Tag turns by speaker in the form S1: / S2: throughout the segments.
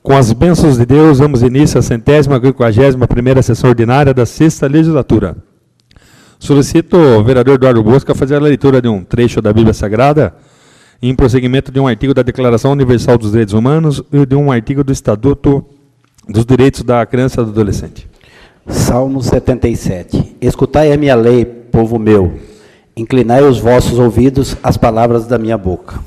S1: Com as bênçãos de Deus, damos início à 151ª sessão ordinária da 6ª legislatura. Solicito o vereador Eduardo Bosco a fazer a leitura de um trecho da Bíblia Sagrada, em prosseguimento de um artigo da Declaração Universal dos Direitos Humanos e de um artigo do Estatuto dos Direitos da Criança e do Adolescente.
S2: Salmo 77. Escutai a minha lei, povo meu, inclinai os vossos ouvidos às palavras da minha boca.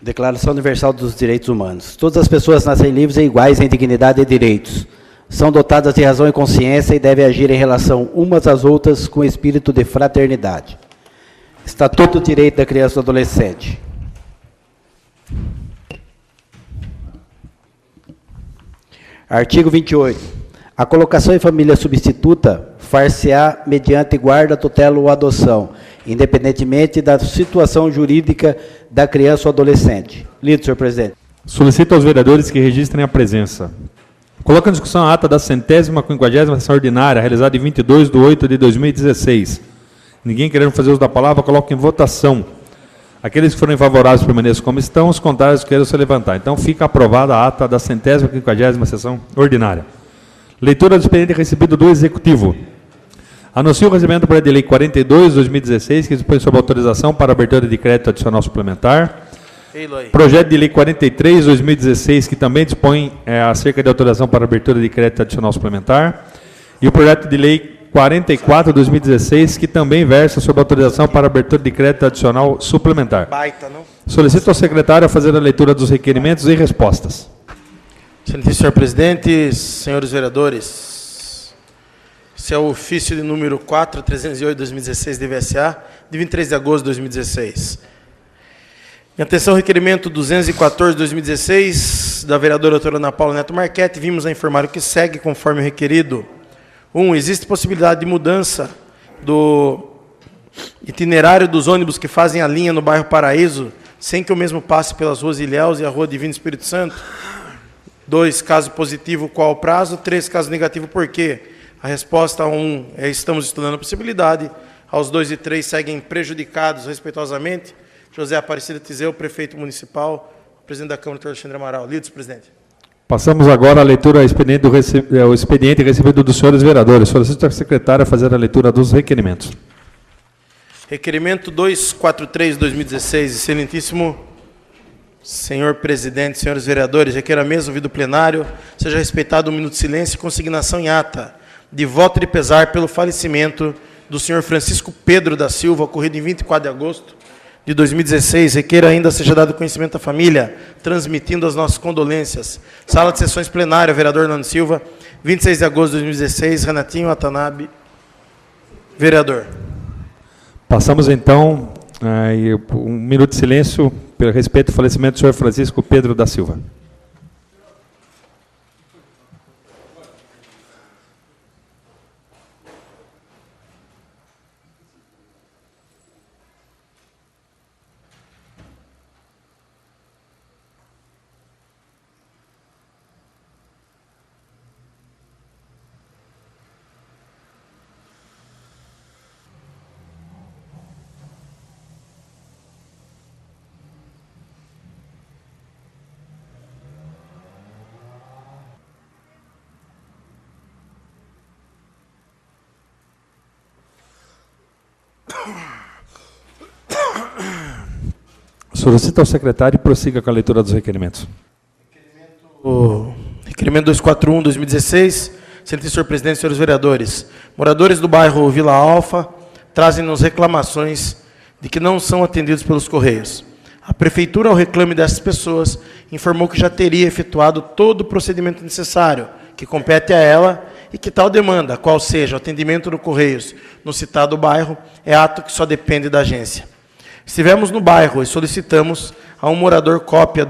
S2: Declaração Universal dos Direitos Humanos. Todas as pessoas nascem livres e iguais em dignidade e direitos. São dotadas de razão e consciência e devem agir em relação umas às outras com espírito de fraternidade. Estatuto do Direito da Criança e do Adolescente. Artigo 28. A colocação em família substituta far-se-á mediante guarda, tutela ou adoção, independentemente da situação jurídica da criança ou adolescente. Lido, senhor presidente.
S1: Solicito aos vereadores que registrem a presença. Coloco em discussão a ata da 150ª sessão ordinária, realizada em 22/8/2016. Ninguém querendo fazer uso da palavra, coloco em votação. Aqueles que forem favoráveis permaneçam como estão, os contrários queiram se levantar. Então fica aprovada a ata da 150ª sessão ordinária. Leitura do expediente recebido do Executivo. Anuncio o recebimento do projeto de lei 42/2016, que dispõe sobre autorização para abertura de crédito adicional suplementar. Projeto de lei 43/2016, que também dispõe acerca de autorização para abertura de crédito adicional suplementar. E o projeto de lei 44/2016, que também versa sobre autorização para abertura de crédito adicional suplementar.
S3: Baita, não?
S1: Solicito ao secretário a fazer a leitura dos requerimentos e respostas.
S3: Excelentíssimo senhor presidente, senhores vereadores, esse é o ofício de número 4308/2016 de VSA, de 23 de agosto de 2016. Em atenção ao requerimento 214/2016, da vereadora doutora Ana Paula Neto Marchetti, vimos a informar o que segue conforme o requerido. 1. Existe possibilidade de mudança do itinerário dos ônibus que fazem a linha no bairro Paraíso, sem que o mesmo passe pelas ruas Ilhéus e a rua Divino Espírito Santo? 2. Caso positivo, qual o prazo? 3. Caso negativo, por quê? A resposta a 1 é estamos estudando a possibilidade. Aos 2 e 3 seguem prejudicados, respeitosamente, José Aparecido Tizeu, prefeito municipal, presidente da Câmara, doutor Alexandre Amaral. Lidos, presidente.
S1: Passamos agora à leitura do expediente recebido dos senhores vereadores. Solicito a secretária a fazer a leitura dos requerimentos.
S3: Requerimento 243/2016, excelentíssimo senhor presidente, senhores vereadores, requer a mesa, ouvido plenário, seja respeitado 1 minuto de silêncio e consignação em ata de voto de pesar pelo falecimento do senhor Francisco Pedro da Silva, ocorrido em 24 de agosto de 2016. Requer ainda seja dado conhecimento à família, transmitindo as nossas condolências. Sala de sessões plenária, vereador Nando Silva, 26 de agosto de 2016, Renatinho Watanabe, vereador.
S1: Passamos então a 1 minuto de silêncio pelo respeito ao falecimento do senhor Francisco Pedro da Silva. Solicito ao secretário e prossiga com a leitura dos requerimentos.
S3: Requerimento 241/2016, excelentíssimo senhor presidente, senhores vereadores. Moradores do bairro Vila Alfa trazem-nos reclamações de que não são atendidos pelos Correios. A prefeitura, ao reclame dessas pessoas, informou que já teria efetuado todo o procedimento necessário, que compete a ela, e que tal demanda, qual seja o atendimento do Correios no citado bairro, é ato que só depende da agência. Estivemos no bairro e solicitamos a um morador cópia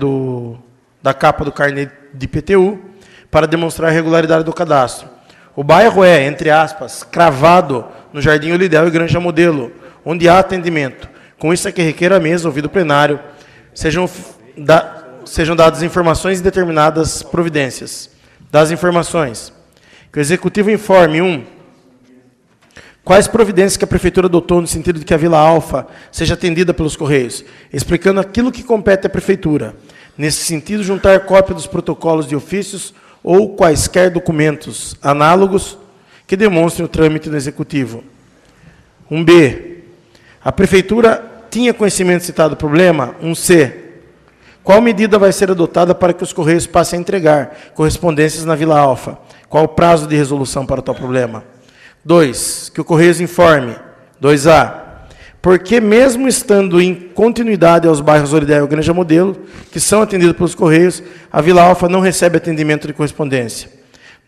S3: da capa do carnê de IPTU para demonstrar a regularidade do cadastro. O bairro é, entre aspas, cravado no Jardim Olidel e Granja Modelo, onde há atendimento. Com isso é que requer a mesa, ouvido plenário, sejam dadas informações e determinadas providências. Das informações, que o Executivo informe, 1. Quais providências que a Prefeitura adotou no sentido de que a Vila Alfa seja atendida pelos Correios, explicando aquilo que compete à Prefeitura. Nesse sentido, juntar cópia dos protocolos de ofícios ou quaisquer documentos análogos que demonstrem o trâmite do Executivo. 1B. A Prefeitura tinha conhecimento citado problema? 1C. Qual medida vai ser adotada para que os Correios passem a entregar correspondências na Vila Alfa? Qual o prazo de resolução para tal problema? 2. Que o Correios informe. 2A. Porque, mesmo estando em continuidade aos bairros Oridel e Granja Modelo, que são atendidos pelos Correios, a Vila Alfa não recebe atendimento de correspondência.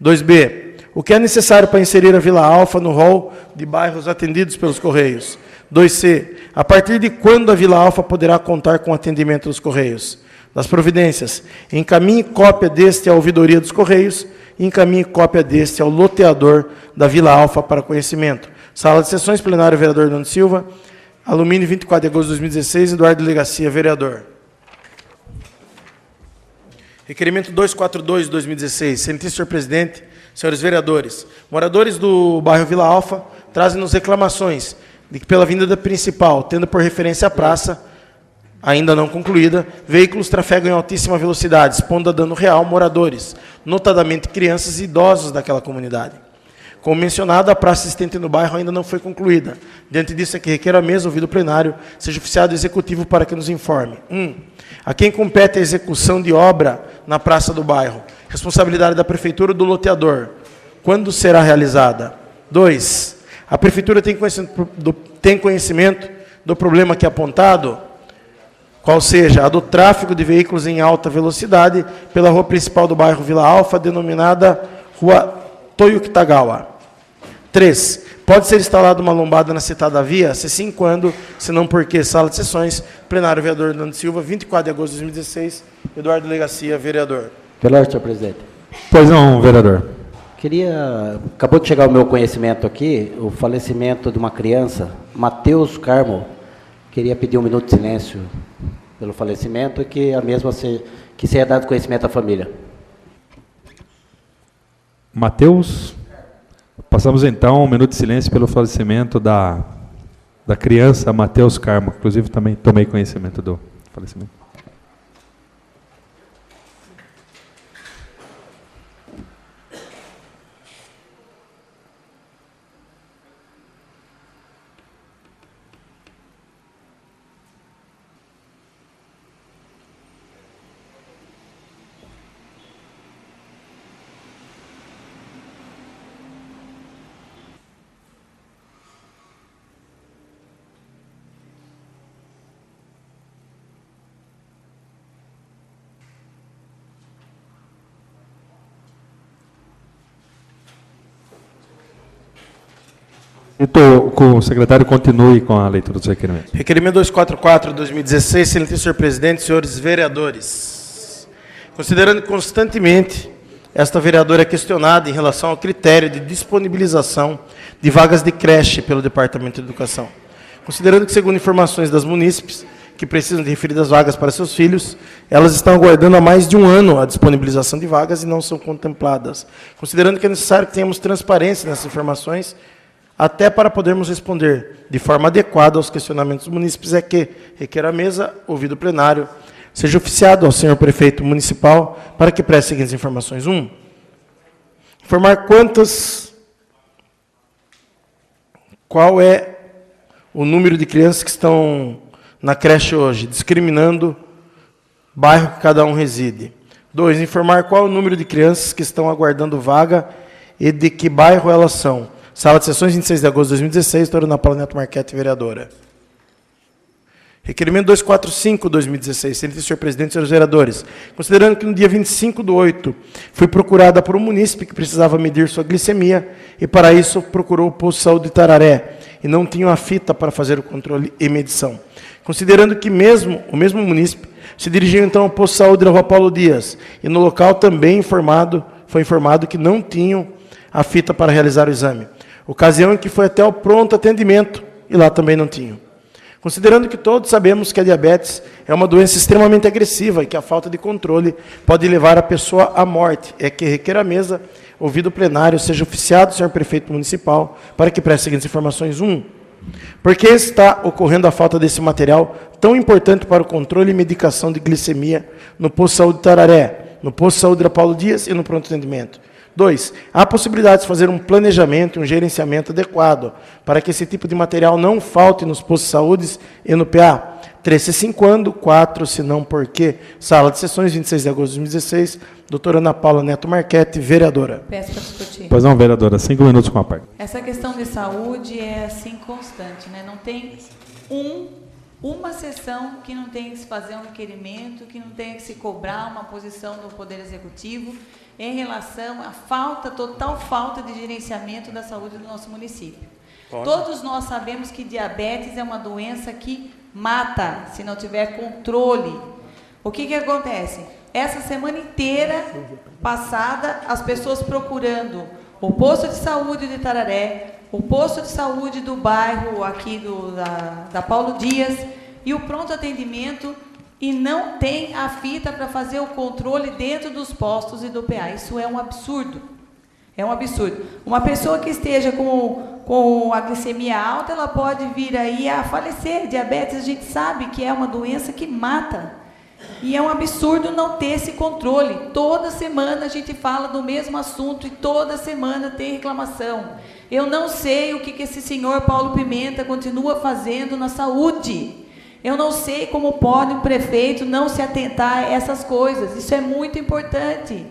S3: 2B. O que é necessário para inserir a Vila Alfa no rol de bairros atendidos pelos Correios? 2C. A partir de quando a Vila Alfa poderá contar com atendimento dos Correios? Das providências. Encaminhe cópia deste à ouvidoria dos Correios e encaminhe cópia deste ao loteador da Vila Alfa para conhecimento. Sala de sessões, plenário, vereador Nando Silva. Alumínio, 24 de agosto de 2016, Eduardo Delegacia, vereador. Requerimento 242 de 2016. Senhor senhor presidente, senhores vereadores, moradores do bairro Vila Alfa trazem-nos reclamações de que pela avenida principal, tendo por referência a praça, ainda não concluída, veículos trafegam em altíssima velocidade, expondo a dano real moradores, notadamente crianças e idosos daquela comunidade. Como mencionado, a praça existente no bairro ainda não foi concluída. Diante disso, é que requer a mesa, ouvido o plenário, seja oficiado executivo para que nos informe. 1. A quem compete a execução de obra na praça do bairro? Responsabilidade da Prefeitura ou do loteador? Quando será realizada? 2. A Prefeitura tem conhecimento do problema aqui apontado? Qual seja, a do tráfego de veículos em alta velocidade pela rua principal do bairro Vila Alfa, denominada Rua Toyukitagawa. 3. Pode ser instalada uma lombada na citada via? Se sim, quando? Se não, por quê? Sala de sessões, plenário, vereador Nando Silva, 24 de agosto de 2016, Eduardo Delegacia, vereador.
S2: Vereador, senhor presidente.
S1: Pois não, vereador.
S2: Acabou de chegar ao meu conhecimento aqui, o falecimento de uma criança, Matheus Carmo. Queria pedir 1 minuto de silêncio pelo falecimento e que a mesma que seja dado conhecimento à família.
S1: Matheus, passamos então 1 minuto de silêncio pelo falecimento da criança Matheus Carmo. Inclusive, também tomei conhecimento do falecimento. Então, o secretário continue com a leitura dos requerimentos.
S3: Requerimento 244 de 2016, excelentíssimo senhor presidente, senhores vereadores. Considerando que constantemente esta vereadora é questionada em relação ao critério de disponibilização de vagas de creche pelo Departamento de Educação. Considerando que, segundo informações das munícipes que precisam de referidas vagas para seus filhos, elas estão aguardando há mais de 1 ano a disponibilização de vagas e não são contempladas. Considerando que é necessário que tenhamos transparência nessas informações, até para podermos responder de forma adequada aos questionamentos dos munícipes, é que requer a mesa, ouvido o plenário, seja oficiado ao senhor prefeito municipal para que preste as seguintes informações. 1. Informar qual é o número de crianças que estão na creche hoje, discriminando o bairro que cada um reside. 2. Informar qual é o número de crianças que estão aguardando vaga e de que bairro elas são. Sala de sessões, 26 de agosto de 2016, doutora Ana Paula Neto Marchetti, vereadora. Requerimento 245, 2016, excelentíssimo senhor presidente, senhores vereadores. Considerando que no dia 25/8 fui procurada por um munícipe que precisava medir sua glicemia e para isso procurou o posto de saúde de Tararé e não tinha a fita para fazer o controle e medição. Considerando que o mesmo munícipe se dirigiu então ao posto de saúde da Rua Paulo Dias e no local também foi informado que não tinham a fita para realizar o exame. Ocasião em que foi até o pronto atendimento e lá também não tinham. Considerando que todos sabemos que a diabetes é uma doença extremamente agressiva e que a falta de controle pode levar a pessoa à morte, é que requer a mesa, ouvido o plenário, seja oficiado o senhor prefeito municipal para que preste as seguintes informações. 1. Por que está ocorrendo a falta desse material tão importante para o controle e medicação de glicemia no posto de saúde Tararé, no posto de saúde da Paulo Dias e no pronto atendimento? 2. Há possibilidade de fazer um planejamento e um gerenciamento adequado para que esse tipo de material não falte nos postos de saúde e no PA? 3. Se sim, quando? 4. Se não, por quê? Sala de sessões, 26 de agosto de 2016. Doutora Ana Paula Neto Marchetti, vereadora.
S4: Peço para discutir.
S1: Pois não, vereadora. 5 minutos com a parte.
S4: Essa questão de saúde é assim constante, né? Não tem uma sessão que não tenha que se fazer um requerimento, que não tenha que se cobrar uma posição do Poder Executivo em relação à total falta de gerenciamento da saúde do nosso município. Todos nós sabemos que diabetes é uma doença que mata, se não tiver controle. O que acontece? Essa semana inteira passada, as pessoas procurando o posto de saúde de Tararé, o posto de saúde do bairro aqui da Paulo Dias e o pronto atendimento, e não tem a fita para fazer o controle dentro dos postos e do PA. Isso é um absurdo. É um absurdo. Uma pessoa que esteja com a glicemia alta, ela pode vir aí a falecer. Diabetes, a gente sabe que é uma doença que mata. E é um absurdo não ter esse controle. Toda semana a gente fala do mesmo assunto e toda semana tem reclamação. Eu não sei o que esse senhor Paulo Pimenta continua fazendo na saúde. Eu não sei como pode um prefeito não se atentar a essas coisas. Isso é muito importante.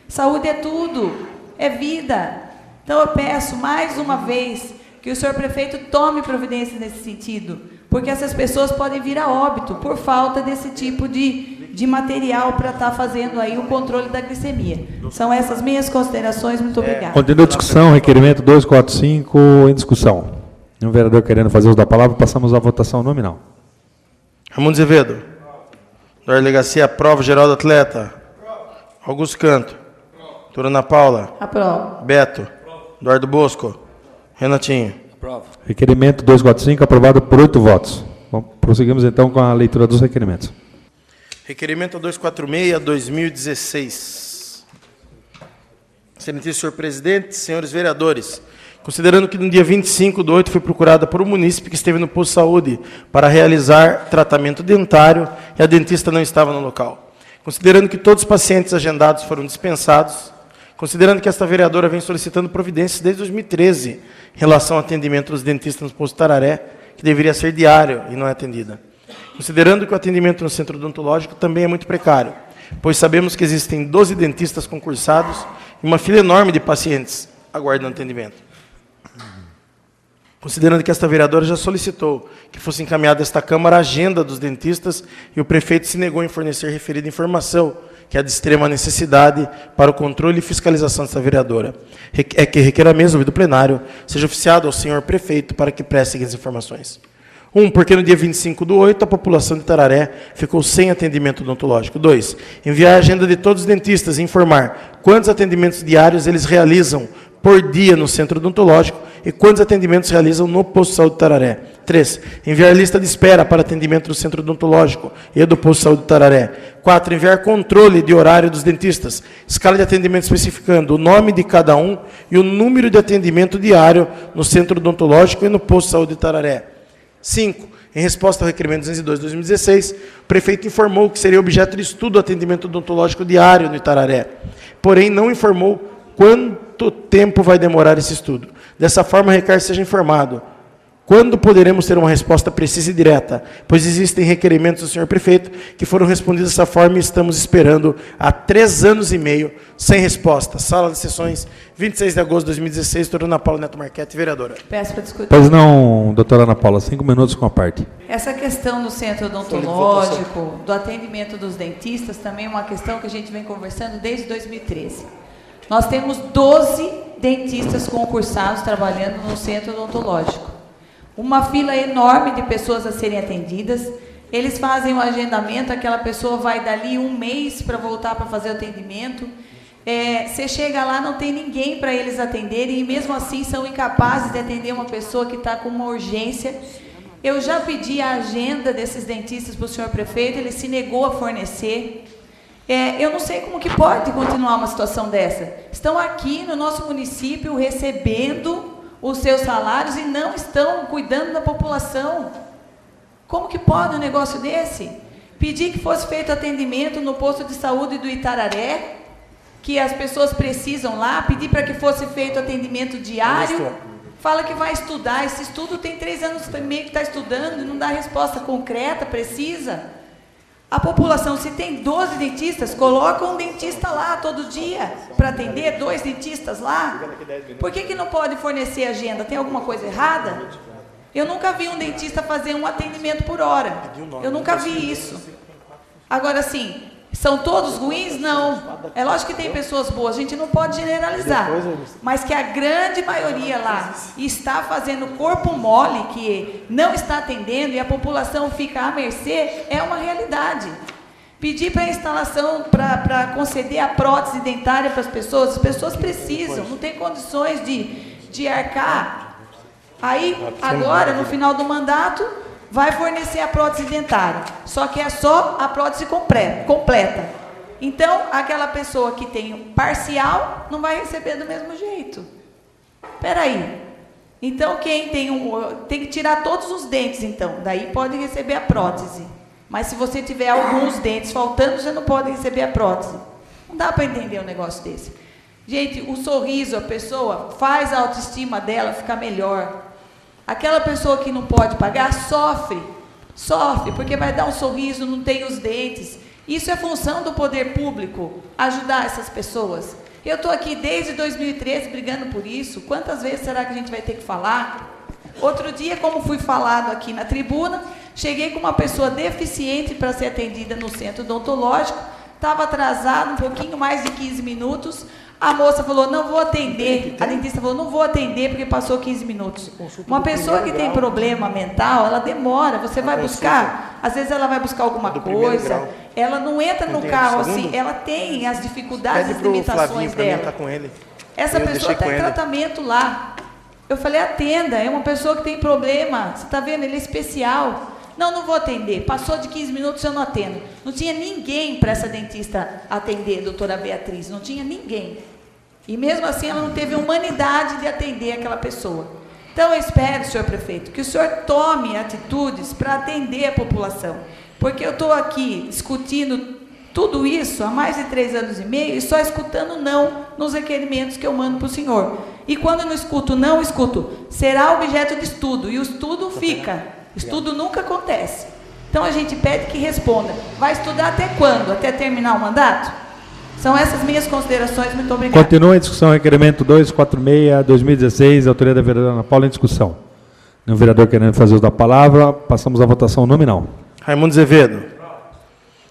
S4: Saúde é tudo, é vida. Então eu peço mais uma vez que o senhor prefeito tome providências nesse sentido, porque essas pessoas podem vir a óbito por falta desse tipo de material para estar fazendo aí o controle da glicemia. São essas minhas considerações. Muito obrigada.
S1: Continua a discussão, requerimento 245 em discussão. Um vereador querendo fazer uso da palavra, passamos à votação nominal.
S3: Ramon Azevedo. Dorle Garcia, aprova. Geraldo Atleta. Augusto Canto. Doutora Ana Paula.
S4: Aprova.
S3: Beto. Eduardo Bosco. Renatinho.
S2: Aprovo.
S1: Requerimento 245, aprovado por 8 votos. Bom, prosseguimos então com a leitura dos requerimentos.
S3: Requerimento 246/2016. Excelentíssimo senhor presidente, senhores vereadores, considerando que no dia 25/8 foi procurada por um munícipe que esteve no posto de saúde para realizar tratamento dentário e a dentista não estava no local. Considerando que todos os pacientes agendados foram dispensados, considerando que esta vereadora vem solicitando providências desde 2013 em relação ao atendimento dos dentistas no posto Tararé, que deveria ser diário e não é atendida. Considerando que o atendimento no centro odontológico também é muito precário, pois sabemos que existem 12 dentistas concursados e uma fila enorme de pacientes aguardando atendimento. Considerando que esta vereadora já solicitou que fosse encaminhada a esta Câmara a agenda dos dentistas e o prefeito se negou em fornecer referida informação, que é de extrema necessidade para o controle e fiscalização desta vereadora. É que requer a mesa, ouvido do plenário, seja oficiado ao senhor prefeito para que preste as informações. 1. Porque no dia 25/8 a população de Tararé ficou sem atendimento odontológico. 2. Enviar a agenda de todos os dentistas e informar quantos atendimentos diários eles realizam por dia no centro odontológico e quantos atendimentos realizam no posto de saúde de Tararé. 3. Enviar lista de espera para atendimento do centro odontológico e do posto de saúde de Tararé. 4. Enviar controle de horário dos dentistas, escala de atendimento especificando o nome de cada um e o número de atendimento diário no centro odontológico e no posto de saúde de Tararé. 5. Em resposta ao requerimento 202/2016, o prefeito informou que seria objeto de estudo o atendimento odontológico diário no Itararé, porém não informou quanto tempo vai demorar esse estudo. Dessa forma, requer que seja informado quando poderemos ter uma resposta precisa e direta, pois existem requerimentos do senhor prefeito que foram respondidos dessa forma e estamos esperando há 3 anos e meio sem resposta. Sala de sessões, 26 de agosto de 2016, doutora Ana Paula Neto Marchetti, vereadora.
S4: Peço para discutir.
S1: Pois não, doutora Ana Paula, 5 minutos com a parte.
S4: Essa questão do centro odontológico, do atendimento dos dentistas, também é uma questão que a gente vem conversando desde 2013. Nós temos 12 dentistas concursados trabalhando no centro odontológico. Uma fila enorme de pessoas a serem atendidas. Eles fazem o agendamento, aquela pessoa vai dali 1 mês para voltar para fazer o atendimento. Você chega lá, não tem ninguém para eles atenderem e mesmo assim são incapazes de atender uma pessoa que está com uma urgência. Eu já pedi a agenda desses dentistas para o senhor prefeito, ele se negou a fornecer. Eu não sei como que pode continuar uma situação dessa. Estão aqui no nosso município recebendo os seus salários e não estão cuidando da população. Como que pode um negócio desse? Pedir que fosse feito atendimento no posto de saúde do Itararé, que as pessoas precisam lá, pedir para que fosse feito atendimento diário, fala que vai estudar, esse estudo tem 3 anos e meio que está estudando e não dá resposta concreta, precisa. A população, se tem 12 dentistas, coloca um dentista lá todo dia para atender, 2 dentistas lá. Por que não pode fornecer agenda? Tem alguma coisa errada? Eu nunca vi um dentista fazer um atendimento por hora. Eu nunca vi isso. Agora, assim, são todos ruins? Não. É lógico que tem pessoas boas, a gente não pode generalizar. Mas que a grande maioria lá está fazendo corpo mole, que não está atendendo e a população fica à mercê, é uma realidade. Pedir para instalação, para conceder a prótese dentária para as pessoas precisam, não tem condições de arcar. Aí, agora, no final do mandato, vai fornecer a prótese dentária. Só que é só a prótese completa. Então, aquela pessoa que tem um parcial não vai receber do mesmo jeito. Espera aí. Então, quem tem que tirar todos os dentes, então. Daí pode receber a prótese. Mas se você tiver alguns dentes faltando, você não pode receber a prótese. Não dá para entender um negócio desse. Gente, o sorriso, a pessoa faz a autoestima dela ficar melhor. Aquela pessoa que não pode pagar, sofre, porque vai dar um sorriso, não tem os dentes. Isso é função do poder público, ajudar essas pessoas. Eu estou aqui desde 2013 brigando por isso. Quantas vezes será que a gente vai ter que falar? Outro dia, como fui falado aqui na tribuna, cheguei com uma pessoa deficiente para ser atendida no centro odontológico, estava atrasado um pouquinho mais de 15 minutos, a moça falou, não vou atender, a dentista falou, não vou atender porque passou 15 minutos. Uma pessoa que tem problema mental, ela demora, você vai buscar, às vezes ela vai buscar alguma coisa, ela não entra no carro assim, ela tem as dificuldades, as limitações dela. Essa pessoa está em tratamento lá. Eu falei, atenda, é uma pessoa que tem problema, você está vendo, ele é especial. Não vou atender. Passou de 15 minutos, eu não atendo. Não tinha ninguém para essa dentista atender, doutora Beatriz. Não tinha ninguém. E mesmo assim, ela não teve humanidade de atender aquela pessoa. Então, eu espero, senhor prefeito, que o senhor tome atitudes para atender a população. Porque eu estou aqui discutindo tudo isso há mais de 3 anos e meio e só escutando não nos requerimentos que eu mando para o senhor. E quando eu não escuto não, escuto, será objeto de estudo. E o estudo fica. Estudo nunca acontece. Então a gente pede que responda. Vai estudar até quando? Até terminar o mandato? São essas minhas considerações. Muito obrigada.
S1: Continua a discussão, requerimento 246-2016, autoria da vereadora Ana Paula, em discussão. Nenhum vereador querendo fazer uso da palavra, passamos à votação nominal.
S3: Raimundo Azevedo.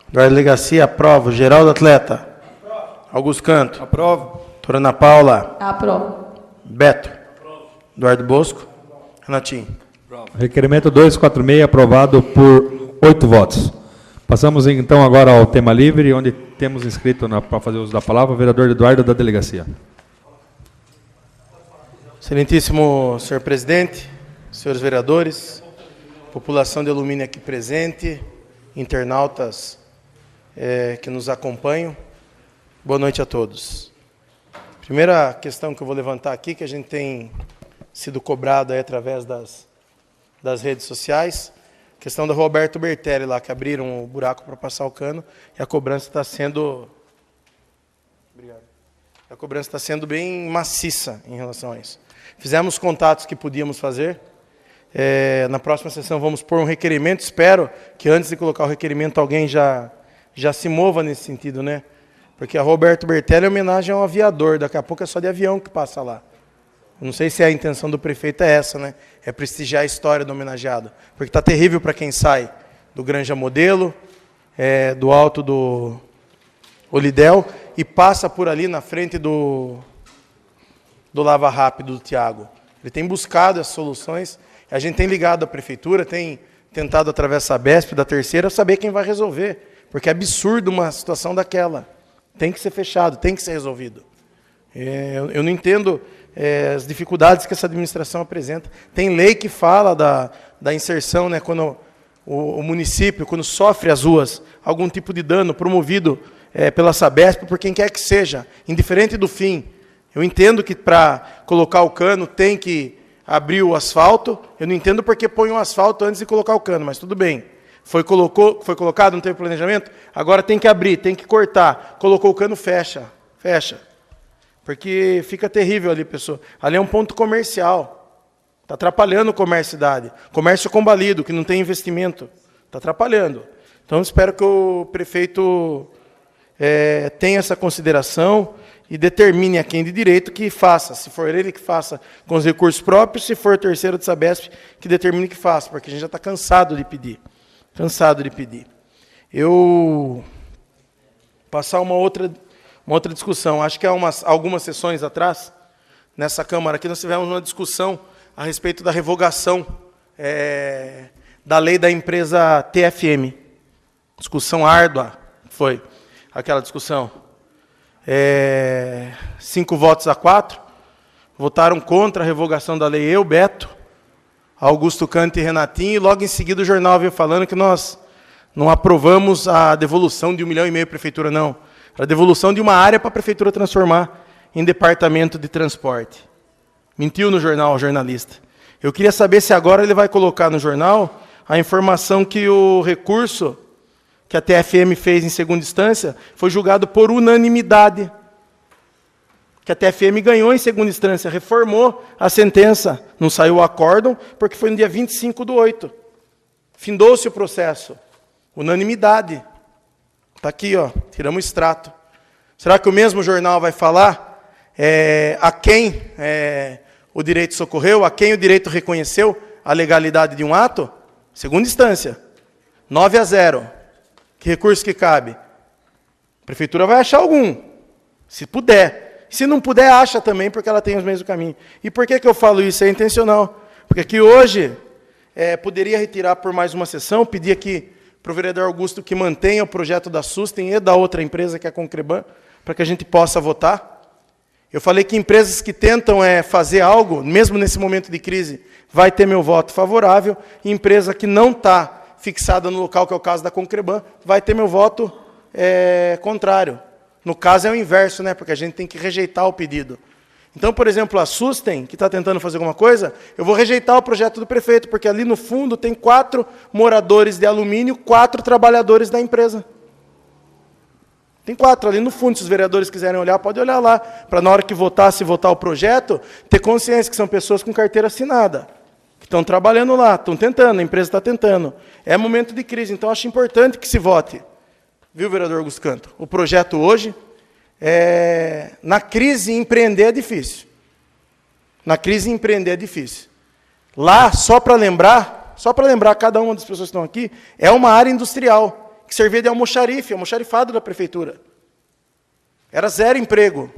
S3: Eduardo Legacia, aprova. Geraldo Atleta. Augusto Canto.
S5: Aprovo.
S3: Doutora Ana Paula.
S4: Aprovo.
S3: Beto. Eduardo Bosco. Renatinho.
S1: Requerimento 246, aprovado por 8 votos. Passamos então agora ao tema livre, onde temos inscrito para fazer uso da palavra o vereador Eduardo da Delegacia.
S3: Excelentíssimo senhor presidente, senhores vereadores, população de Alumínio aqui presente, internautas que nos acompanham, boa noite a todos. Primeira questão que eu vou levantar aqui, que a gente tem sido cobrado aí através das redes sociais, questão da Roberto Bertelli lá, que abriram o buraco para passar o cano, e a cobrança está sendo... Obrigado. A cobrança está sendo bem maciça em relação a isso. Fizemos contatos que podíamos fazer. Na próxima sessão vamos pôr um requerimento. Espero que antes de colocar o requerimento alguém já se mova nesse sentido, né? Porque a Roberto Bertelli é homenagem a um aviador. Daqui a pouco é só de avião que passa lá. Eu não sei se a intenção do prefeito é essa, né? É prestigiar a história do homenageado. Porque está terrível para quem sai do Granja Modelo, do alto do Olidel, e passa por ali na frente do Lava Rápido do Tiago. Ele tem buscado as soluções, a gente tem ligado à prefeitura, tem tentado através da Sabesp, da terceira, saber quem vai resolver. Porque é absurdo uma situação daquela. Tem que ser fechado, tem que ser resolvido. Eu não entendo as dificuldades que essa administração apresenta. Tem lei que fala da inserção, né, quando o município, quando sofre as ruas, algum tipo de dano promovido pela Sabesp, por quem quer que seja, indiferente do fim. Eu entendo que para colocar o cano tem que abrir o asfalto. Eu não entendo porque põe um asfalto antes de colocar o cano, mas tudo bem. Foi colocado, não teve planejamento, agora tem que abrir, tem que cortar. Colocou o cano, fecha. Porque fica terrível ali, pessoal. Ali é um ponto comercial. Está atrapalhando o comércio da cidade. Comércio combalido, que não tem investimento. Está atrapalhando. Então, espero que o prefeito tenha essa consideração e determine a quem de direito que faça. Se for ele que faça com os recursos próprios, se for terceiro de Sabesp, que determine que faça, porque a gente já está cansado de pedir. Eu passar uma outra discussão. Acho que há algumas sessões atrás, nessa Câmara aqui, nós tivemos uma discussão a respeito da revogação da lei da empresa TFM. Discussão árdua foi aquela discussão. 5 votos a 4, votaram contra a revogação da lei eu, Beto, Augusto Canto e Renatinho, e logo em seguida o jornal veio falando que nós não aprovamos a devolução de 1,5 milhão à prefeitura, não. A devolução de uma área para a prefeitura transformar em departamento de transporte. Mentiu no jornal o jornalista. Eu queria saber se agora ele vai colocar no jornal a informação que o recurso que a TFM fez em segunda instância foi julgado por unanimidade. Que a TFM ganhou em segunda instância, reformou a sentença. Não saiu o acórdão, porque foi no dia 25/8. Findou-se o processo. Unanimidade. Está aqui, ó, tiramos o extrato. Será que o mesmo jornal vai falar a quem o direito socorreu, a quem o direito reconheceu a legalidade de um ato? Segunda instância. 9-0. Que recurso que cabe? A prefeitura vai achar algum, se puder. Se não puder, acha também, porque ela tem os meios do caminho. E por que eu falo isso? É intencional. Porque aqui hoje, poderia retirar por mais uma sessão, pedir aqui para o vereador Augusto que mantenha o projeto da Sustem e da outra empresa, que é a Concreban, para que a gente possa votar. Eu falei que empresas que tentam fazer algo, mesmo nesse momento de crise, vai ter meu voto favorável, e empresa que não está fixada no local, que é o caso da Concreban, vai ter meu voto contrário. No caso é o inverso, né? Porque a gente tem que rejeitar o pedido. Então, por exemplo, a Sustem, que está tentando fazer alguma coisa, eu vou rejeitar o projeto do prefeito, porque ali no fundo tem 4 moradores de alumínio, 4 trabalhadores da empresa. Tem 4 ali no fundo, se os vereadores quiserem olhar, pode olhar lá, para na hora que votar, se votar o projeto, ter consciência que são pessoas com carteira assinada, que estão trabalhando lá, estão tentando, a empresa está tentando. É momento de crise, então acho importante que se vote. Viu, vereador Augusto Canto? O projeto hoje, na crise, empreender é difícil. Na crise, empreender é difícil. Lá, só para lembrar cada uma das pessoas que estão aqui, é uma área industrial, que servia de almoxarifado da prefeitura. Era zero emprego.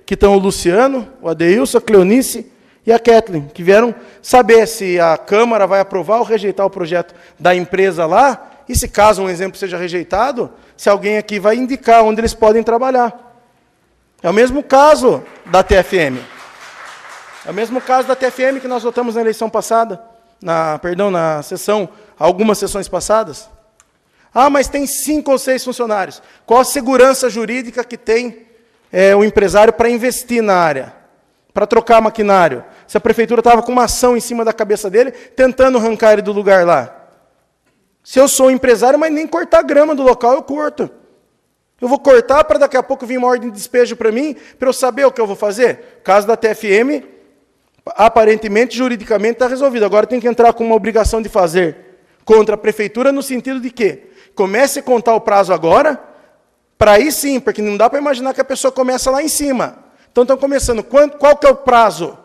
S3: Que estão o Luciano, o Adeilson, a Cleonice e a Kathleen, que vieram saber se a Câmara vai aprovar ou rejeitar o projeto da empresa lá, e se caso um exemplo seja rejeitado, se alguém aqui vai indicar onde eles podem trabalhar. É o mesmo caso da TFM. É o mesmo caso da TFM que nós votamos na eleição passada, na sessão, algumas sessões passadas. Ah, mas tem 5 ou 6 funcionários. Qual a segurança jurídica que tem o empresário para investir na área? Para trocar maquinário? Se a prefeitura estava com uma ação em cima da cabeça dele, tentando arrancar ele do lugar lá. Se eu sou empresário, mas nem cortar grama do local, eu corto. Eu vou cortar para daqui a pouco vir uma ordem de despejo para mim, para eu saber o que eu vou fazer. O caso da TFM, aparentemente, juridicamente, está resolvido. Agora tem que entrar com uma obrigação de fazer contra a prefeitura, no sentido de que comece a contar o prazo agora, para aí sim, porque não dá para imaginar que a pessoa começa lá em cima. Então estão começando. Qual que é o prazo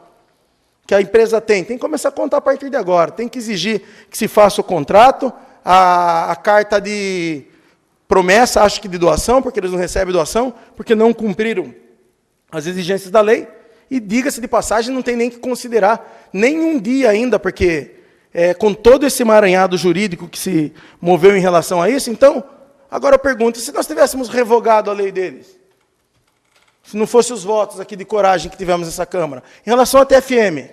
S3: que a empresa tem? Tem que começar a contar a partir de agora. Tem que exigir que se faça o contrato, a carta de promessa, acho que de doação, porque eles não recebem doação, porque não cumpriram as exigências da lei. E, diga-se de passagem, não tem nem que considerar nenhum dia ainda, porque com todo esse emaranhado jurídico que se moveu em relação a isso, então, agora eu pergunto, se nós tivéssemos revogado a lei deles, se não fossem os votos aqui de coragem que tivemos nessa Câmara, em relação à TFM,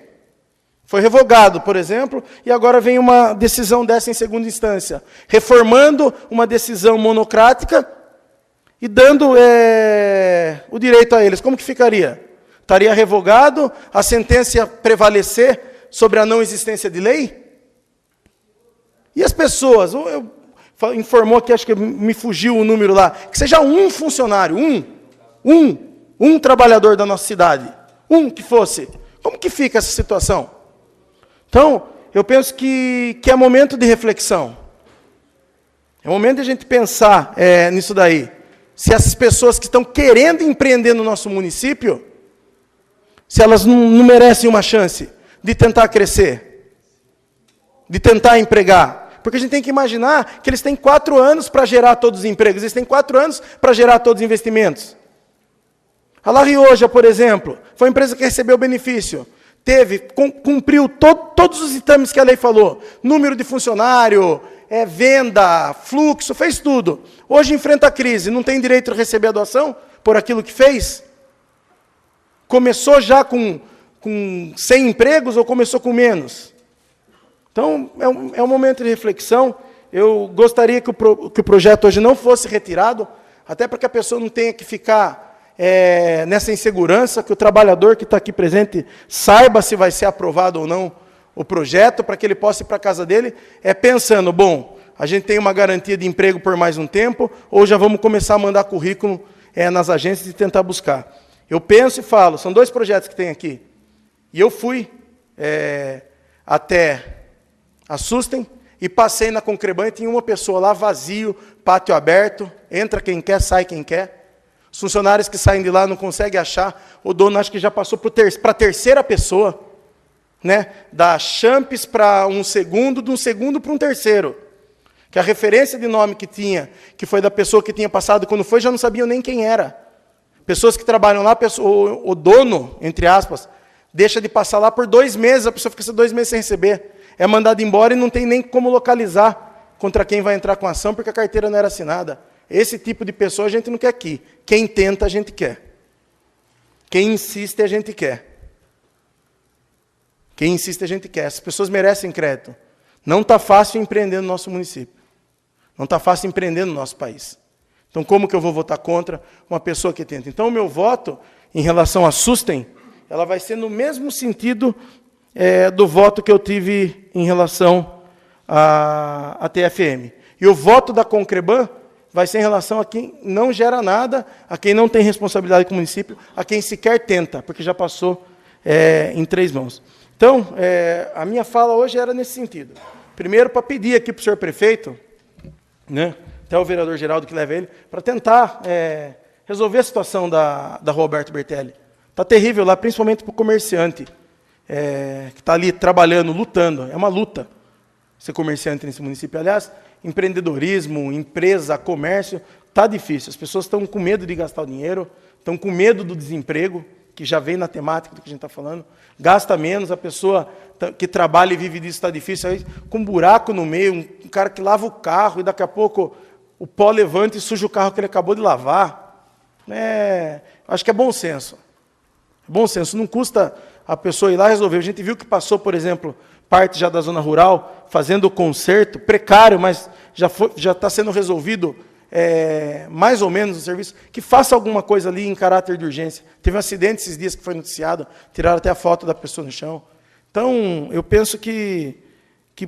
S3: foi revogado, por exemplo, e agora vem uma decisão dessa em segunda instância, reformando uma decisão monocrática e dando o direito a eles, como que ficaria? Estaria revogado, a sentença ia prevalecer sobre a não existência de lei? E as pessoas, informou que acho que me fugiu o número lá, que seja um funcionário, um trabalhador da nossa cidade, que fosse. Como que fica essa situação? Então, eu penso que é momento de reflexão. É momento de a gente pensar nisso daí. Se essas pessoas que estão querendo empreender no nosso município, se elas não merecem uma chance de tentar crescer, de tentar empregar. Porque a gente tem que imaginar que eles têm 4 anos para gerar todos os empregos, eles têm 4 anos para gerar todos os investimentos. A La Rioja, por exemplo, foi uma empresa que recebeu benefício. Cumpriu todos os ditames que a lei falou. Número de funcionário, venda, fluxo, fez tudo. Hoje enfrenta a crise, não tem direito a receber a doação por aquilo que fez? Começou já com 100 empregos ou começou com menos? Então, é um momento de reflexão. Eu gostaria que o projeto hoje não fosse retirado, até para que a pessoa não tenha que ficar nessa insegurança, que o trabalhador que está aqui presente saiba se vai ser aprovado ou não o projeto, para que ele possa ir para a casa dele, pensando, bom, a gente tem uma garantia de emprego por mais um tempo, ou já vamos começar a mandar currículo nas agências e tentar buscar. Eu penso e falo, são 2 projetos que tem aqui, e eu fui até a Sustem e passei na Concreban e tinha uma pessoa lá, vazio, pátio aberto, entra quem quer, sai quem quer. Os funcionários que saem de lá não conseguem achar, o dono acho que já passou para a terceira pessoa, né? Da Champs para um segundo, de um segundo para um terceiro. Que a referência de nome que tinha, que foi da pessoa que tinha passado, quando foi, já não sabiam nem quem era. Pessoas que trabalham lá, o dono, entre aspas, deixa de passar lá por 2 meses, a pessoa fica 2 meses sem receber. É mandado embora e não tem nem como localizar contra quem vai entrar com a ação, porque a carteira não era assinada. Esse tipo de pessoa a gente não quer aqui. Quem tenta, a gente quer. Quem insiste, a gente quer. Quem insiste, a gente quer. Essas pessoas merecem crédito. Não está fácil empreender no nosso município. Não está fácil empreender no nosso país. Então, como que eu vou votar contra uma pessoa que tenta? Então, o meu voto, em relação à Sustem, ela vai ser no mesmo sentido do voto que eu tive em relação à TFM. E o voto da Concreban vai ser em relação a quem não gera nada, a quem não tem responsabilidade com o município, a quem sequer tenta, porque já passou em 3 mãos. Então, a minha fala hoje era nesse sentido. Primeiro, para pedir aqui para o senhor prefeito, né, até o vereador Geraldo que leva ele, para tentar resolver a situação da Roberto Bertelli. Está terrível lá, principalmente para o comerciante, que está ali trabalhando, lutando. É uma luta ser comerciante nesse município. Aliás, empreendedorismo, empresa, comércio, está difícil. As pessoas estão com medo de gastar o dinheiro, estão com medo do desemprego, que já vem na temática do que a gente está falando. Gasta menos, a pessoa que trabalha e vive disso está difícil. Aí, com um buraco no meio, um cara que lava o carro e daqui a pouco o pó levanta e suja o carro que ele acabou de lavar. Acho que é bom senso. Bom senso, não custa a pessoa ir lá resolver. A gente viu que passou, por exemplo, parte já da zona rural, fazendo o conserto, precário, mas já está sendo resolvido mais ou menos o serviço, que faça alguma coisa ali em caráter de urgência. Teve um acidente esses dias que foi noticiado, tiraram até a foto da pessoa no chão. Então, eu penso que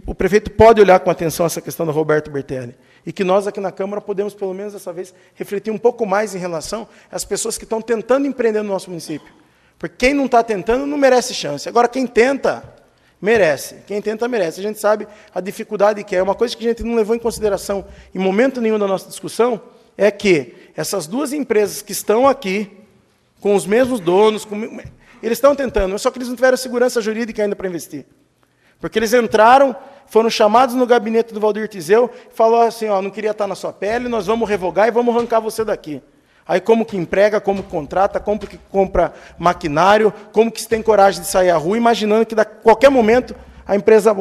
S3: o prefeito pode olhar com atenção essa questão do Roberto Bertelli, e que nós aqui na Câmara podemos, pelo menos dessa vez, refletir um pouco mais em relação às pessoas que estão tentando empreender no nosso município. Porque quem não está tentando não merece chance. Agora, quem tenta, merece. Quem tenta, merece. A gente sabe a dificuldade que é. Uma coisa que a gente não levou em consideração em momento nenhum da nossa discussão é que essas 2 empresas que estão aqui, com os mesmos donos, eles estão tentando, só que eles não tiveram segurança jurídica ainda para investir. Porque eles entraram, foram chamados no gabinete do Valdir Tizeu, e falou assim, não queria estar na sua pele, nós vamos revogar e vamos arrancar você daqui. Aí como que emprega, como que contrata, como que compra maquinário, como que se tem coragem de sair à rua, imaginando que a qualquer momento a empresa,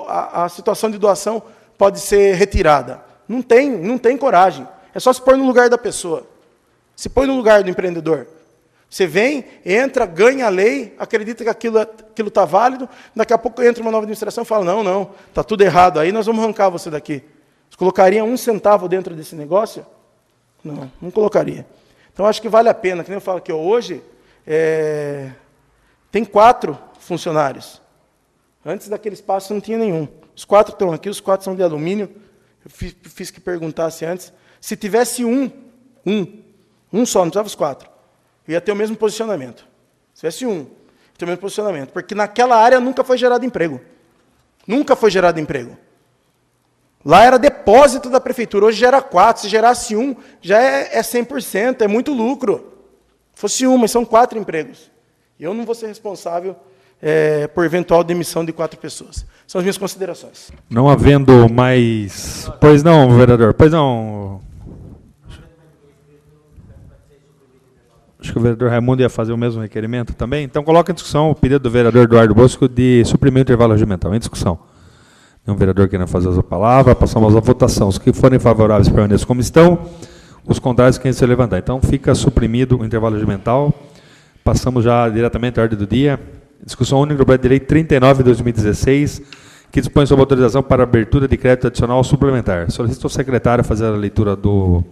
S3: a situação de doação pode ser retirada. Não tem coragem. É só se pôr no lugar da pessoa. Se põe no lugar do empreendedor. Você vem, entra, ganha a lei, acredita que aquilo está válido, daqui a pouco entra uma nova administração e fala, não, está tudo errado aí, nós vamos arrancar você daqui. Você colocaria 1 centavo dentro desse negócio? Não colocaria. Então, acho que vale a pena, que nem eu falo aqui, hoje, tem 4 funcionários. Antes daquele espaço não tinha nenhum. Os 4 estão aqui, os 4 são de alumínio. Eu fiz que perguntasse antes. Se tivesse um só, não precisava os 4, ia ter o mesmo posicionamento. Se tivesse ia ter o mesmo posicionamento. Porque naquela área nunca foi gerado emprego. Nunca foi gerado emprego. Lá era depósito da prefeitura, hoje gera 4. Se gerasse um, já é 100%, é muito lucro. Fosse mas são 4 empregos. E eu não vou ser responsável por eventual demissão de 4 pessoas. São as minhas considerações.
S1: Não havendo mais... Pois não, vereador. Pois não. Acho que o vereador Raimundo ia fazer o mesmo requerimento também. Então, coloca em discussão o pedido do vereador Eduardo Bosco de suprimir o intervalo regimental. Em discussão. Tem um vereador querendo fazer a palavra. Passamos à votação. Os que forem favoráveis permaneçam como estão. Os contrários quem se levantar. Então, fica suprimido o intervalo regimental. Passamos já diretamente à ordem do dia. Discussão única do projeto de lei 39 de 2016, que dispõe sobre autorização para abertura de crédito adicional suplementar. Solicito ao secretário fazer a leitura do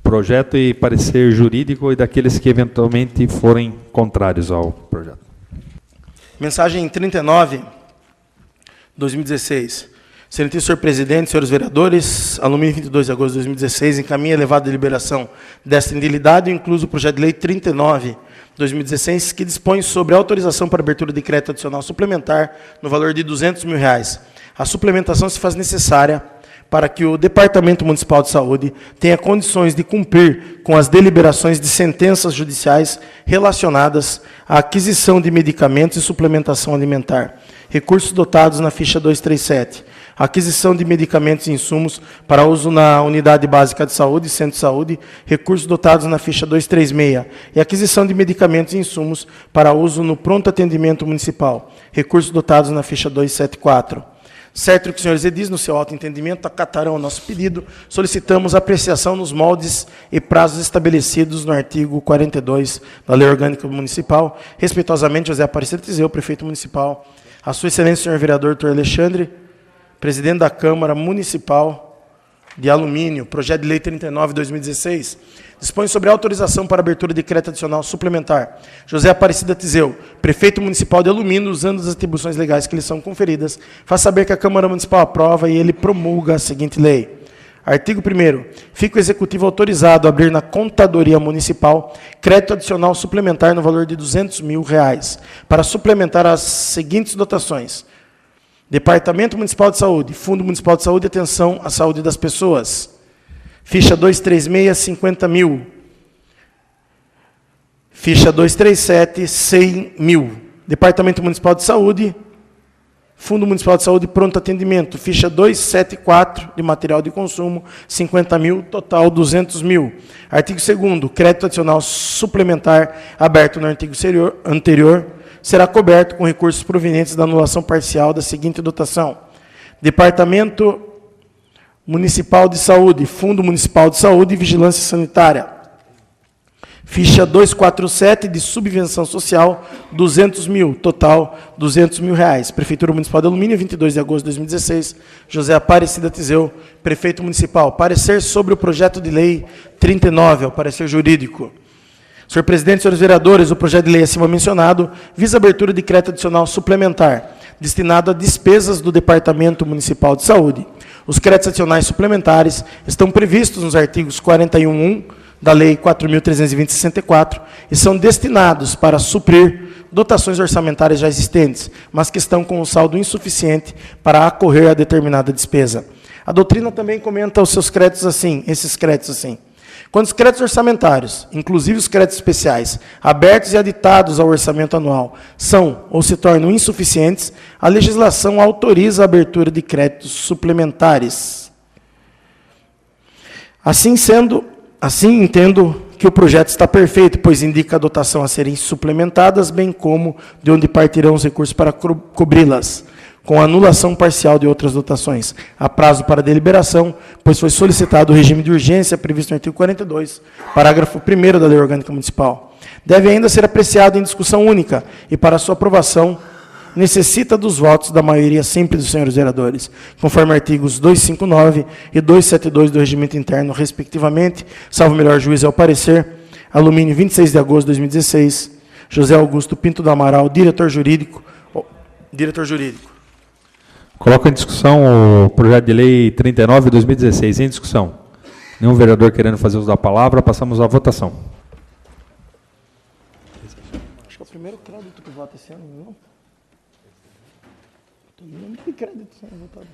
S1: projeto e parecer jurídico e daqueles que eventualmente forem contrários ao projeto.
S3: Mensagem 39, 2016. Excelentíssimo senhor presidente, senhores vereadores, alumínio 22 de agosto de 2016, encaminha elevada deliberação desta indilidade, incluso o projeto de lei 39, 2016, que dispõe sobre a autorização para abertura de crédito adicional suplementar no valor de R$200 mil. A suplementação se faz necessária para que o Departamento Municipal de Saúde tenha condições de cumprir com as deliberações de sentenças judiciais relacionadas à aquisição de medicamentos e suplementação alimentar. Recursos dotados na ficha 237. Aquisição de medicamentos e insumos para uso na Unidade Básica de Saúde, Centro de Saúde, recursos dotados na ficha 236. E aquisição de medicamentos e insumos para uso no Pronto Atendimento Municipal, recursos dotados na ficha 274. Certo que os senhores edis, no seu alto entendimento, acatarão o nosso pedido, solicitamos apreciação nos moldes e prazos estabelecidos no artigo 42 da Lei Orgânica Municipal. Respeitosamente, José Aparecido Tizeu, prefeito municipal. A sua excelência, senhor vereador Dr. Alexandre, presidente da Câmara Municipal de Alumínio, projeto de lei 39 de 2016, dispõe sobre a autorização para abertura de crédito adicional suplementar. José Aparecido Tizeu, prefeito municipal de Alumínio, usando as atribuições legais que lhe são conferidas, faz saber que a Câmara Municipal aprova e ele promulga a seguinte lei. Artigo 1º. Fica o Executivo autorizado a abrir na Contadoria Municipal crédito adicional suplementar no valor de R$200 mil, para suplementar as seguintes dotações. Departamento Municipal de Saúde, Fundo Municipal de Saúde e Atenção à Saúde das Pessoas. Ficha 236, 50 mil. Ficha 237, 100 mil. Departamento Municipal de Saúde, Fundo Municipal de Saúde, Pronto Atendimento. Ficha 274, de material de consumo, 50 mil, total 200 mil. Artigo 2º, crédito adicional suplementar aberto no artigo anterior, será coberto com recursos provenientes da anulação parcial da seguinte dotação. Departamento Municipal de Saúde, Fundo Municipal de Saúde e Vigilância Sanitária. Ficha 247 de subvenção social, 200 mil, total 200 mil reais. Prefeitura Municipal de Alumínio, 22 de agosto de 2016, José Aparecido Tizeu, prefeito municipal. Parecer sobre o projeto de lei 39, ao parecer jurídico. Senhor presidente, senhores vereadores, o projeto de lei acima mencionado visa a abertura de crédito adicional suplementar, destinado a despesas do Departamento Municipal de Saúde. Os créditos adicionais suplementares estão previstos nos artigos 41.1 da Lei 4.320/64 e são destinados para suprir dotações orçamentárias já existentes, mas que estão com um saldo insuficiente para acorrer a determinada despesa. A doutrina também comenta os seus créditos assim, esses créditos assim. Quando os créditos orçamentários, inclusive os créditos especiais, abertos e aditados ao orçamento anual, são ou se tornam insuficientes, a legislação autoriza a abertura de créditos suplementares. Assim entendo que o projeto está perfeito, pois indica a dotação a serem suplementadas, bem como de onde partirão os recursos para cobri-las, com anulação parcial de outras dotações, a prazo para deliberação, pois foi solicitado o regime de urgência previsto no artigo 42, parágrafo 1º da Lei Orgânica Municipal. Deve ainda ser apreciado em discussão única e para sua aprovação necessita dos votos da maioria simples dos senhores vereadores, conforme artigos 259 e 272 do Regimento Interno, respectivamente, salvo melhor juízo ao parecer, Alumínio, 26 de agosto de 2016, José Augusto Pinto do Amaral, diretor jurídico.
S1: Coloco em discussão o projeto de lei 39 de 2016. Em discussão. Nenhum vereador querendo fazer uso da palavra, passamos à votação.
S3: Acho que é o primeiro crédito que vota esse ano, não? Não tem crédito sendo votado.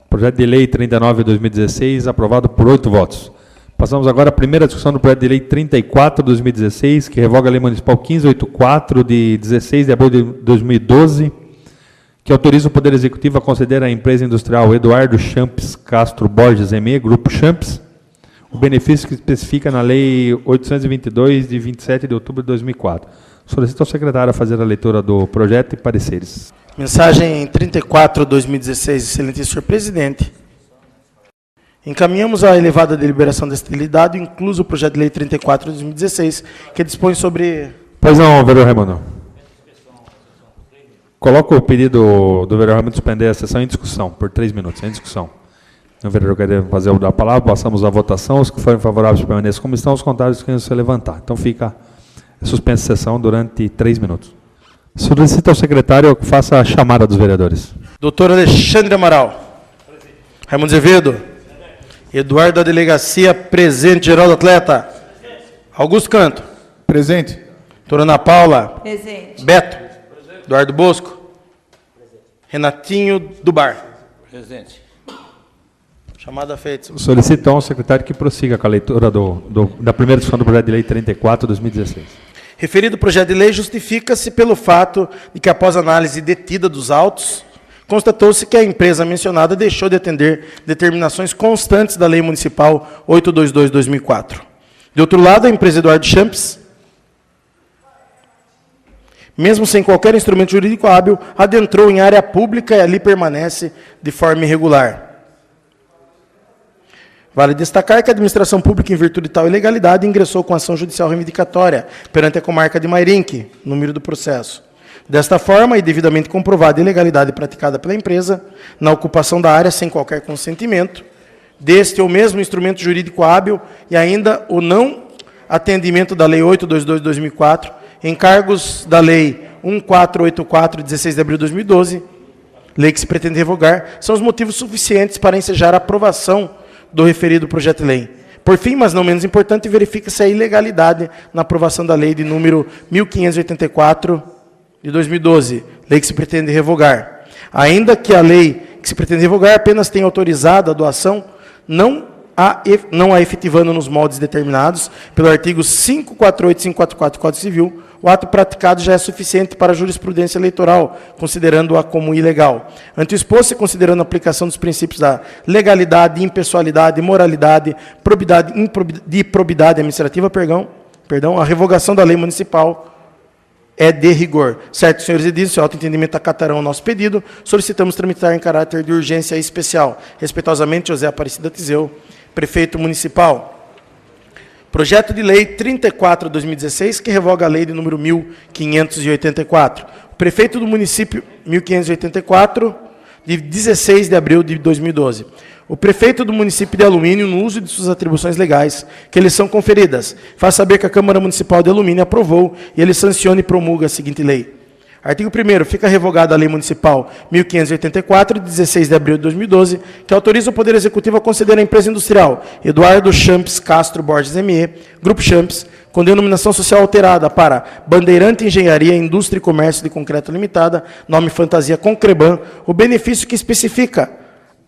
S1: Projeto de lei 39 de 2016, aprovado por 8 votos. Passamos agora à primeira discussão do projeto de lei 34 de 2016, que revoga a lei municipal 1584 de 16 de abril de 2012, que autoriza o Poder Executivo a conceder à empresa industrial Eduardo Champs Castro Borges ME, Grupo Champs, o benefício que especifica na Lei 822, de 27 de outubro de 2004. Solicito ao secretário a fazer a leitura do projeto e pareceres.
S3: Mensagem 34 de 2016, excelentíssimo senhor presidente. Encaminhamos a elevada deliberação desta utilidade, incluso o projeto de lei 34 de 2016, que dispõe sobre...
S1: Pois não, vereador Raimundo. Coloco o pedido do vereador Raimundo suspender a sessão em discussão, por 3 minutos, em discussão. O vereador quer fazer o da palavra, passamos à votação. Os que forem favoráveis permaneçam como estão, os contrários que se levantar. Então fica suspensa a sessão durante 3 minutos. Solicito ao secretário que faça a chamada dos vereadores.
S3: Doutor Alexandre Amaral. Presente. Raimundo Azevedo. Presente. Eduardo da Delegacia, presente. Geraldo Atleta. Presente. Augusto Canto.
S5: Presente.
S3: Doutora Ana Paula.
S4: Presente.
S3: Beto. Presente. Eduardo Bosco. Presente. Renatinho do Bar.
S5: Presente.
S3: Chamada feita.
S1: Solicito então ao secretário que prossiga com a leitura da primeira discussão do projeto de lei 34 de 2016.
S3: Referido projeto de lei justifica-se pelo fato de que, após análise detida dos autos, constatou-se que a empresa mencionada deixou de atender determinações constantes da Lei Municipal 822/2004. De outro lado, a empresa Eduardo Champs, mesmo sem qualquer instrumento jurídico hábil, adentrou em área pública e ali permanece de forma irregular. Vale destacar que a administração pública, em virtude de tal ilegalidade, ingressou com ação judicial reivindicatória perante a comarca de Mairinque, número do processo. Desta forma, e devidamente comprovada a ilegalidade praticada pela empresa, na ocupação da área sem qualquer consentimento, deste ou mesmo instrumento jurídico hábil e ainda o não atendimento da Lei 822/2004, encargos da Lei 1484, de 16 de abril de 2012, lei que se pretende revogar, são os motivos suficientes para ensejar a aprovação do referido projeto de lei. Por fim, mas não menos importante, verifica-se a ilegalidade na aprovação da lei de número 1584 de 2012, lei que se pretende revogar. Ainda que a lei que se pretende revogar apenas tenha autorizado a doação, não a efetivando nos moldes determinados pelo artigo 548 e 544 do Código Civil, o ato praticado já é suficiente para a jurisprudência eleitoral, considerando-a como ilegal. Ante o exposto e considerando a aplicação dos princípios da legalidade, impessoalidade, moralidade, probidade, improbidade administrativa, a revogação da lei municipal é de rigor. Certo, senhores edis, seu auto-entendimento acatarão o nosso pedido. Solicitamos tramitar em caráter de urgência especial. Respeitosamente, José Aparecida Tizeu, prefeito municipal. Projeto de lei 34 de 2016, que revoga a lei de número 1584. O prefeito do município, 1584, de 16 de abril de 2012. O prefeito do município de Alumínio, no uso de suas atribuições legais, que lhes são conferidas, faz saber que a Câmara Municipal de Alumínio aprovou e ele sanciona e promulga a seguinte lei. Artigo 1º, fica revogada a Lei Municipal 1584, de 16 de abril de 2012, que autoriza o Poder Executivo a conceder à empresa industrial Eduardo Champs Castro Borges ME, Grupo Champs, com denominação social alterada para Bandeirante Engenharia, Indústria e Comércio de Concreto Limitada, nome fantasia Concreban, o benefício que especifica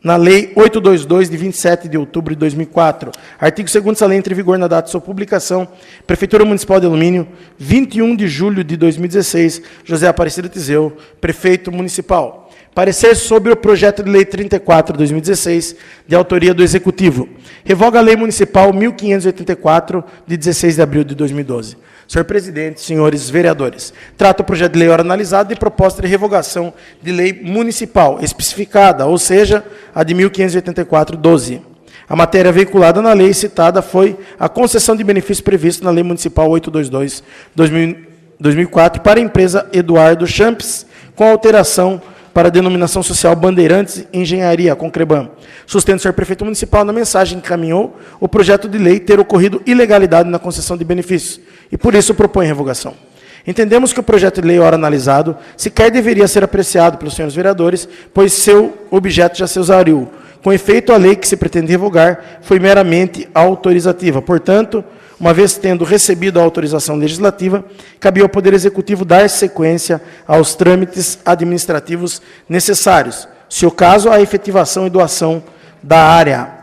S3: na Lei 822, de 27 de outubro de 2004. Artigo 2º dessa lei entra em vigor na data de sua publicação. Prefeitura Municipal de Alumínio, 21 de julho de 2016. José Aparecido Tizeu, prefeito municipal. Parecer sobre o projeto de lei 34 de 2016, de autoria do Executivo. Revoga a Lei Municipal 1584, de 16 de abril de 2012. Senhor presidente, senhores vereadores, trata o projeto de lei ora analisado de proposta de revogação de lei municipal especificada, ou seja, a de 1584/12. A matéria veiculada na lei citada foi a concessão de benefício previsto na Lei Municipal 822/2004. 2004 para a empresa Eduardo Champs, com alteração para a denominação social Bandeirantes Engenharia, Concreban. Sustento o senhor prefeito municipal na mensagem que encaminhou o projeto de lei ter ocorrido ilegalidade na concessão de benefícios e, por isso, propõe revogação. Entendemos que o projeto de lei, ora analisado, sequer deveria ser apreciado pelos senhores vereadores, pois seu objeto já se usariu. Com efeito, a lei que se pretende revogar foi meramente autorizativa. Portanto, uma vez tendo recebido a autorização legislativa, cabia ao Poder Executivo dar sequência aos trâmites administrativos necessários, se o caso, a efetivação e doação da área.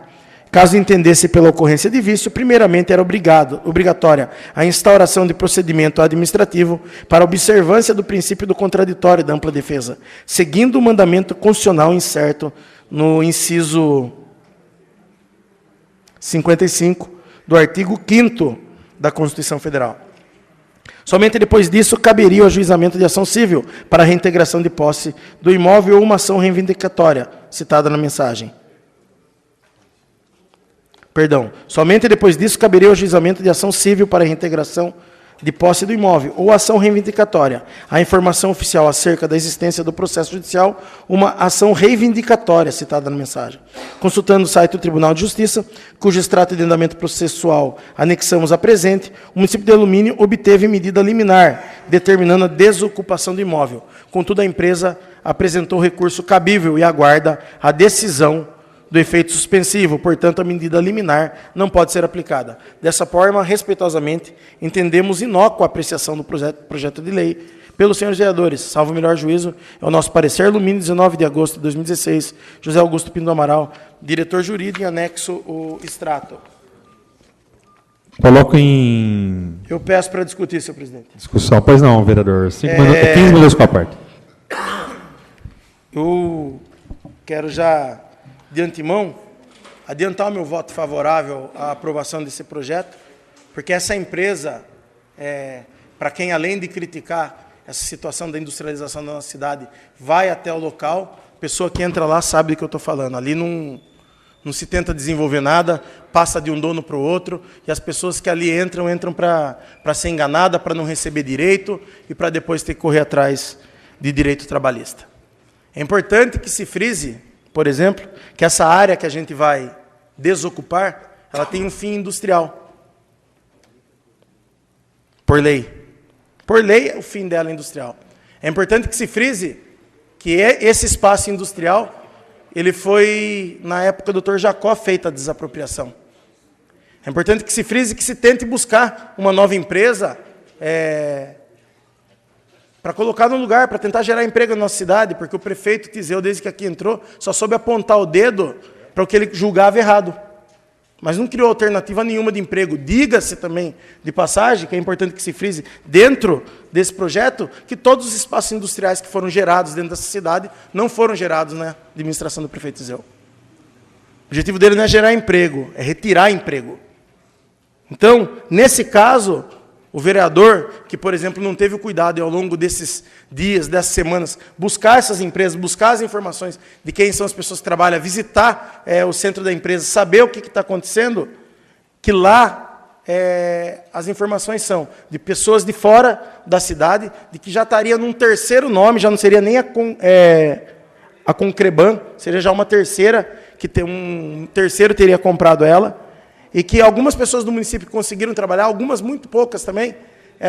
S3: Caso entendesse pela ocorrência de vício, primeiramente era obrigatória a instauração de procedimento administrativo para observância do princípio do contraditório e da ampla defesa, seguindo o mandamento constitucional incerto no inciso 55 do artigo 5º da Constituição Federal. Somente depois disso caberia o ajuizamento de ação civil para a reintegração de posse do imóvel ou uma ação reivindicatória, citada na mensagem. Perdão, somente depois disso caberia o ajuizamento de ação civil para a reintegração de posse do imóvel ou ação reivindicatória. A informação oficial acerca da existência do processo judicial, uma ação reivindicatória, citada na mensagem. Consultando o site do Tribunal de Justiça, cujo extrato de andamento processual anexamos a presente, o município de Alumínio obteve medida liminar, determinando a desocupação do imóvel. Contudo, a empresa apresentou recurso cabível e aguarda a decisão do efeito suspensivo, portanto, a medida liminar não pode ser aplicada. Dessa forma, respeitosamente, entendemos inócua a apreciação do projeto de lei pelos senhores vereadores. Salvo o melhor juízo, é o nosso parecer. Alumínio, 19 de agosto de 2016, José Augusto Pinto do Amaral, diretor jurídico, em anexo o extrato.
S1: Coloco em
S3: Eu peço para discutir, senhor presidente.
S1: discussão. Pois não, vereador. 15 minutos com a parte.
S3: Eu quero já, de antemão, adiantar o meu voto favorável à aprovação desse projeto, porque essa empresa, para quem, além de criticar essa situação da industrialização da nossa cidade, vai até o local, a pessoa que entra lá sabe do que eu estou falando. Ali não se tenta desenvolver nada, passa de um dono para o outro, e as pessoas que ali entram para ser enganada, para não receber direito, e para depois ter que correr atrás de direito trabalhista. É importante que se frise, por exemplo, que essa área que a gente vai desocupar, ela tem um fim industrial. Por lei. Por lei, o fim dela é industrial. É importante que se frise que esse espaço industrial, ele foi, na época do Dr. Jacó, feita a desapropriação. É importante que se frise que se tente buscar uma nova empresa para colocar no lugar, para tentar gerar emprego na nossa cidade, porque o prefeito Tiseu, desde que aqui entrou, só soube apontar o dedo para o que ele julgava errado. Mas não criou alternativa nenhuma de emprego. Diga-se também, de passagem, que é importante que se frise, dentro desse projeto, que todos os espaços industriais que foram gerados dentro dessa cidade não foram gerados na administração do prefeito Tiseu. O objetivo dele não é gerar emprego, é retirar emprego. Então, nesse caso, o vereador que, por exemplo, não teve o cuidado de, ao longo desses dias, dessas semanas, buscar essas empresas, buscar as informações de quem são as pessoas que trabalham, visitar o centro da empresa, saber o que está acontecendo, que lá as informações são de pessoas de fora da cidade, de que já estaria num terceiro nome, já não seria nem a Concreban, seria já uma terceira, que um terceiro teria comprado ela, e que algumas pessoas do município conseguiram trabalhar, algumas muito poucas também,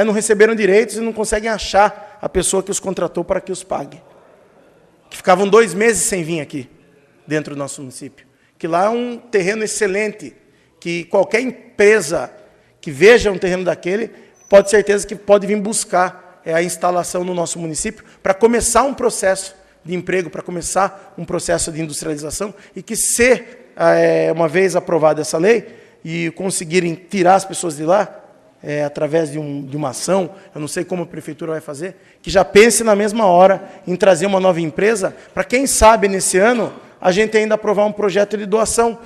S3: não receberam direitos e não conseguem achar a pessoa que os contratou para que os pague. Que ficavam 2 meses sem vir aqui, dentro do nosso município. Que lá é um terreno excelente, que qualquer empresa que veja um terreno daquele, pode ter certeza que pode vir buscar a instalação no nosso município, para começar um processo de emprego, para começar um processo de industrialização, e que se, uma vez aprovada essa lei, e conseguirem tirar as pessoas de lá, através de uma ação, eu não sei como a prefeitura vai fazer, que já pense na mesma hora em trazer uma nova empresa, para quem sabe, nesse ano, a gente ainda aprovar um projeto de doação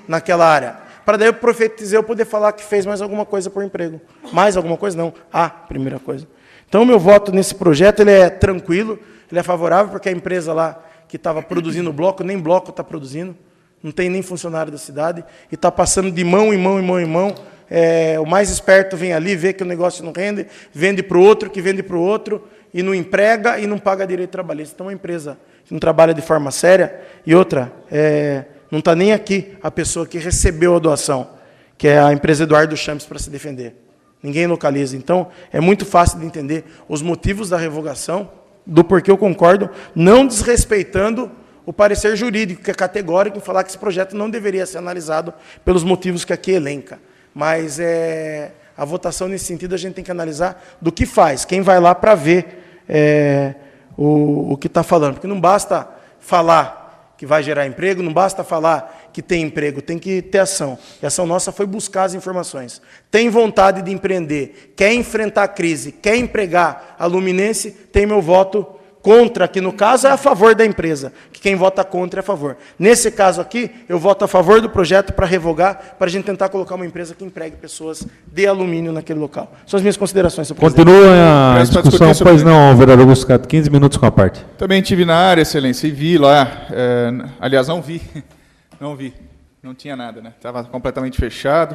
S3: naquela área, para daí o prefeito Tiseu poder falar que fez mais alguma coisa por emprego. Mais alguma coisa? Não. A primeira coisa. Então, o meu voto nesse projeto ele é tranquilo, ele é favorável, porque a empresa lá que estava produzindo bloco, nem bloco está produzindo, não tem nem funcionário da cidade, e está passando de mão em mão, o mais esperto vem ali, vê que o negócio não rende, vende para o outro, que vende para o outro, e não emprega e não paga direito trabalhista. Então, uma empresa que não trabalha de forma séria, e outra, não está nem aqui a pessoa que recebeu a doação, que é a empresa Eduardo Champs, para se defender. Ninguém localiza. Então, é muito fácil de entender os motivos da revogação, do porquê eu concordo, não desrespeitando o parecer jurídico, que é categórico, em falar que esse projeto não deveria ser analisado pelos motivos que aqui elenca. Mas a votação, nesse sentido, a gente tem que analisar do que faz, quem vai lá para ver o que está falando. Porque não basta falar que vai gerar emprego, não basta falar que tem emprego, tem que ter ação. E a ação nossa foi buscar as informações. Tem vontade de empreender, quer enfrentar a crise, quer empregar a Luminense, tem meu voto contra, que no caso é a favor da empresa, que quem vota contra é a favor. Nesse caso aqui, eu voto a favor do projeto para revogar, para a gente tentar colocar uma empresa que empregue pessoas de alumínio naquele local. São as minhas considerações, senhor presidente.
S1: Continua a discussão, pois não, vereador Augusto Cato, 15 minutos com a parte.
S5: Também estive na área, excelência, e vi lá, aliás, não vi, não tinha nada, né? Estava completamente fechado,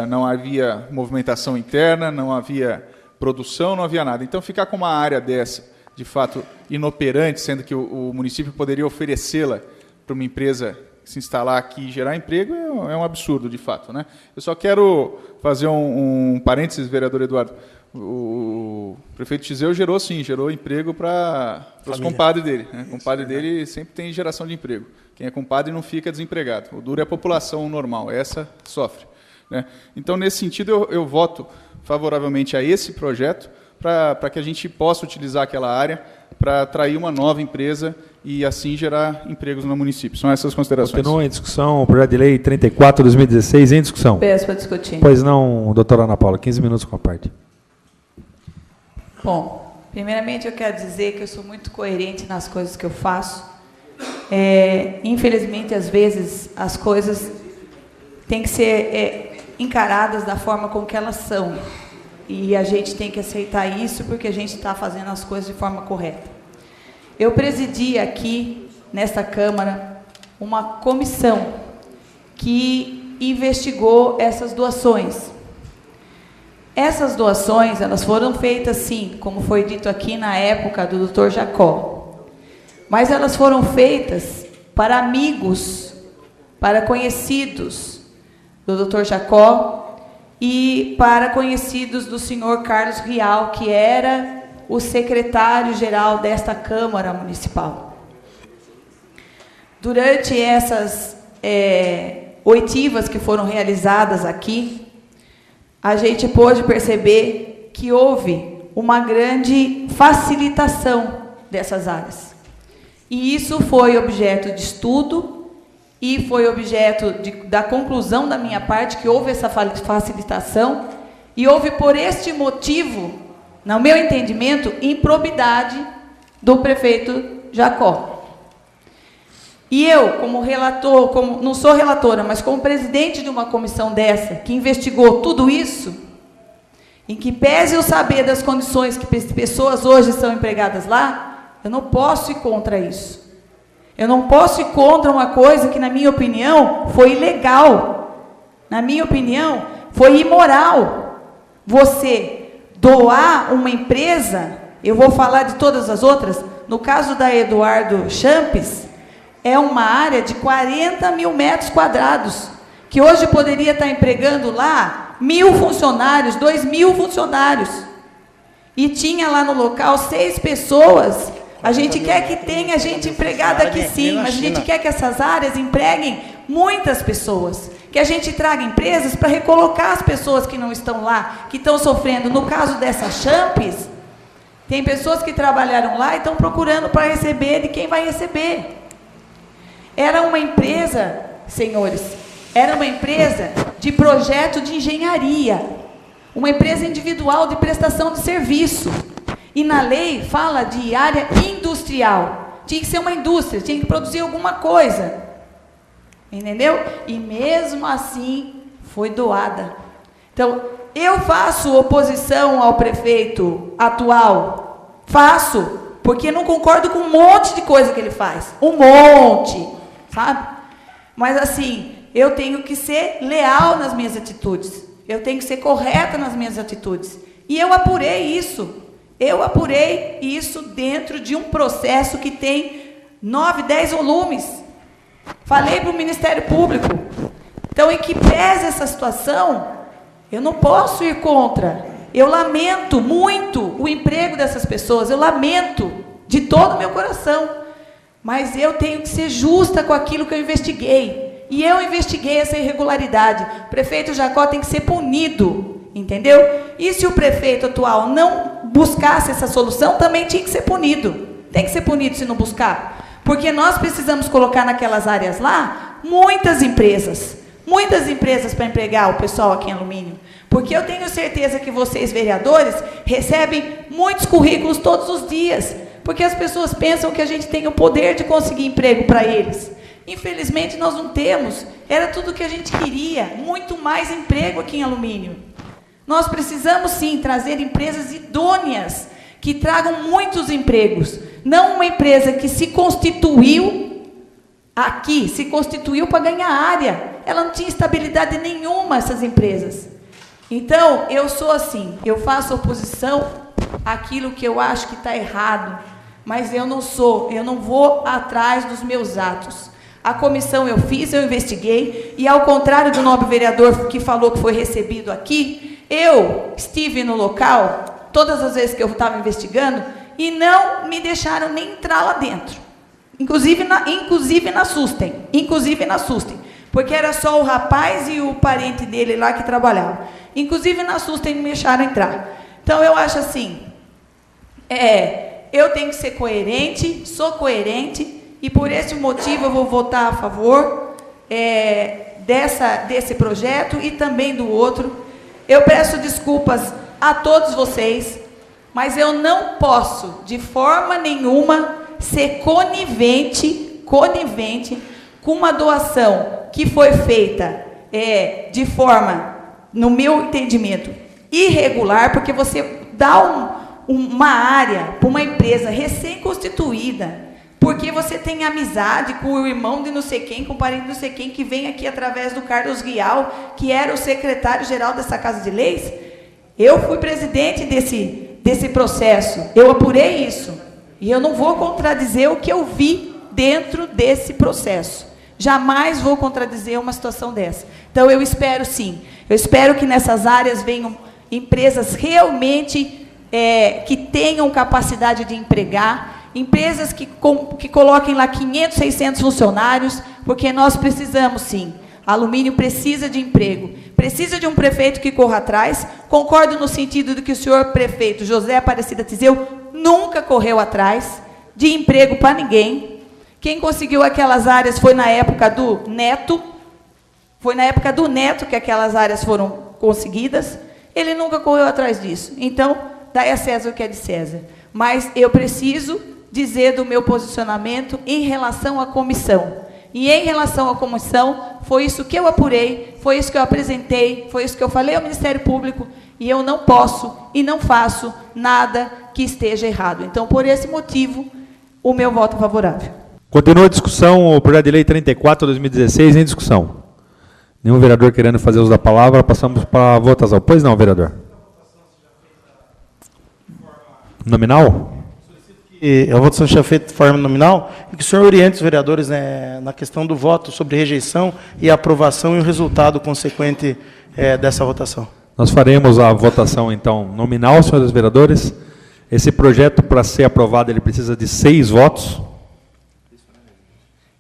S5: não havia movimentação interna, não havia produção, não havia nada. Então, ficar com uma área dessa, de fato, inoperante, sendo que o município poderia oferecê-la para uma empresa se instalar aqui e gerar emprego, é um absurdo, de fato, né? Eu só quero fazer um parênteses, vereador Eduardo. O prefeito Tiseu gerou emprego para os compadres dele. Né? O compadre dele sempre tem geração de emprego. Quem é compadre não fica desempregado. O duro é a população normal, essa sofre. Né? Então, nesse sentido, eu voto favoravelmente a esse projeto, para que a gente possa utilizar aquela área para atrair uma nova empresa e assim gerar empregos no município. São essas considerações.
S1: Continua em discussão o projeto de lei 34/2016 em discussão.
S4: Peço para discutir.
S1: Pois não, doutora Ana Paula, 15 minutos com a parte.
S4: Bom, primeiramente eu quero dizer que eu sou muito coerente nas coisas que eu faço. Infelizmente, às vezes, as coisas têm que ser encaradas da forma com que elas são. E a gente tem que aceitar isso porque a gente está fazendo as coisas de forma correta. Eu presidi aqui, nesta Câmara, uma comissão que investigou essas doações. Essas doações, elas foram feitas, sim, como foi dito aqui na época do Dr. Jacó. Mas elas foram feitas para amigos, para conhecidos do Dr. Jacó, e para conhecidos do senhor Carlos Rial, que era o secretário-geral desta Câmara Municipal. Durante essas oitivas que foram realizadas aqui, a gente pôde perceber que houve uma grande facilitação dessas áreas. E isso foi objeto de estudo, e foi objeto da conclusão da minha parte, que houve essa facilitação, e houve, por este motivo, no meu entendimento, improbidade do prefeito Jacó. E eu, como relator, não sou relatora, mas como presidente de uma comissão dessa, que investigou tudo isso, em que pese eu saber das condições que pessoas hoje são empregadas lá, eu não posso ir contra isso. Eu não posso ir contra uma coisa que, na minha opinião, foi ilegal. Na minha opinião, foi imoral. Você doar uma empresa, eu vou falar de todas as outras, no caso da Eduardo Champs, é uma área de 40 mil metros quadrados, que hoje poderia estar empregando lá 1.000 funcionários, 2.000 funcionários. E tinha lá no local 6 pessoas. A gente quer que tenha gente empregada aqui sim, mas a gente quer que essas áreas empreguem muitas pessoas. Que a gente traga empresas para recolocar as pessoas que não estão lá, que estão sofrendo. No caso dessa Champs, tem pessoas que trabalharam lá e estão procurando para receber de quem vai receber. Era uma empresa, senhores, era uma empresa de projeto de engenharia, uma empresa individual de prestação de serviço. E na lei fala de área industrial. Tinha que ser uma indústria, tinha que produzir alguma coisa. Entendeu? E mesmo assim foi doada. Então, eu faço oposição ao prefeito atual. Faço, porque não concordo com um monte de coisa que ele faz. Um monte, sabe? Mas assim, eu tenho que ser leal nas minhas atitudes. Eu tenho que ser correta nas minhas atitudes. E eu apurei isso. Eu apurei isso dentro de um processo que tem 9, 10 volumes. Falei para o Ministério Público. Então, em que pese essa situação, eu não posso ir contra. Eu lamento muito o emprego dessas pessoas. Eu lamento de todo o meu coração. Mas eu tenho que ser justa com aquilo que eu investiguei. E eu investiguei essa irregularidade. O prefeito Jacó tem que ser punido, entendeu? E se o prefeito atual não buscasse essa solução, também tinha que ser punido. Tem que ser punido se não buscar. Porque nós precisamos colocar naquelas áreas lá muitas empresas para empregar o pessoal aqui em Alumínio. Porque eu tenho certeza que vocês, vereadores, recebem muitos currículos todos os dias. Porque as pessoas pensam que a gente tem o poder de conseguir emprego para eles. Infelizmente, nós não temos. Era tudo o que a gente queria. Muito mais emprego aqui em Alumínio. Nós precisamos, sim, trazer empresas idôneas, que tragam muitos empregos. Não uma empresa que se constituiu aqui, se constituiu para ganhar área. Ela não tinha estabilidade nenhuma, essas empresas. Então, eu sou assim, eu faço oposição àquilo que eu acho que está errado, mas eu não vou atrás dos meus atos. A comissão eu fiz, eu investiguei, e ao contrário do nobre vereador que falou que foi recebido aqui, eu estive no local, todas as vezes que eu estava investigando, e não me deixaram nem entrar lá dentro. Inclusive na Sustem, porque era só o rapaz e o parente dele lá que trabalhavam. Inclusive na Sustem me deixaram entrar. Então eu acho assim, eu tenho que ser coerente, sou coerente, e por esse motivo eu vou votar a favor desse projeto e também do outro. Eu peço desculpas a todos vocês, mas eu não posso, de forma nenhuma, ser conivente com uma doação que foi feita de forma, no meu entendimento, irregular, porque você dá uma área para uma empresa recém-constituída, porque você tem amizade com o irmão de não sei quem, com o parente de não sei quem, que vem aqui através do Carlos Guial, que era o secretário-geral dessa Casa de Leis. Eu fui presidente desse processo, eu apurei isso, e eu não vou contradizer o que eu vi dentro desse processo. Jamais vou contradizer uma situação dessa. Então, eu espero sim, eu espero que nessas áreas venham empresas realmente que tenham capacidade de empregar, empresas que coloquem lá 500, 600 funcionários, porque nós precisamos sim. Alumínio precisa de emprego, precisa de um prefeito que corra atrás. Concordo no sentido de que o senhor prefeito José Aparecida Tizeu nunca correu atrás de emprego para ninguém. Quem conseguiu aquelas áreas foi na época do Neto, que aquelas áreas foram conseguidas. Ele nunca correu atrás disso. Então, dai a César o que é de César. Mas eu preciso dizer do meu posicionamento em relação à comissão. E em relação à comissão, foi isso que eu apurei, foi isso que eu apresentei, foi isso que eu falei ao Ministério Público, e eu não posso e não faço nada que esteja errado. Então, por esse motivo, o meu voto é favorável.
S1: Continua a discussão, o projeto de lei 34/2016 em discussão. Nenhum vereador querendo fazer uso da palavra, passamos para a votação. Pois não, vereador? Nominal?
S3: A votação seja feita de forma nominal e que o senhor oriente os vereadores na questão do voto sobre rejeição e aprovação e o resultado consequente dessa votação.
S1: Nós faremos a votação, então, nominal, senhores vereadores. Esse projeto, para ser aprovado, ele precisa de 6 votos.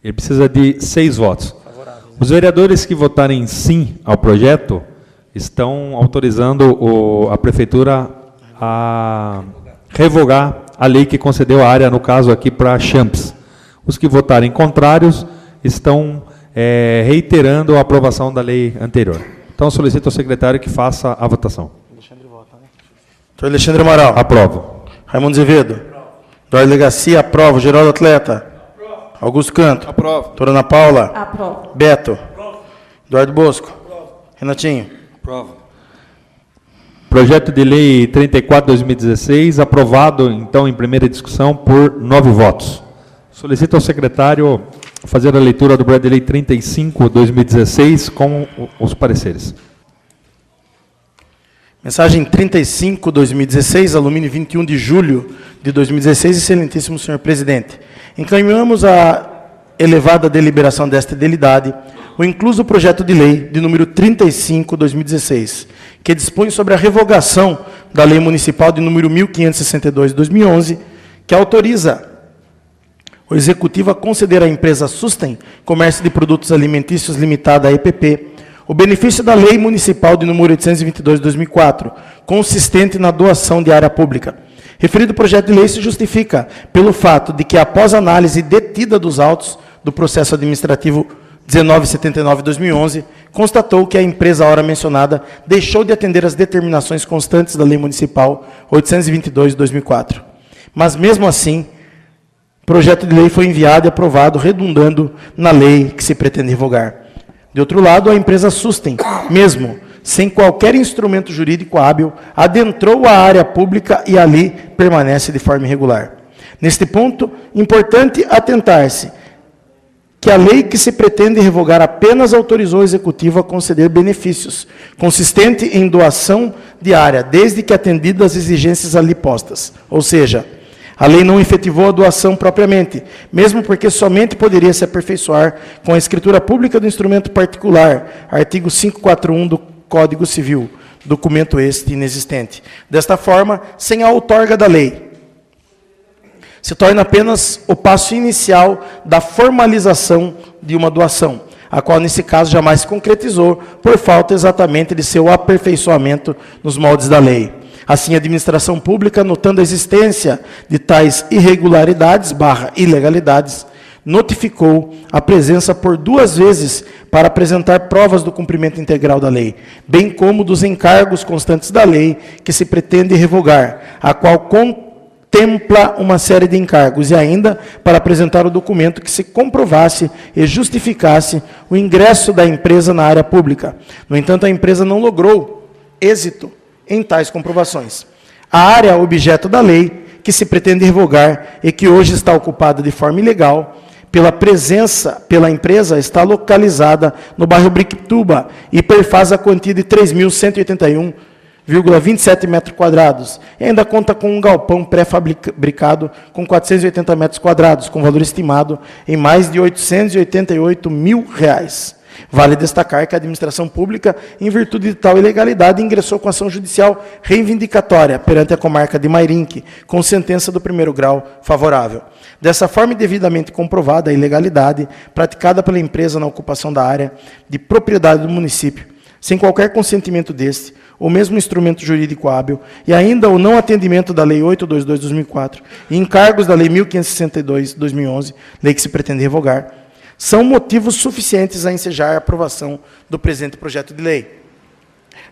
S1: Ele precisa de 6 votos. Os vereadores que votarem sim ao projeto estão autorizando a Prefeitura a revogar a lei que concedeu a área, no caso aqui, para a Champs. Os que votarem contrários estão reiterando a aprovação da lei anterior. Então, solicito ao secretário que faça a votação.
S3: Alexandre vota, né? Doutor Alexandre Amaral.
S1: Aprovo.
S3: Raimundo Azevedo. Eduardo Legacia, aprovo. Geraldo Atleta. Aprovo. Augusto Canto.
S5: Aprovo.
S3: Doutora Ana Paula.
S4: Aprovo.
S3: Beto. Aprovo. Eduardo Bosco. Aprovo. Renatinho.
S5: Aprovo.
S1: Projeto de lei 34/2016, aprovado, então, em primeira discussão, por 9 votos. Solicito ao secretário fazer a leitura do projeto de lei 35/2016 com os pareceres.
S3: Mensagem 35/2016, alumínio 21 de julho de 2016, excelentíssimo senhor presidente. Encaminhamos a elevada deliberação desta delidade o incluso projeto de lei de número 35/2016, que dispõe sobre a revogação da lei municipal de número 1562 de 2011, que autoriza o executivo a conceder à empresa Sustem Comércio de Produtos Alimentícios Limitada, a EPP, o benefício da lei municipal de número 822 de 2004, consistente na doação de área pública. Referido projeto de lei se justifica pelo fato de que, após análise detida dos autos do processo administrativo 1979/2011, constatou que a empresa ora mencionada deixou de atender às determinações constantes da Lei Municipal 822 de 2004. Mas, mesmo assim, o projeto de lei foi enviado e aprovado, redundando na lei que se pretende revogar. De outro lado, a empresa Sustem, mesmo sem qualquer instrumento jurídico hábil, adentrou a área pública e ali permanece de forma irregular. Neste ponto, importante atentar-se que a lei que se pretende revogar apenas autorizou o executivo a conceder benefícios, consistente em doação de área, desde que atendidas as exigências ali postas. Ou seja, a lei não efetivou a doação propriamente, mesmo porque somente poderia se aperfeiçoar com a escritura pública do instrumento particular, artigo 541 do Código Civil, documento este inexistente. Desta forma, sem a outorga da lei, se torna apenas o passo inicial da formalização de uma doação, a qual, nesse caso, jamais se concretizou, por falta exatamente de seu aperfeiçoamento nos moldes da lei. Assim, a administração pública, notando a existência de tais irregularidades/ilegalidades, notificou a presença por 2 vezes para apresentar provas do cumprimento integral da lei, bem como dos encargos constantes da lei que se pretende revogar, a qual contempla uma série de encargos, e ainda para apresentar o documento que se comprovasse e justificasse o ingresso da empresa na área pública. No entanto, a empresa não logrou êxito em tais comprovações. A área objeto da lei, que se pretende revogar e que hoje está ocupada de forma ilegal pela empresa, está localizada no bairro Briquituba e perfaz a quantia de 3.181,27 metros quadrados. E ainda conta com um galpão pré-fabricado com 480 metros quadrados, com valor estimado em mais de R$888 mil. Vale destacar que a administração pública, em virtude de tal ilegalidade, ingressou com ação judicial reivindicatória perante a comarca de Mairinque, com sentença do 1º grau favorável. Dessa forma, e devidamente comprovada a ilegalidade praticada pela empresa na ocupação da área de propriedade do município, sem qualquer consentimento deste, ou mesmo instrumento jurídico hábil, e ainda o não atendimento da Lei 822 de 2004 e encargos da Lei 1562 de 2011, lei que se pretende revogar, são motivos suficientes a ensejar a aprovação do presente projeto de lei.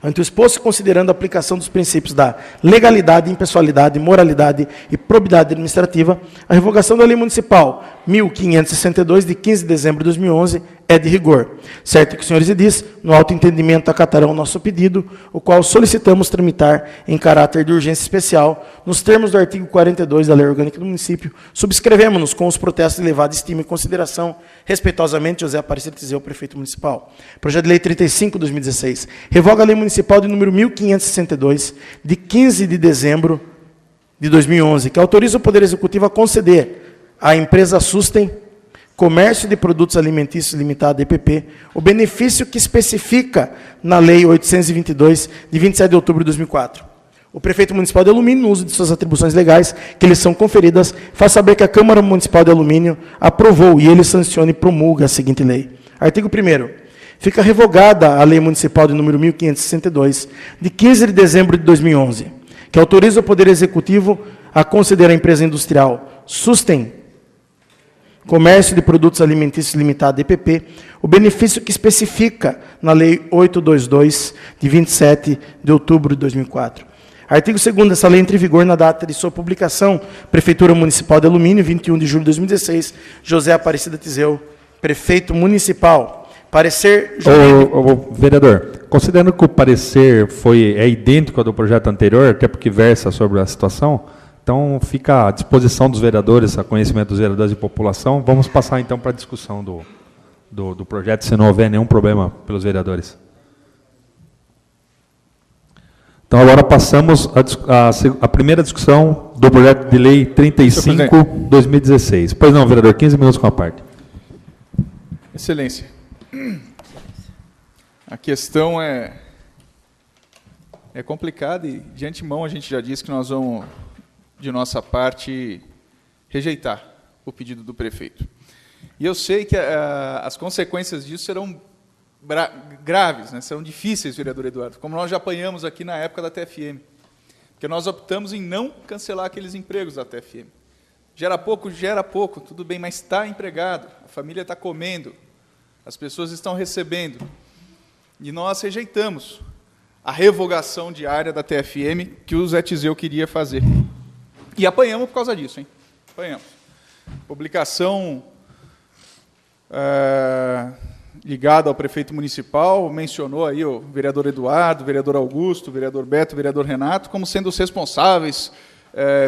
S3: Ante o exposto, considerando a aplicação dos princípios da legalidade, impessoalidade, moralidade e probidade administrativa, a revogação da Lei Municipal 1562, de 15 de dezembro de 2011, é de rigor. Certo que os senhores edis, no alto entendimento, acatarão o nosso pedido, o qual solicitamos tramitar em caráter de urgência especial, nos termos do artigo 42 da Lei Orgânica do Município. Subscrevemos-nos com os protestos de elevada estima e consideração, respeitosamente, José Aparecido Tizeu, prefeito municipal. Projeto de Lei 35/2016. Revoga a Lei Municipal de número 1562, de 15 de dezembro de 2011, que autoriza o Poder Executivo a conceder à empresa Sustem Comércio de Produtos Alimentícios Limitada, EPP, o benefício que especifica na Lei 822, de 27 de outubro de 2004. O prefeito municipal de Alumínio, no uso de suas atribuições legais que lhe são conferidas, faz saber que a Câmara Municipal de Alumínio aprovou e ele sanciona e promulga a seguinte lei. Artigo 1º. Fica revogada a Lei Municipal de número 1562, de 15 de dezembro de 2011, que autoriza o Poder Executivo a conceder à empresa industrial Sustem Comércio de Produtos Alimentícios Limitada, EPP, o benefício que especifica na Lei 822, de 27 de outubro de 2004. Artigo 2º, essa lei entra em vigor na data de sua publicação, Prefeitura Municipal de Alumínio, 21 de julho de 2016, José Aparecido Tizeu, prefeito municipal. Parecer jurídico.
S1: Vereador, considerando que o parecer é idêntico ao do projeto anterior, até porque versa sobre a situação, Então, fica à disposição dos vereadores, a conhecimento dos vereadores e população. Vamos passar, então, para a discussão do projeto, se não houver nenhum problema pelos vereadores. Então, agora passamos à primeira discussão do projeto de lei 35/2016. Pois não, vereador, 15 minutos com a parte.
S5: Excelência. A questão é complicada e, de antemão, a gente já disse que nós vamos, de nossa parte, rejeitar o pedido do prefeito. E eu sei que as consequências disso serão graves, né? Serão difíceis, vereador Eduardo, como nós já apanhamos aqui na época da TFM, porque nós optamos em não cancelar aqueles empregos da TFM. Gera pouco, tudo bem, mas está empregado, a família está comendo, as pessoas estão recebendo, e nós rejeitamos a revogação diária da TFM que o Zé Tiseu queria fazer. E apanhamos por causa disso, hein? Apanhamos. Publicação ligada ao prefeito municipal, mencionou aí o vereador Eduardo, o vereador Augusto, o vereador Beto, o vereador Renato, como sendo os responsáveis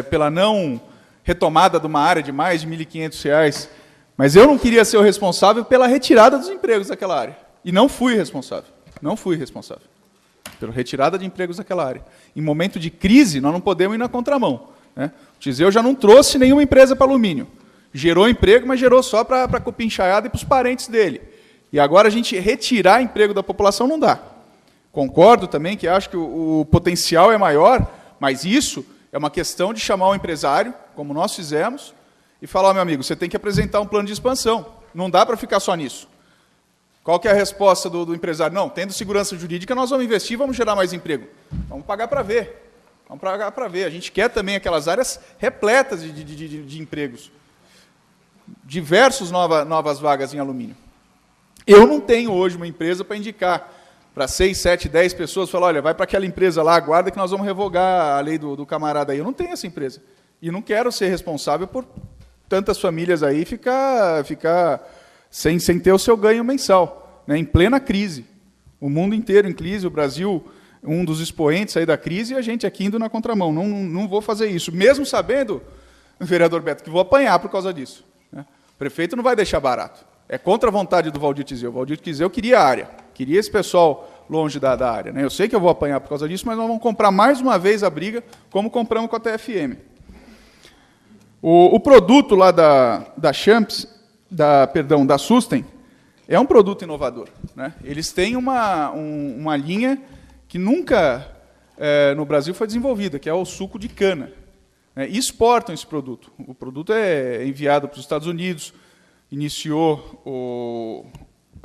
S5: pela não retomada de uma área de mais de R$ 1.500. Mas eu não queria ser o responsável pela retirada dos empregos daquela área. E não fui responsável. Não fui responsável pela retirada de empregos daquela área. Em momento de crise, nós não podemos ir na contramão, né? O Tiseu já não trouxe nenhuma empresa para alumínio. Gerou emprego, mas gerou só para a cupinchaiada e para os parentes dele. E agora a gente retirar emprego da população não dá. Concordo também que acho que o potencial é maior, mas isso é uma questão de chamar o empresário, como nós fizemos, e falar, meu amigo, você tem que apresentar um plano de expansão. Não dá para ficar só nisso. Qual que é a resposta do empresário? Não, tendo segurança jurídica, nós vamos investir, vamos gerar mais emprego. Vamos pagar para ver. Vamos pagar para ver. A gente quer também aquelas áreas repletas de empregos. Diversas novas vagas em alumínio. Eu não tenho hoje uma empresa para indicar para 6, 7, 10 pessoas, falar, olha, vai para aquela empresa lá, aguarda que nós vamos revogar a lei do camarada aí. Eu não tenho essa empresa. E não quero ser responsável por tantas famílias aí ficar sem ter o seu ganho mensal, né, em plena crise. O mundo inteiro em crise, o Brasil, um dos expoentes aí da crise, e a gente aqui indo na contramão. Não vou fazer isso, mesmo sabendo, vereador Beto, que vou apanhar por causa disso, né? O prefeito não vai deixar barato. É contra a vontade do Valdir Tiseu. O Valdir Tiseu queria a área, queria esse pessoal longe da área, né? Eu sei que eu vou apanhar por causa disso, mas nós vamos comprar mais uma vez a briga, como compramos com a TFM. O produto lá da Champs, da Susten, é um produto inovador, né? Eles têm uma linha que nunca no Brasil foi desenvolvida, que é o suco de cana, né? E exportam esse produto. O produto é enviado para os Estados Unidos, iniciou,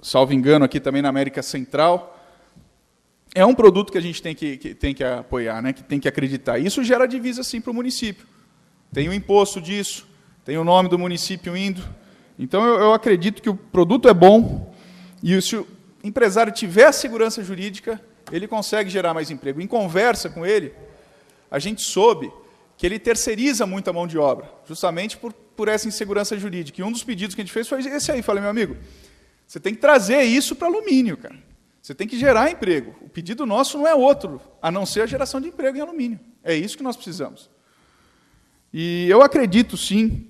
S5: salvo engano, aqui também na América Central. É um produto que a gente tem que apoiar, né? Que tem que acreditar. Isso gera divisa, sim, para o município. Tem o imposto disso, tem o nome do município indo. Então, eu acredito que o produto é bom e se o empresário tiver a segurança jurídica, ele consegue gerar mais emprego. Em conversa com ele, a gente soube que ele terceiriza muito a mão de obra, justamente por essa insegurança jurídica. E um dos pedidos que a gente fez foi esse aí. Falei, meu amigo, você tem que trazer isso para alumínio, cara. Você tem que gerar emprego. O pedido nosso não é outro, a não ser a geração de emprego em alumínio. É isso que nós precisamos. E eu acredito, sim,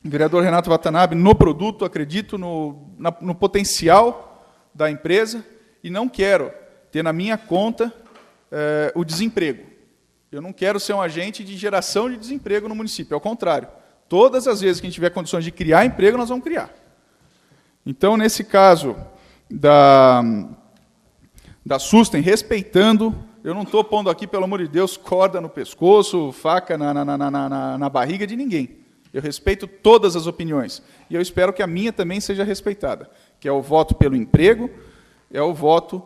S5: vereador Renato Watanabe, no produto, acredito no potencial da empresa e não quero ter na minha conta o desemprego. Eu não quero ser um agente de geração de desemprego no município, ao contrário. Todas as vezes que a gente tiver condições de criar emprego, nós vamos criar. Então, nesse caso da Susten, respeitando, eu não estou pondo aqui, pelo amor de Deus, corda no pescoço, faca na barriga de ninguém. Eu respeito todas as opiniões. E eu espero que a minha também seja respeitada, que é o voto pelo emprego, é o voto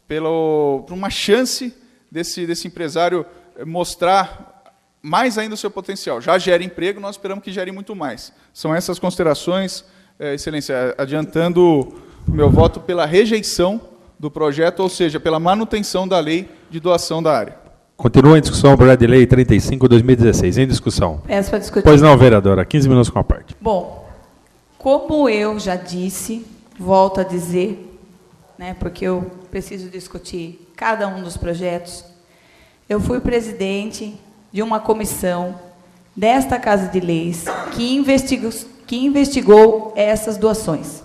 S5: por uma chance desse empresário mostrar mais ainda o seu potencial. Já gera emprego, nós esperamos que gere muito mais. São essas considerações, Excelência, adiantando o meu voto pela rejeição do projeto, ou seja, pela manutenção da lei de doação da área.
S1: Continua em discussão o projeto de lei 35/2016. Em discussão.
S4: Peço para discutir.
S1: Pois não, vereadora. 15 minutos com a parte.
S4: Bom, como eu já disse, volto a dizer, né, porque eu preciso discutir cada um dos projetos, eu fui presidente de uma comissão desta Casa de Leis que investigou essas doações.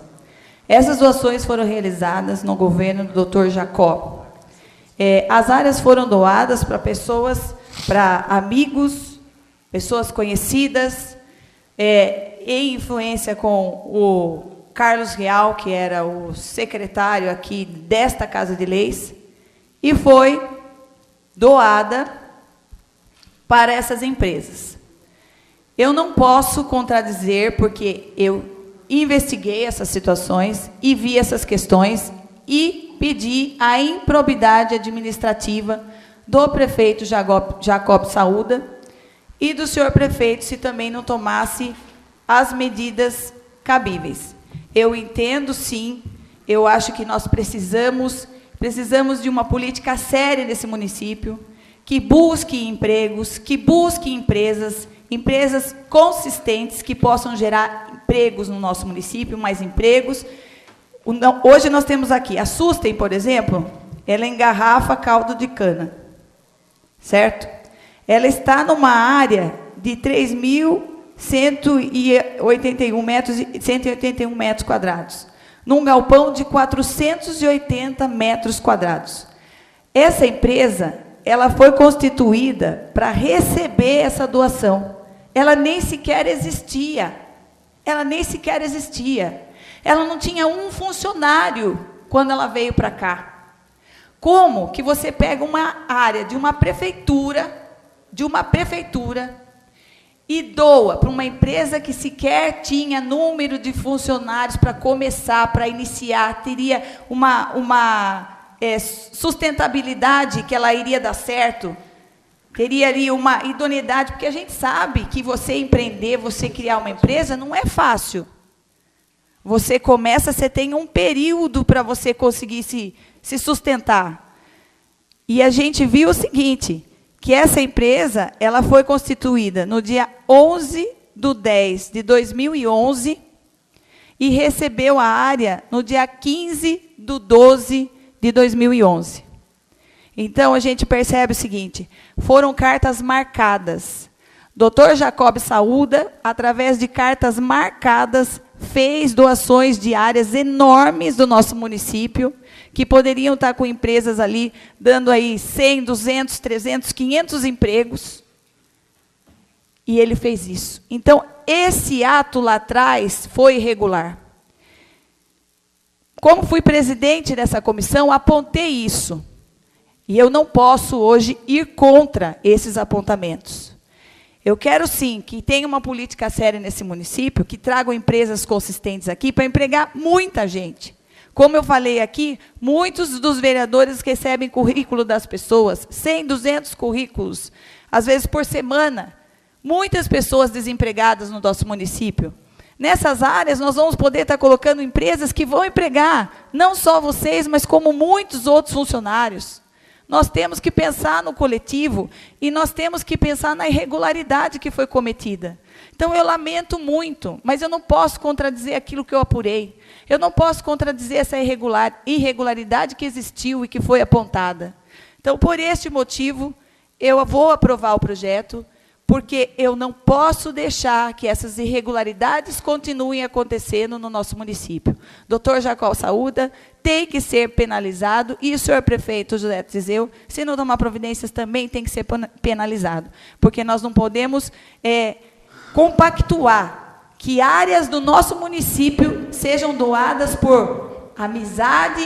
S4: Essas doações foram realizadas no governo do Dr. Jacó. As áreas foram doadas para pessoas, para amigos, pessoas conhecidas, em influência com o Carlos Real, que era o secretário aqui desta Casa de Leis, e foi doada para essas empresas. Eu não posso contradizer, porque eu investiguei essas situações e vi essas questões e pedi a improbidade administrativa do prefeito Jacob Saúda e do senhor prefeito, se também não tomasse as medidas cabíveis. Eu entendo, sim, eu acho que nós precisamos de uma política séria nesse município, que busque empregos, que busque empresas consistentes que possam gerar empregos no nosso município, mais empregos. Hoje nós temos aqui, a Susten, por exemplo, ela engarrafa caldo de cana, certo? Ela está numa área de 3.181 metros quadrados, num galpão de 480 metros quadrados. Essa empresa, ela foi constituída para receber essa doação. Ela nem sequer existia. Ela nem sequer existia. Ela não tinha um funcionário quando ela veio para cá. Como que você pega uma área de uma prefeitura e doa para uma empresa que sequer tinha número de funcionários para começar, para iniciar, teria uma sustentabilidade que ela iria dar certo, teria ali uma idoneidade, porque a gente sabe que você empreender, você criar uma empresa, não é fácil. Você começa, você tem um período para você conseguir se sustentar. E a gente viu o seguinte, que essa empresa, ela foi constituída no dia 11/10/2011 e recebeu a área no dia 15/12/2011. Então, a gente percebe o seguinte, foram cartas marcadas. Dr. Jacob Saúda, através de cartas marcadas, fez doações de áreas enormes do nosso município, que poderiam estar com empresas ali, dando aí 100, 200, 300, 500 empregos. E ele fez isso. Então, esse ato lá atrás foi irregular. Como fui presidente dessa comissão, apontei isso. E eu não posso hoje ir contra esses apontamentos. Eu quero, sim, que tenha uma política séria nesse município, que tragam empresas consistentes aqui para empregar muita gente. Como eu falei aqui, muitos dos vereadores recebem currículo das pessoas, 100, 200 currículos, às vezes por semana. Muitas pessoas desempregadas no nosso município. Nessas áreas, nós vamos poder estar colocando empresas que vão empregar, não só vocês, mas como muitos outros funcionários. Nós temos que pensar no coletivo e nós temos que pensar na irregularidade que foi cometida. Então, eu lamento muito, mas eu não posso contradizer aquilo que eu apurei. Eu não posso contradizer essa irregularidade que existiu e que foi apontada. Então, por este motivo, eu vou aprovar o projeto, porque eu não posso deixar que essas irregularidades continuem acontecendo no nosso município. Dr. Jacob Saúda tem que ser penalizado, e o senhor prefeito José Tizeu, se não tomar providências, também tem que ser penalizado, porque nós não podemos compactuar que áreas do nosso município sejam doadas por amizade,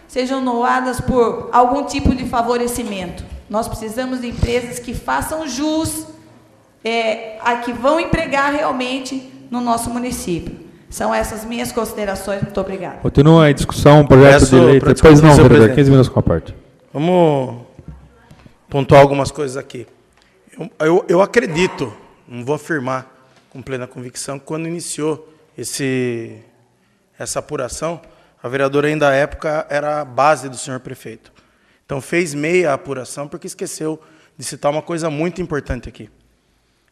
S4: sejam doadas por algum tipo de favorecimento. Nós precisamos de empresas que façam jus a que vão empregar realmente no nosso município. São essas minhas considerações. Muito obrigada.
S1: Continua a discussão, projeto de lei. Depois não, vereador, 15 minutos com a parte.
S3: Vamos pontuar algumas coisas aqui. Eu acredito, não vou afirmar com plena convicção, que quando iniciou essa apuração, a vereadora ainda à época era a base do senhor prefeito. Então fez meia apuração porque esqueceu de citar uma coisa muito importante aqui.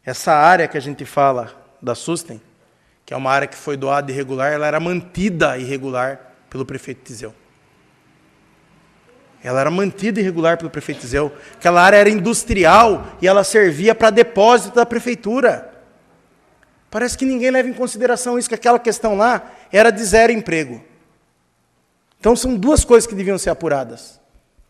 S3: Essa área que a gente fala da Susten, que é uma área que foi doada irregular, ela era mantida irregular pelo prefeito Tizeu. Ela era mantida irregular pelo prefeito Tiseu. Aquela área era industrial e ela servia para depósito da prefeitura. Parece que ninguém leva em consideração isso, que aquela questão lá era de 0 emprego. Então são duas coisas que deviam ser apuradas,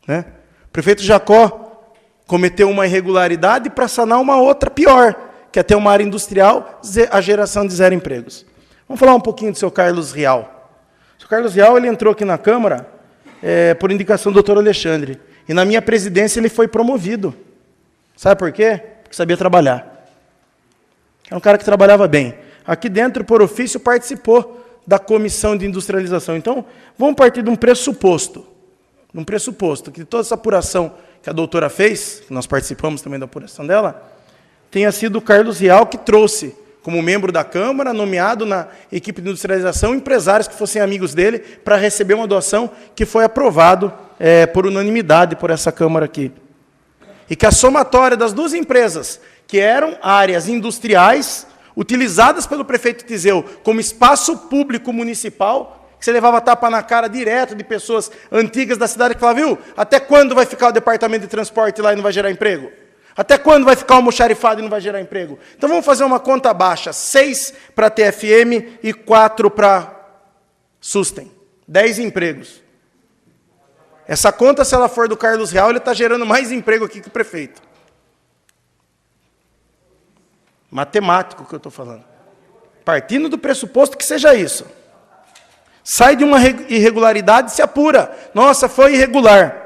S3: né? O prefeito Jacó cometeu uma irregularidade para sanar uma outra pior, que é ter uma área industrial, a geração de 0 empregos. Vamos falar um pouquinho do seu Carlos Rial. O seu Carlos Rial, ele entrou aqui na Câmara por indicação do doutor Alexandre. E na minha presidência ele foi promovido. Sabe por quê? Porque sabia trabalhar. É um cara que trabalhava bem. Aqui dentro, por ofício, participou da comissão de industrialização. Então, vamos partir de um pressuposto. Que toda essa apuração que a doutora fez, que nós participamos também da apuração dela, tenha sido o Carlos Rial que trouxe, como membro da Câmara, nomeado na equipe de industrialização, empresários que fossem amigos dele, para receber uma doação que foi aprovado por unanimidade por essa Câmara aqui. E que a somatória das duas empresas, que eram áreas industriais, utilizadas pelo prefeito Tiseu como espaço público municipal, que você levava tapa na cara direto de pessoas antigas da cidade que falavam, viu, até quando vai ficar o departamento de transporte lá e não vai gerar emprego? Até quando vai ficar o almoxarifado e não vai gerar emprego? Então vamos fazer uma conta baixa, 6 para a TFM e 4 para Susten. 10 empregos. Essa conta, se ela for do Carlos Rial, ele está gerando mais emprego aqui que o prefeito. Matemático que eu estou falando. Partindo do pressuposto que seja isso. Sai de uma irregularidade e se apura. Nossa, foi irregular.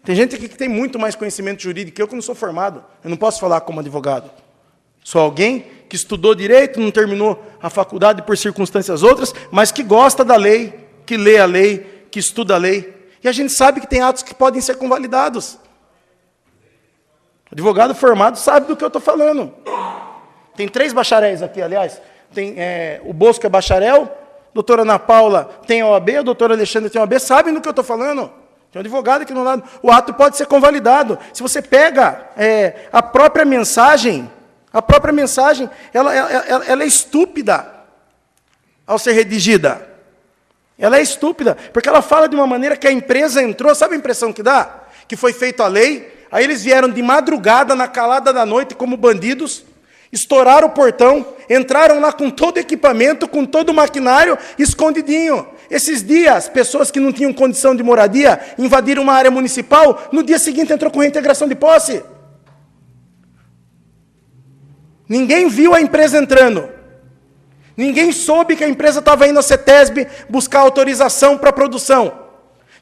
S3: Tem gente aqui que tem muito mais conhecimento jurídico que eu não sou formado. Eu não posso falar como advogado. Sou alguém que estudou direito, não terminou a faculdade por circunstâncias outras, mas que gosta da lei, que lê a lei, que estuda a lei. E a gente sabe que tem atos que podem ser convalidados. O advogado formado sabe do que eu estou falando. Tem 3 bacharéis aqui, aliás. Tem o Bosco é bacharel, a doutora Ana Paula tem a OAB, a doutora Alexandre tem a OAB, sabem do que eu estou falando. Tem um advogado aqui no lado. O ato pode ser convalidado. Se você pega a própria mensagem, ela é estúpida ao ser redigida. Ela é estúpida, porque ela fala de uma maneira que a empresa entrou, sabe a impressão que dá? Que foi feita a lei, aí eles vieram de madrugada, na calada da noite, como bandidos, estouraram o portão, entraram lá com todo o equipamento, com todo o maquinário, escondidinho. Esses dias, pessoas que não tinham condição de moradia, invadiram uma área municipal, no dia seguinte entrou com reintegração de posse. Ninguém viu a empresa entrando. Ninguém soube que a empresa estava indo à CETESB buscar autorização para produção.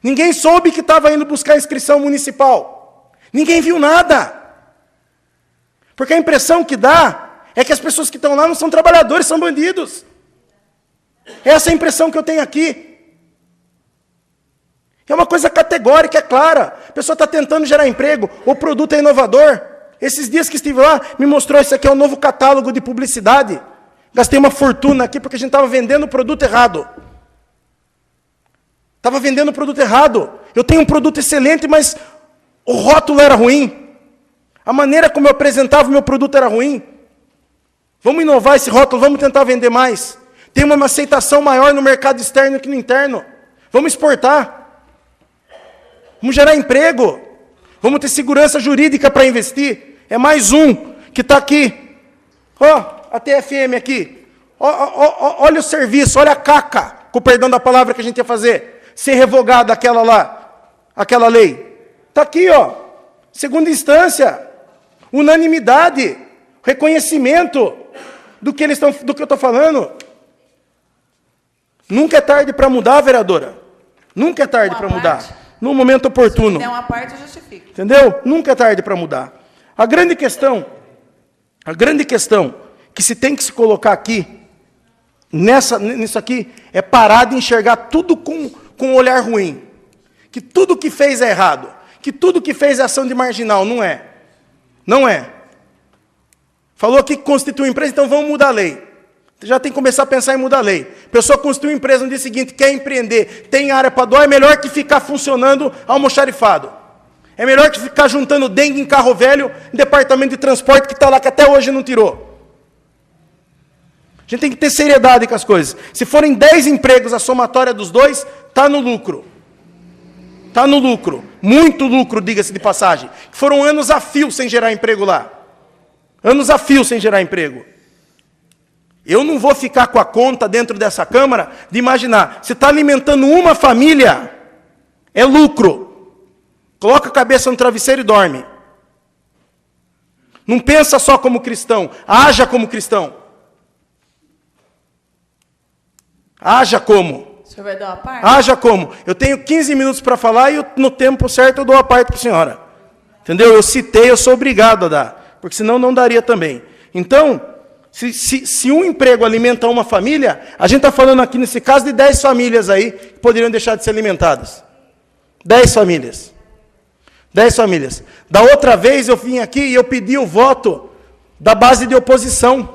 S3: Ninguém soube que estava indo buscar inscrição municipal. Ninguém viu nada. Porque a impressão que dá é que as pessoas que estão lá não são trabalhadores, são bandidos. Essa é a impressão que eu tenho aqui. É uma coisa categórica, é clara. A pessoa está tentando gerar emprego, o produto é inovador. Esses dias que estive lá, me mostrou isso aqui é um novo catálogo de publicidade. Gastei uma fortuna aqui porque a gente estava vendendo o produto errado. Estava vendendo o produto errado. Eu tenho um produto excelente, mas o rótulo era ruim. A maneira como eu apresentava o meu produto era ruim. Vamos inovar esse rótulo, vamos tentar vender mais. Tem uma aceitação maior no mercado externo que no interno. Vamos exportar. Vamos gerar emprego. Vamos ter segurança jurídica para investir. É mais um que está aqui. Ó, a TFM aqui. Olha o serviço, olha a caca, com o perdão da palavra que a gente ia fazer. Ser revogada aquela lá, aquela lei. Está aqui, ó. Segunda instância. Unanimidade. Reconhecimento do que eles estão, do que eu estou falando. Nunca é tarde para mudar, vereadora. Nunca é tarde para mudar. No momento oportuno.
S4: Se der uma parte, eu justifico.
S3: Entendeu? Nunca é tarde para mudar. A grande questão que se tem que se colocar aqui, nisso aqui, é parar de enxergar tudo com um olhar ruim. Que tudo que fez é errado. Que tudo que fez é ação de marginal. Não é. Não é. Falou aqui que constitui empresa, então vamos mudar a lei. Já tem que começar a pensar em mudar a lei. A pessoa constitui uma empresa no dia seguinte, quer empreender, tem área para doar, é melhor que ficar funcionando almoxarifado. É melhor que ficar juntando dengue em carro velho, em departamento de transporte que está lá, que até hoje não tirou. A gente tem que ter seriedade com as coisas. Se forem 10 empregos, a somatória dos dois está no lucro. Está no lucro. Muito lucro, diga-se de passagem. Foram anos a fio sem gerar emprego lá. Anos a fio sem gerar emprego. Eu não vou ficar com a conta dentro dessa Câmara de imaginar, você está alimentando uma família, é lucro. Coloca a cabeça no travesseiro e dorme. Não pensa só como cristão, haja como cristão. Haja como.
S4: O senhor vai dar uma parte?
S3: Haja como. Eu tenho 15 minutos para falar e no tempo certo eu dou a parte para a senhora. Entendeu? Eu citei, eu sou obrigado a dar, porque senão não daria também. Então, se um emprego alimenta uma família, a gente está falando aqui nesse caso de 10 famílias aí que poderiam deixar de ser alimentadas. 10 famílias. 10 famílias. Da outra vez eu vim aqui e eu pedi o voto da base de oposição.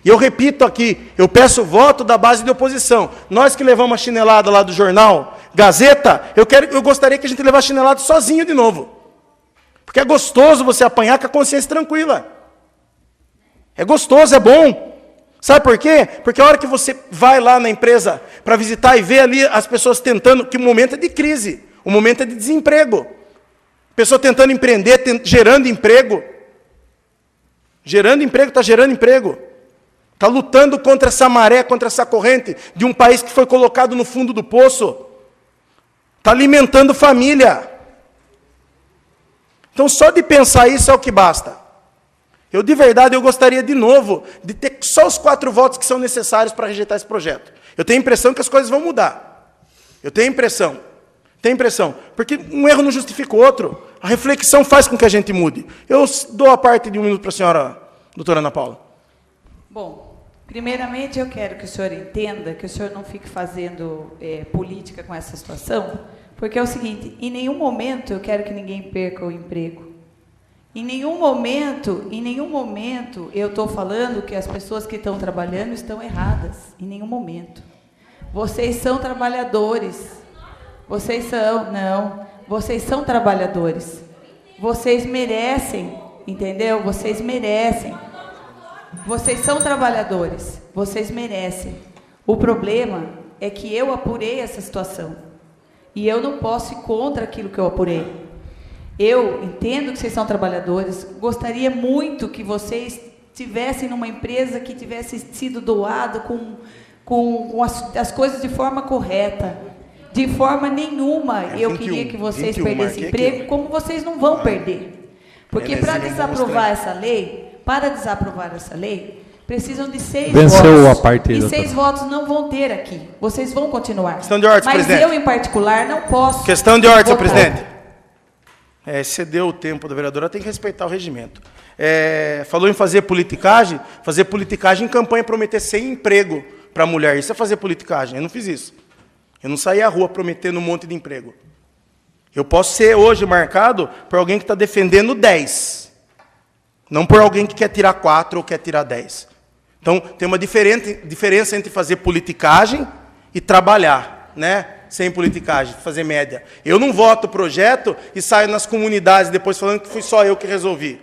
S3: E eu repito aqui, eu peço o voto da base de oposição. Nós que levamos a chinelada lá do jornal Gazeta, eu gostaria que a gente levasse a chinelada sozinho de novo. Porque é gostoso você apanhar com a consciência tranquila. É gostoso, é bom. Sabe por quê? Porque a hora que você vai lá na empresa para visitar e ver ali as pessoas tentando, que o momento é de crise, o momento é de desemprego. Pessoa tentando empreender, gerando emprego. Gerando emprego, está gerando emprego. Está lutando contra essa maré, contra essa corrente de um país que foi colocado no fundo do poço. Está alimentando família. Então só de pensar isso é o que basta. Eu, de verdade, eu gostaria de novo de ter só os 4 votos que são necessários para rejeitar esse projeto. Eu tenho a impressão que as coisas vão mudar. Eu tenho a impressão. Tenho a impressão. Porque um erro não justifica o outro. A reflexão faz com que a gente mude. Eu dou a parte de 1 minuto para a senhora, doutora Ana Paula.
S4: Bom, primeiramente eu quero que o senhor entenda que o senhor não fique fazendo política com essa situação, porque é o seguinte, em nenhum momento eu quero que ninguém perca o emprego. Em nenhum momento eu estou falando que as pessoas que estão trabalhando estão erradas. Em nenhum momento. Vocês são trabalhadores. Vocês são trabalhadores. Vocês merecem, entendeu? Vocês merecem. Vocês são trabalhadores. Vocês merecem. O problema é que eu apurei essa situação. E eu não posso ir contra aquilo que eu apurei. Eu entendo que vocês são trabalhadores, gostaria muito que vocês estivessem numa empresa que tivesse sido doado com as coisas de forma correta. De forma nenhuma eu queria que vocês perdessem emprego, como vocês não vão perder. Porque para desaprovar essa lei, precisam de 6
S1: Venceu
S4: votos.
S1: a parte aí,
S4: E
S1: doutora.
S4: 6 votos não vão ter aqui. Vocês vão continuar.
S3: Questão de ordem,
S4: Mas
S3: presidente.
S4: eu, em particular, não posso.
S3: Questão de ordem, senhor
S4: votar.
S3: presidente. Excedeu o tempo da vereadora, tem que respeitar o regimento. Falou em fazer politicagem em campanha, prometer sem emprego para a mulher. Isso é fazer politicagem. Eu não fiz isso. Eu não saí à rua prometendo um monte de emprego. Eu posso ser hoje marcado por alguém que está defendendo 10. Não por alguém que quer tirar 4 ou quer tirar 10. Então, tem uma diferença entre fazer politicagem e trabalhar, né? Sem politicagem, fazer média. Eu não voto o projeto e saio nas comunidades depois falando que fui só eu que resolvi.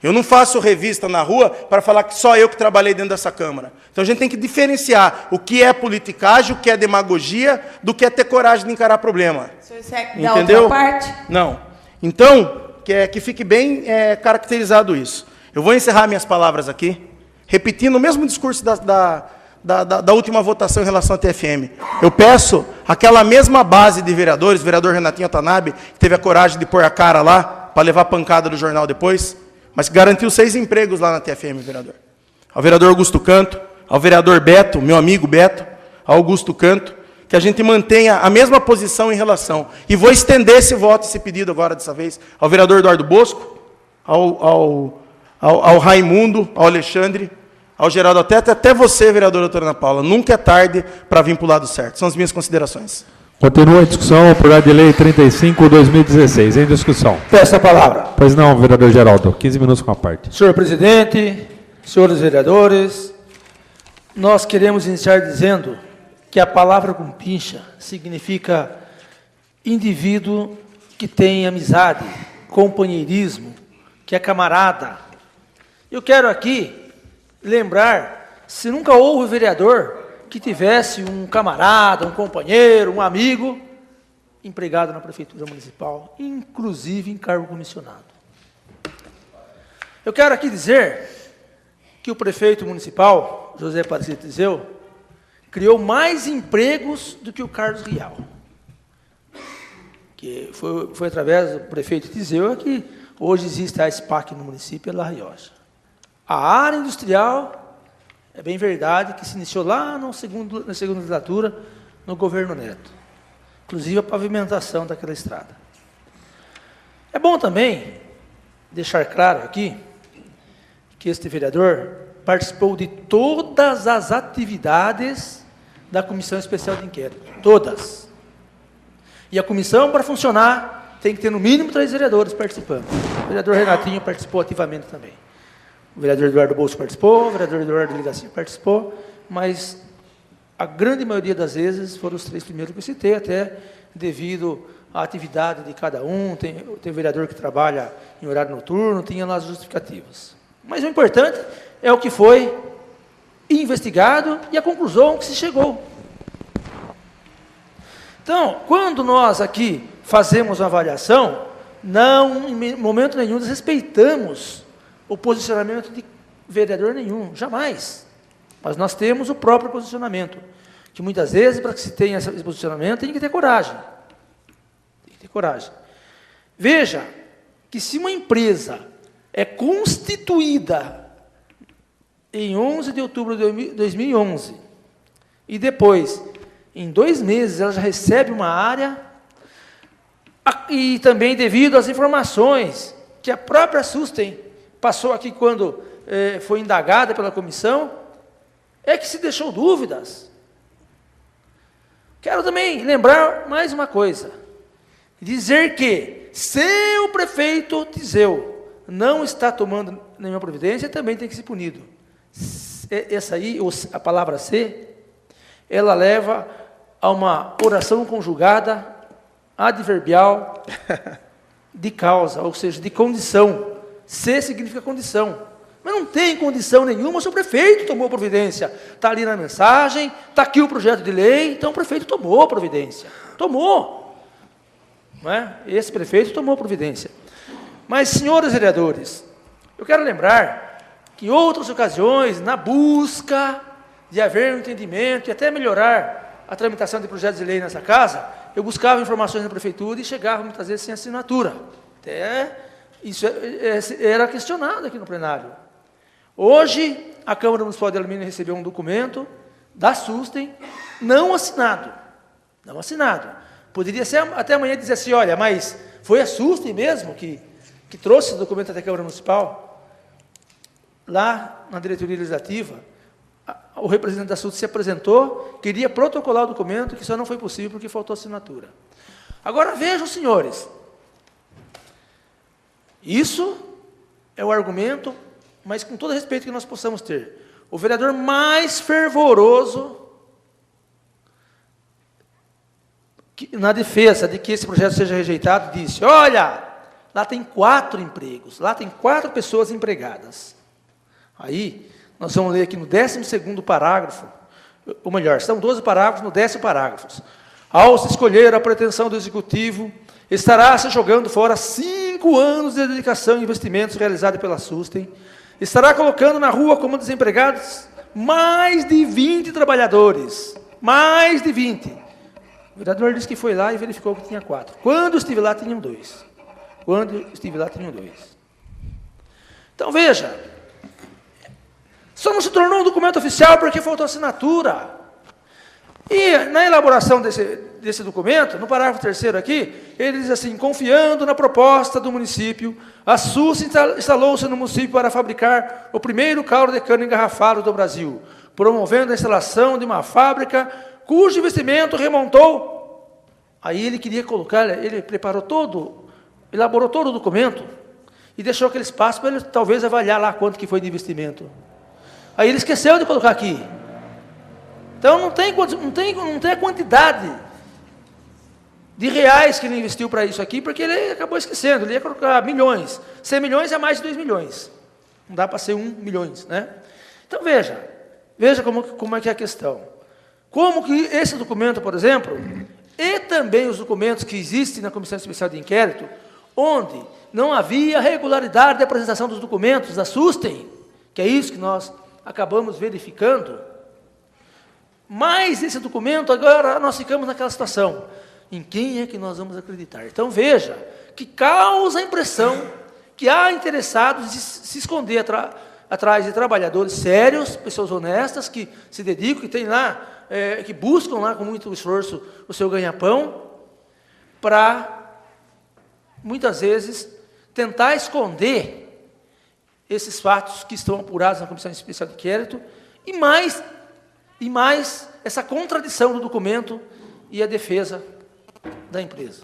S3: Eu não faço revista na rua para falar que só eu que trabalhei dentro dessa Câmara. Então a gente tem que diferenciar o que é politicagem, o que é demagogia, do que é ter coragem de encarar problema.
S4: O senhor quer dar
S3: Entendeu?
S4: outra parte?
S3: Não. Então, que fique bem caracterizado isso. Eu vou encerrar minhas palavras aqui, repetindo o mesmo discurso da última votação em relação à TFM. Eu peço aquela mesma base de vereadores, o vereador Renatinho Watanabe, que teve a coragem de pôr a cara lá, para levar pancada do jornal depois, mas que garantiu 6 empregos lá na TFM, vereador. Ao vereador Augusto Canto, ao vereador Beto, meu amigo Beto, ao Augusto Canto, que a gente mantenha a mesma posição em relação. E vou estender esse voto, esse pedido agora, dessa vez, ao vereador Eduardo Bosco, ao Raimundo, ao Alexandre, ao Geraldo, até você, vereadora doutora Ana Paula. Nunca é tarde para vir para o lado certo. São as minhas considerações.
S1: Continua a discussão, projeto de lei 35/2016. Em discussão.
S6: Peço a palavra.
S1: Pois não, vereador Geraldo. 15 minutos com a parte.
S6: Senhor presidente, senhores vereadores, nós queremos iniciar dizendo que a palavra compincha significa indivíduo que tem amizade, companheirismo, que é camarada. Eu quero aqui lembrar, se nunca houve vereador que tivesse um camarada, um companheiro, um amigo, empregado na Prefeitura Municipal, inclusive em cargo comissionado. Eu quero aqui dizer que o prefeito municipal, José Aparecido Tiseu, criou mais empregos do que o Carlos Rial. Que foi através do prefeito Tiseu que hoje existe a SPAC no município de La Rioja. A área industrial, é bem verdade, que se iniciou lá na segunda legislatura, no governo Neto. Inclusive a pavimentação daquela estrada. É bom também deixar claro aqui que este vereador participou de todas as atividades da Comissão Especial de Inquérito. Todas. E a comissão, para funcionar, tem que ter no mínimo 3 vereadores participando. O vereador Renatinho participou ativamente também. O vereador Eduardo Bolso participou, o vereador Eduardo Ligacinho participou, mas a grande maioria das vezes foram os 3 primeiros que eu citei, até devido à atividade de cada um. Tem vereador que trabalha em horário noturno, tinha lá as justificativas. Mas o importante é o que foi investigado e a conclusão que se chegou. Então, quando nós aqui fazemos uma avaliação, não, em momento nenhum, desrespeitamos o posicionamento de vereador nenhum, jamais. Mas nós temos o próprio posicionamento, que muitas vezes, para que se tenha esse posicionamento, tem que ter coragem. Tem que ter coragem. Veja que se uma empresa é constituída em 11 de outubro de 2011, e depois, em 2 meses, ela já recebe uma área, e também devido às informações que a própria Susten passou aqui quando foi indagada pela comissão, é que se deixou dúvidas. Quero também lembrar mais uma coisa, dizer que se o prefeito Tiseu não está tomando nenhuma providência, também tem que ser punido. Essa aí, a palavra "se", ela leva a uma oração conjugada, adverbial, de causa, ou seja, de condição. "Se" significa condição. Mas não tem condição nenhuma se o prefeito tomou providência. Está ali na mensagem, está aqui o projeto de lei, então o prefeito tomou providência. Tomou. Não é? Esse prefeito tomou providência. Mas, senhores vereadores, eu quero lembrar que em outras ocasiões, na busca de haver um entendimento e até melhorar a tramitação de projetos de lei nessa casa, eu buscava informações na prefeitura e chegava muitas vezes sem assinatura. Até isso era questionado aqui no plenário. Hoje, a Câmara Municipal de Alumínio recebeu um documento da Susten, não assinado. Não assinado. Poderia ser até amanhã dizer assim, olha, mas foi a Susten mesmo que trouxe esse documento até a Câmara Municipal? Lá na diretoria legislativa, o representante da Susten se apresentou, queria protocolar o documento, que só não foi possível porque faltou assinatura. Agora vejam, senhores, isso é o argumento, mas com todo respeito que nós possamos ter. O vereador mais fervoroso na defesa de que esse projeto seja rejeitado, disse, olha, lá tem 4 empregos, lá tem 4 pessoas empregadas. Aí, nós vamos ler aqui no 12º parágrafo, ou melhor, são 12 parágrafos, no 10º parágrafo. Ao se escolher a pretensão do Executivo, estará se jogando fora 5 anos de dedicação e investimentos realizados pela Susten, estará colocando na rua como desempregados mais de 20 trabalhadores, mais de 20. O vereador disse que foi lá e verificou que tinha 4. Quando estive lá, tinham 2. Quando estive lá, tinham 2. Então, veja, só não se tornou um documento oficial porque faltou assinatura. E na elaboração desse documento, no parágrafo 3º aqui, ele diz assim, confiando na proposta do município, a Susten instalou-se no município para fabricar o primeiro caldo de cana engarrafado do Brasil, promovendo a instalação de uma fábrica cujo investimento remontou. Aí ele queria colocar, ele preparou elaborou todo o documento e deixou aquele espaço para ele talvez avaliar lá quanto que foi de investimento. Aí ele esqueceu de colocar aqui. Então não tem a quantidade de reais que ele investiu para isso aqui, porque ele acabou esquecendo, ele ia colocar milhões. 100 milhões é mais de 2 milhões. Não dá para ser 1 milhão, né? Então veja como é que é a questão. Como que esse documento, por exemplo, e também os documentos que existem na Comissão Especial de Inquérito, onde não havia regularidade de apresentação dos documentos da SUSTEM, que é isso que nós acabamos verificando. Mas esse documento, agora nós ficamos naquela situação, em quem é que nós vamos acreditar? Então veja, que causa a impressão que há interessados de se esconder atrás de trabalhadores sérios, pessoas honestas, que se dedicam, que tem lá, que buscam lá com muito esforço o seu ganha-pão, para, muitas vezes, tentar esconder esses fatos que estão apurados na Comissão Especial de Inquérito, e mais essa contradição do documento e a defesa da empresa.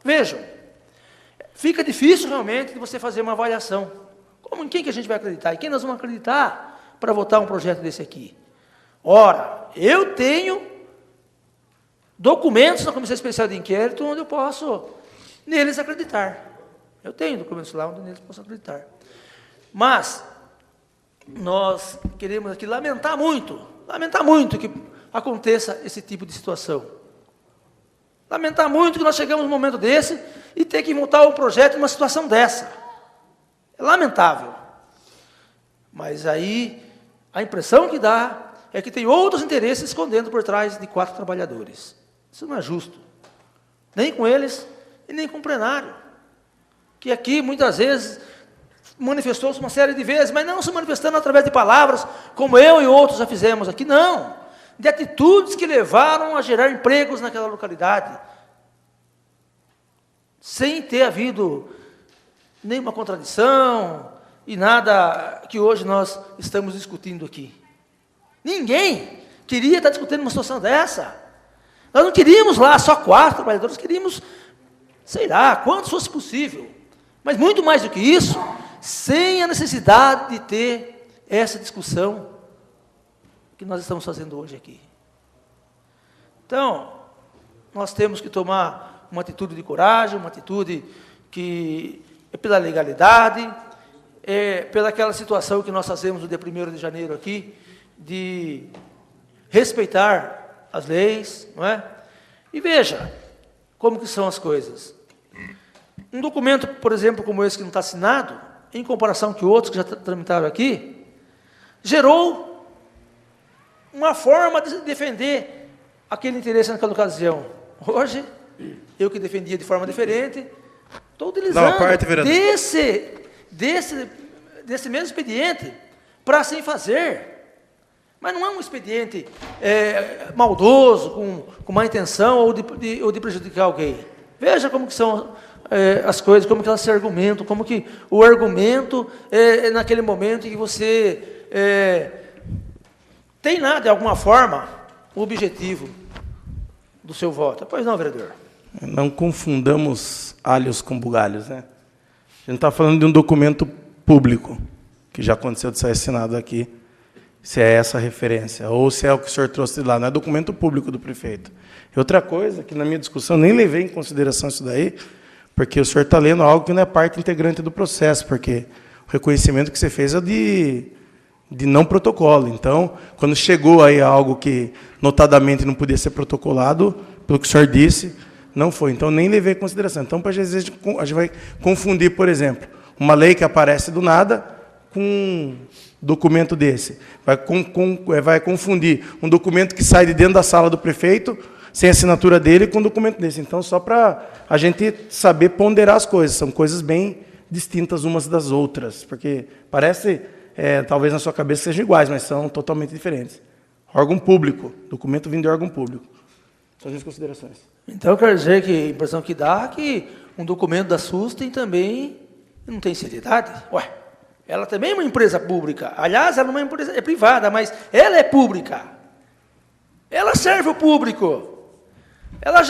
S6: Vejam, fica difícil realmente de você fazer uma avaliação. Em quem que a gente vai acreditar? E quem nós vamos acreditar para votar um projeto desse aqui? Ora, eu tenho documentos na Comissão Especial de Inquérito onde eu posso neles acreditar. Eu tenho documentos lá onde neles posso acreditar. Mas nós queremos aqui lamentar muito que aconteça esse tipo de situação. Lamentar muito que nós chegamos num momento desse e ter que montar um projeto numa situação dessa. É lamentável. Mas aí, a impressão que dá é que tem outros interesses escondendo por trás de 4 trabalhadores. Isso não é justo. Nem com eles e nem com o plenário. Que aqui, muitas vezes, manifestou-se uma série de vezes, mas não se manifestando através de palavras, como eu e outros já fizemos aqui, não. De atitudes que levaram a gerar empregos naquela localidade, sem ter havido nenhuma contradição e nada que hoje nós estamos discutindo aqui. Ninguém queria estar discutindo uma situação dessa. Nós não queríamos lá só 4 trabalhadores, queríamos, sei lá, quantos fosse possível. Mas muito mais do que isso, sem a necessidade de ter essa discussão que nós estamos fazendo hoje aqui. Então, nós temos que tomar uma atitude de coragem, uma atitude que é pela legalidade, é pelaquela situação que nós fazemos no dia 1º de janeiro aqui, de respeitar as leis, não é? E veja como que são as coisas. Um documento, por exemplo, como esse que não está assinado, em comparação com outros que já tramitaram aqui, gerou uma forma de defender aquele interesse naquela ocasião. Hoje, eu que defendia de forma diferente, estou utilizando desse mesmo expediente para assim fazer. Mas não é um expediente maldoso, com má intenção ou de prejudicar alguém. Veja como que são as coisas, como que elas se argumentam, como que o argumento é naquele momento em que você tem lá, de alguma forma, o objetivo do seu voto. Pois não, vereador?
S3: Não confundamos alhos com bugalhos, né? A gente está falando de um documento público, que já aconteceu de ser assinado aqui, se é essa referência, ou se é o que o senhor trouxe de lá, não é documento público do prefeito. E outra coisa, que na minha discussão nem levei em consideração isso daí, porque o senhor está lendo algo que não é parte integrante do processo, porque o reconhecimento que você fez é de não protocolo. Então, quando chegou aí algo que notadamente não podia ser protocolado, pelo que o senhor disse, não foi. Então, nem levei em consideração. Então, às vezes, a gente vai confundir, por exemplo, uma lei que aparece do nada com um documento desse. Vai confundir um documento que sai de dentro da sala do prefeito, sem assinatura dele, com um documento desse. Então, só para a gente saber ponderar as coisas. São coisas bem distintas umas das outras, porque parece, talvez na sua cabeça sejam iguais, mas são totalmente diferentes. Órgão público, documento vindo de órgão público. São as considerações.
S6: Então, quer dizer que a impressão que dá é que um documento da SUSTEM também não tem seriedade? Ué, ela também é uma empresa pública. Aliás, ela não é uma empresa, é privada, mas ela é pública. Ela serve o público. Ela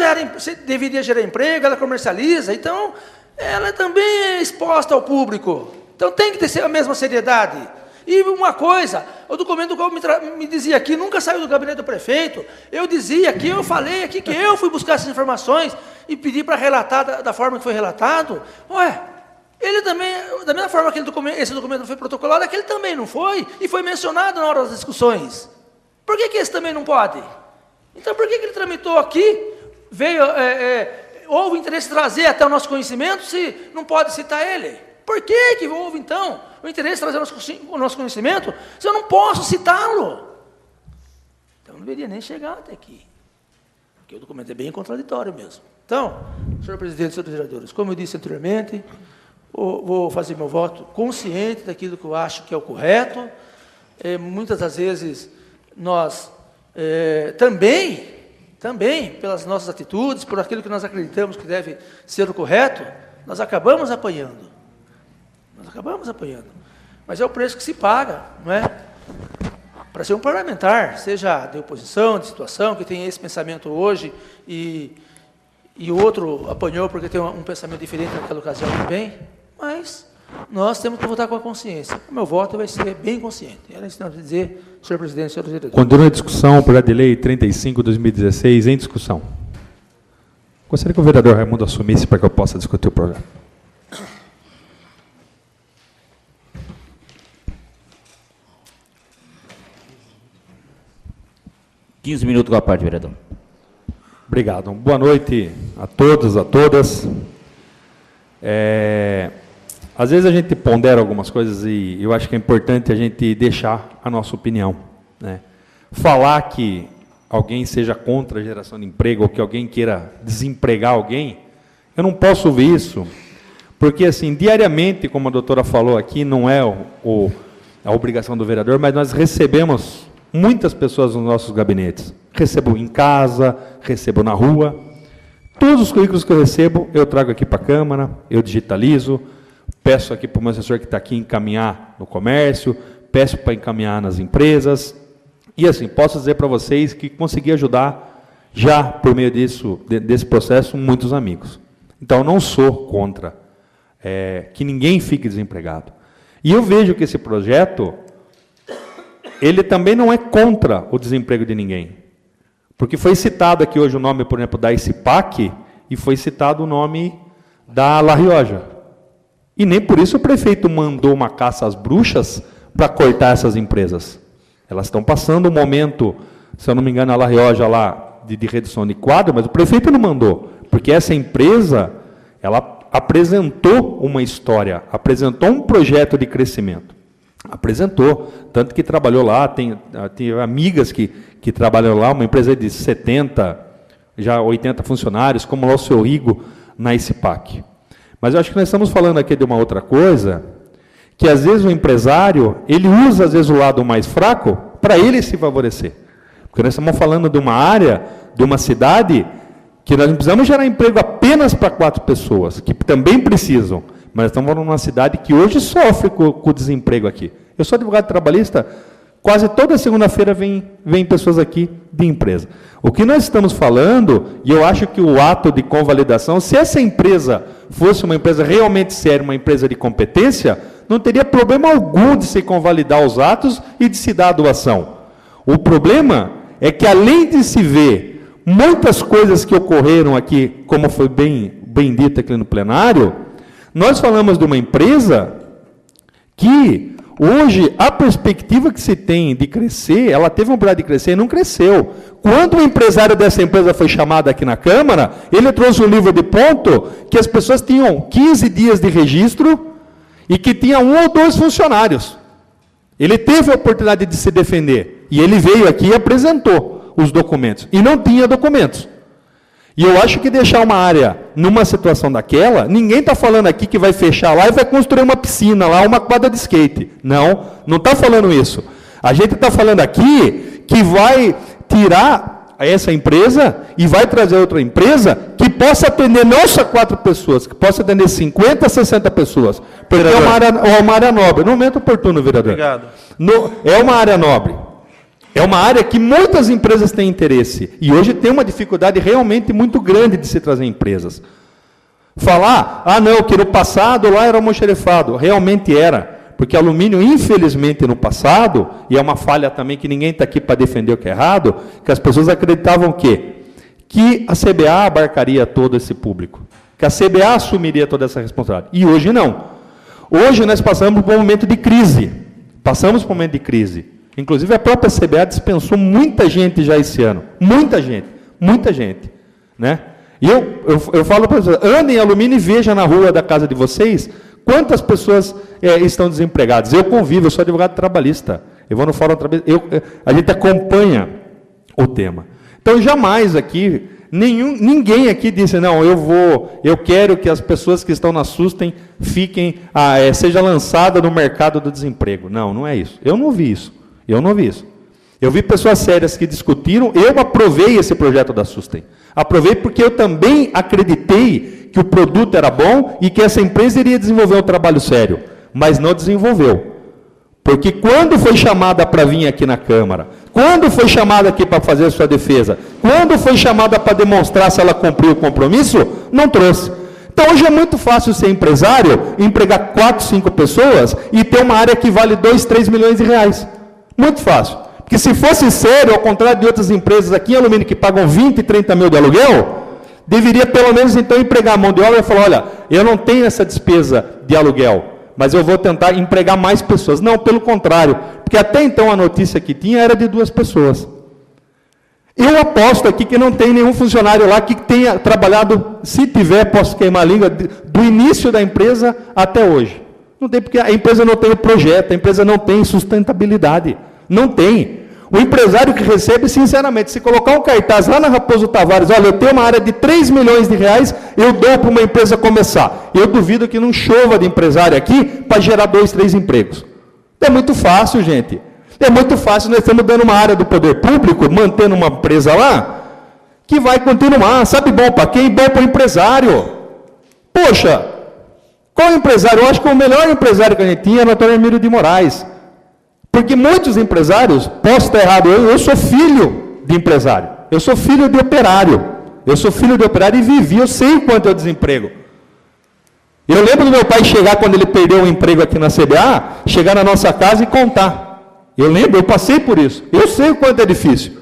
S6: deveria gerar emprego, ela comercializa, então ela também é exposta ao público. Então tem que ter a mesma seriedade. E uma coisa, o documento que me dizia aqui nunca saiu do gabinete do prefeito. Eu dizia aqui, eu falei aqui que eu fui buscar essas informações e pedi para relatar da forma que foi relatado. Ué, ele também, da mesma forma que esse documento não foi protocolado, aquele também não foi, e foi mencionado na hora das discussões. Por que esse também não pode? Então por que ele tramitou aqui houve interesse de trazer até o nosso conhecimento, se não pode citar ele? Por que houve, então, o interesse de trazer o nosso conhecimento, se eu não posso citá-lo? Então, não deveria nem chegar até aqui. Porque o documento é bem contraditório mesmo. Então, senhor presidente, senhores vereadores, como eu disse anteriormente, vou fazer meu voto consciente daquilo que eu acho que é o correto. Muitas das vezes, nós também, pelas nossas atitudes, por aquilo que nós acreditamos que deve ser o correto, nós acabamos apanhando. Mas é o preço que se paga, não é? Para ser um parlamentar, seja de oposição, de situação, que tem esse pensamento hoje e o outro apanhou porque tem um pensamento diferente naquela ocasião também, mas nós temos que votar com a consciência. O meu voto vai ser bem consciente. Era isso que nós vamos dizer, senhor presidente, senhores vereadores.
S1: Continua a discussão, projeto de lei 35/2016, em discussão. Gostaria que o vereador Raimundo assumisse para que eu possa discutir o projeto.
S7: Quinze minutos com a parte, vereador.
S1: Obrigado. Boa noite a todos, a todas. Às vezes a gente pondera algumas coisas e eu acho que é importante a gente deixar a nossa opinião, né? Falar que alguém seja contra a geração de emprego ou que alguém queira desempregar alguém, eu não posso ouvir isso, porque assim, diariamente, como a doutora falou aqui, não é a obrigação do vereador, mas nós recebemos muitas pessoas nos nossos gabinetes. Recebo em casa, recebo na rua. Todos os currículos que eu recebo, eu trago aqui para a Câmara, eu digitalizo, peço aqui para o meu assessor que está aqui encaminhar no comércio, peço para encaminhar nas empresas. E assim, posso dizer para vocês que consegui ajudar, já por meio desse processo, muitos amigos. Então, eu não sou contra que ninguém fique desempregado. E eu vejo que esse projeto, ele também não é contra o desemprego de ninguém. Porque foi citado aqui hoje o nome, por exemplo, da ICIPAC, e foi citado o nome da La Rioja. E nem por isso o prefeito mandou uma caça às bruxas para cortar essas empresas. Elas estão passando um momento, se eu não me engano, a La Rioja lá, de redução de quadro, mas o prefeito não mandou. Porque essa empresa, ela apresentou uma história, apresentou um projeto de crescimento. Apresentou, tanto que trabalhou lá, tem amigas que trabalham lá, uma empresa de 70, já 80 funcionários, como lá o seu Rigo, na ICIPAC. Mas eu acho que nós estamos falando aqui de uma outra coisa, que às vezes o empresário, ele usa às vezes o lado mais fraco para ele se favorecer. Porque nós estamos falando de uma área, de uma cidade, que nós não precisamos gerar emprego apenas para 4 pessoas, que também precisam. Mas estamos falando de uma cidade que hoje sofre com o desemprego aqui. Eu sou advogado trabalhista, quase toda segunda-feira vem pessoas aqui de empresa. O que nós estamos falando, e eu acho que o ato de convalidação, se essa empresa fosse uma empresa realmente séria, uma empresa de competência, não teria problema algum de se convalidar os atos e de se dar a doação. O problema é que, além de se ver muitas coisas que ocorreram aqui, como foi bem dito aqui no plenário, nós falamos de uma empresa que, hoje, a perspectiva que se tem de crescer, ela teve um prazo de crescer e não cresceu. Quando o empresário dessa empresa foi chamado aqui na Câmara, ele trouxe um livro de ponto que as pessoas tinham 15 dias de registro e que tinha 1 ou 2 funcionários. Ele teve a oportunidade de se defender. E ele veio aqui e apresentou os documentos. E não tinha documentos. E eu acho que deixar uma área numa situação daquela, ninguém está falando aqui que vai fechar lá e vai construir uma piscina lá, uma quadra de skate. Não está falando isso. A gente está falando aqui que vai tirar essa empresa e vai trazer outra empresa que possa atender não só 4 pessoas, que possa atender 50, 60 pessoas. Porque é uma área nobre. No momento oportuno, vereador.
S3: Obrigado.
S1: É uma área nobre. É uma área que muitas empresas têm interesse. E hoje tem uma dificuldade realmente muito grande de se trazer empresas. Falar, não, que no passado lá era almoxerifado. Realmente era. Porque alumínio, infelizmente, no passado, e é uma falha também que ninguém está aqui para defender o que é errado, que as pessoas acreditavam que a CBA abarcaria todo esse público. Que a CBA assumiria toda essa responsabilidade. E hoje não. Hoje nós passamos por um momento de crise. Passamos por um momento de crise. Inclusive, a própria CBA dispensou muita gente já esse ano. Muita gente. né? E eu falo para vocês, andem em alumínio e veja na rua da casa de vocês quantas pessoas estão desempregadas. Eu convivo, eu sou advogado trabalhista. Eu vou no fórum trabalhista, a gente acompanha o tema. Então, jamais aqui, ninguém aqui disse, não, eu quero que as pessoas que estão na SUSTEM seja lançada no mercado do desemprego. Não, não é isso. Eu não vi isso. Eu vi pessoas sérias que discutiram, eu aprovei esse projeto da SUSTEM. Aprovei porque eu também acreditei que o produto era bom e que essa empresa iria desenvolver um trabalho sério, mas não desenvolveu. Porque quando foi chamada para vir aqui na Câmara, quando foi chamada aqui para fazer a sua defesa, quando foi chamada para demonstrar se ela cumpriu o compromisso, não trouxe. Então hoje é muito fácil ser empresário, empregar 4, 5 pessoas e ter uma área que vale 2, 3 milhões de reais. Muito fácil. Porque se fosse sério, ao contrário de outras empresas aqui em alumínio que pagam 20, 30 mil de aluguel, deveria pelo menos então empregar a mão de obra e falar, olha, eu não tenho essa despesa de aluguel, mas eu vou tentar empregar mais pessoas. Não, pelo contrário, porque até então a notícia que tinha era de 2 pessoas. Eu aposto aqui que não tem nenhum funcionário lá que tenha trabalhado, se tiver, posso queimar a língua, do início da empresa até hoje. Não tem, porque a empresa não tem o projeto, a empresa não tem sustentabilidade. Não tem. O empresário que recebe, sinceramente, se colocar um cartaz lá na Raposo Tavares, olha, eu tenho uma área de 3 milhões de reais, eu dou para uma empresa começar. Eu duvido que não chova de empresário aqui para gerar 2, 3 empregos. É muito fácil, gente. É muito fácil, nós estamos dando uma área do poder público, mantendo uma empresa lá, que vai continuar. Sabe bom para quem? Bom para o empresário. Poxa, qual empresário? Eu acho que o melhor empresário que a gente tinha era o Dr. Emílio de Moraes. Porque muitos empresários, posso estar errado, eu sou filho de empresário, eu sou filho de operário, e vivi, eu sei o quanto é o desemprego. Eu lembro do meu pai chegar, quando ele perdeu o emprego aqui na CBA, chegar na nossa casa e contar. Eu lembro, eu passei por isso, eu sei o quanto é difícil.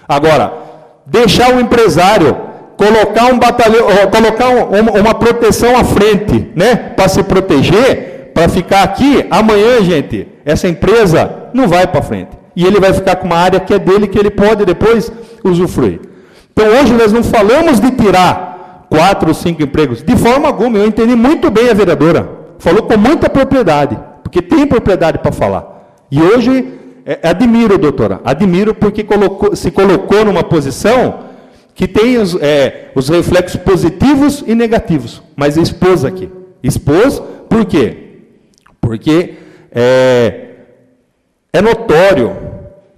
S1: Agora, deixar o empresário colocar um batalhão, colocar uma proteção à frente, né, para se proteger, para ficar aqui, amanhã, gente, essa empresa não vai para frente. E ele vai ficar com uma área que é dele, que ele pode depois usufruir. Então, hoje nós não falamos de tirar 4 ou 5 empregos, de forma alguma. Eu entendi muito bem a vereadora, falou com muita propriedade, porque tem propriedade para falar. E hoje, admiro, doutora, admiro porque se colocou numa posição que tem os reflexos positivos e negativos, mas expôs aqui. Expôs, por quê? Porque é notório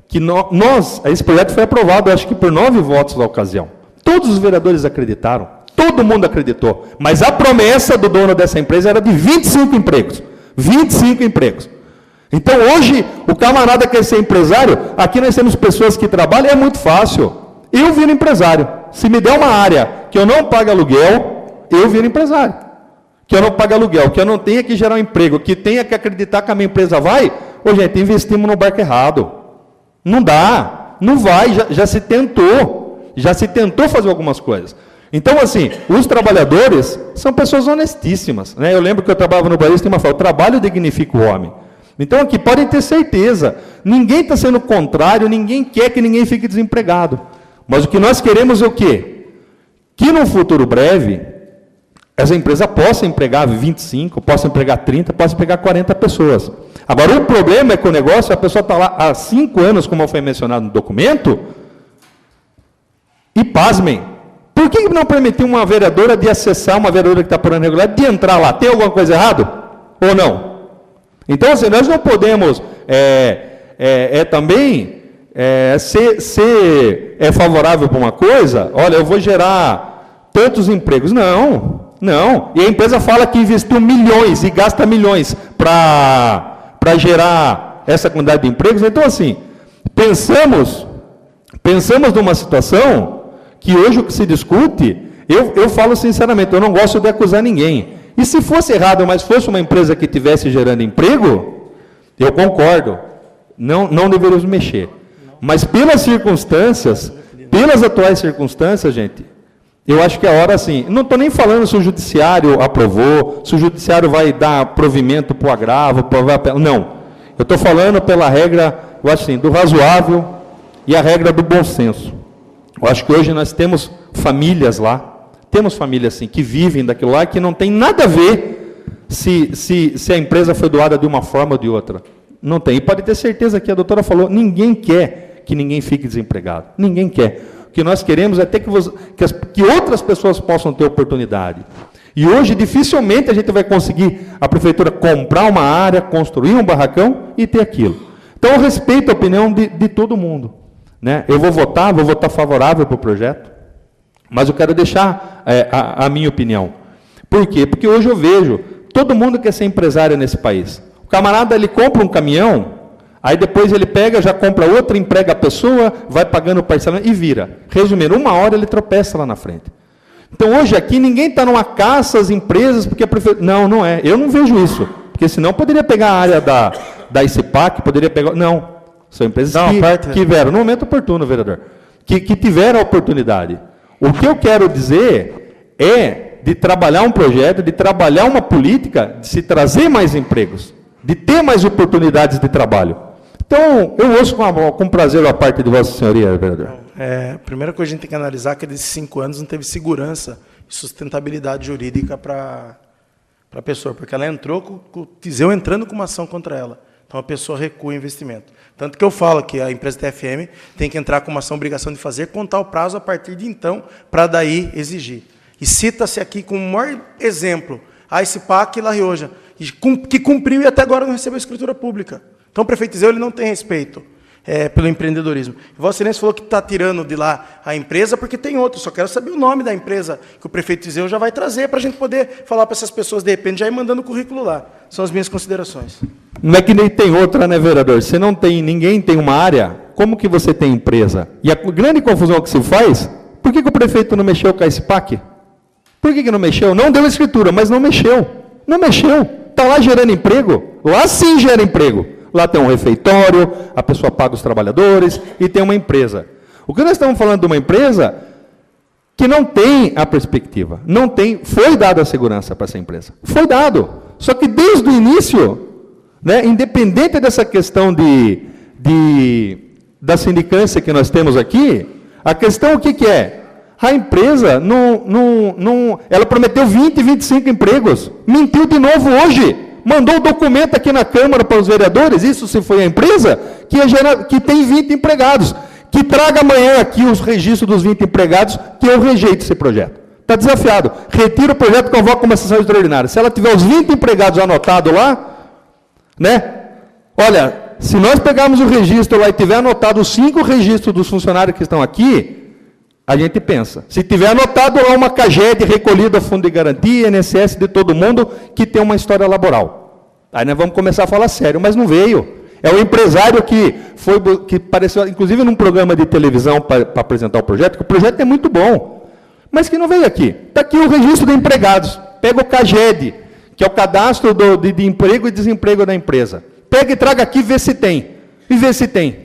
S1: que esse projeto foi aprovado, acho que por 9 votos na ocasião. Todos os vereadores acreditaram, todo mundo acreditou, mas a promessa do dono dessa empresa era de 25 empregos. 25 empregos. Então, hoje, o camarada quer ser empresário, aqui nós temos pessoas que trabalham, é muito fácil. Eu viro empresário. Se me der uma área que eu não pague aluguel, eu viro empresário. Que eu não pague aluguel, que eu não tenha que gerar um emprego, que tenha que acreditar que a minha empresa vai, gente, investimos no barco errado. Não dá, não vai, já se tentou fazer algumas coisas. Então, assim, os trabalhadores são pessoas honestíssimas, né? Eu lembro que eu trabalhava no Brasil, tem uma fala, o trabalho dignifica o homem. Então, aqui, podem ter certeza, ninguém está sendo contrário, ninguém quer que ninguém fique desempregado. Mas o que nós queremos é o quê? Que no futuro breve, essa empresa possa empregar 25, possa empregar 30, possa empregar 40 pessoas. Agora, o problema é que o negócio, a pessoa está lá há 5 anos, como foi mencionado no documento, e pasmem, por que não permitir uma vereadora de acessar, uma vereadora que está por ano regular, de entrar lá? Tem alguma coisa errada? Ou não? Então, assim, nós não podemos também ser favorável para uma coisa, olha, eu vou gerar tantos empregos. Não. E a empresa fala que investiu milhões e gasta milhões para gerar essa quantidade de empregos. Então, assim, pensamos numa situação que hoje o que se discute, eu falo sinceramente, eu não gosto de acusar ninguém. E se fosse errado, mas fosse uma empresa que estivesse gerando emprego, eu concordo, não deveríamos mexer. Mas pelas circunstâncias, pelas atuais circunstâncias, gente, eu acho que é hora, assim, não estou nem falando se o judiciário aprovou, se o judiciário vai dar provimento para o agravo, não. Eu estou falando pela regra, eu acho assim, do razoável e a regra do bom senso. Eu acho que hoje nós temos famílias lá, temos famílias assim, que vivem daquilo lá, que não tem nada a ver se a empresa foi doada de uma forma ou de outra. Não tem. E pode ter certeza que a doutora falou, ninguém quer que ninguém fique desempregado. Ninguém quer. O que nós queremos é ter que outras pessoas possam ter oportunidade. E hoje, dificilmente, a gente vai conseguir, a prefeitura, comprar uma área, construir um barracão e ter aquilo. Então, eu respeito a opinião de todo mundo. Né? Eu vou votar favorável para o projeto, mas eu quero deixar a minha opinião. Por quê? Porque hoje eu vejo, todo mundo quer ser empresário nesse país. O camarada, ele compra um caminhão, aí depois ele pega, já compra outro, emprega a pessoa, vai pagando parcelamento e vira. Resumindo, uma hora ele tropeça lá na frente. Então, hoje aqui, ninguém está numa caça às empresas, porque a prefeitura... Não, não é. Eu não vejo isso. Porque senão poderia pegar a área da ICIPAC, poderia pegar... Não. São empresas que tiveram, no momento oportuno, vereador, que tiveram a oportunidade. O que eu quero dizer é de trabalhar um projeto, de trabalhar uma política, de se trazer mais empregos, de ter mais oportunidades de trabalho. Então, eu ouço com prazer a parte de Vossa Senhoria, vereador.
S3: A primeira coisa que a gente tem que analisar é que desses 5 anos não teve segurança e sustentabilidade jurídica para a pessoa, porque ela entrou com o Tiseu entrando com uma ação contra ela. Então, a pessoa recua o investimento. Tanto que eu falo que a empresa TFM tem que entrar com uma ação, obrigação de fazer, contar o prazo a partir de então, para daí exigir. E cita-se aqui como o maior exemplo, a ICIPAC e La Rioja, que cumpriu e até agora não recebeu escritura pública. Então, o prefeito Tiseu ele não tem respeito pelo empreendedorismo. Vossa Excelência falou que está tirando de lá a empresa porque tem outro. Só quero saber o nome da empresa que o prefeito Tiseu já vai trazer para a gente poder falar para essas pessoas, de repente, já ir mandando o currículo lá. São as minhas considerações.
S1: Não é que nem tem outra, né, vereador? Se não tem, ninguém tem uma área, como que você tem empresa? E a grande confusão que se faz, por que o prefeito não mexeu com a ICIPAC? Por que não mexeu? Não deu escritura, mas não mexeu. Não mexeu. Está lá gerando emprego. Lá sim gera emprego. Lá tem um refeitório, a pessoa paga os trabalhadores e tem uma empresa. O que nós estamos falando de uma empresa que não tem a perspectiva, não tem, foi dada a segurança para essa empresa. Foi dado. Só que desde o início, né, independente dessa questão da sindicância que nós temos aqui, a questão o que é? A empresa, ela prometeu 20, 25 empregos, mentiu de novo hoje. Mandou o documento aqui na Câmara para os vereadores, isso se foi a empresa, que tem 20 empregados. Que traga amanhã aqui os registros dos 20 empregados, que eu rejeito esse projeto. Está desafiado. Retira o projeto e convoca uma sessão extraordinária. Se ela tiver os 20 empregados anotados lá, né? Olha, se nós pegarmos o registro lá e tiver anotado os 5 registros dos funcionários que estão aqui, a gente pensa. Se tiver anotado lá uma CAGED recolhida a fundo de garantia, INSS de todo mundo, que tem uma história laboral. Aí nós vamos começar a falar sério, mas não veio. É o empresário que apareceu, inclusive, num programa de televisão para apresentar o projeto, que o projeto é muito bom, mas que não veio aqui. Está aqui o registro de empregados. Pega o CAGED, que é o cadastro de emprego e desemprego da empresa. Pega e traga aqui e vê se tem. E vê se tem.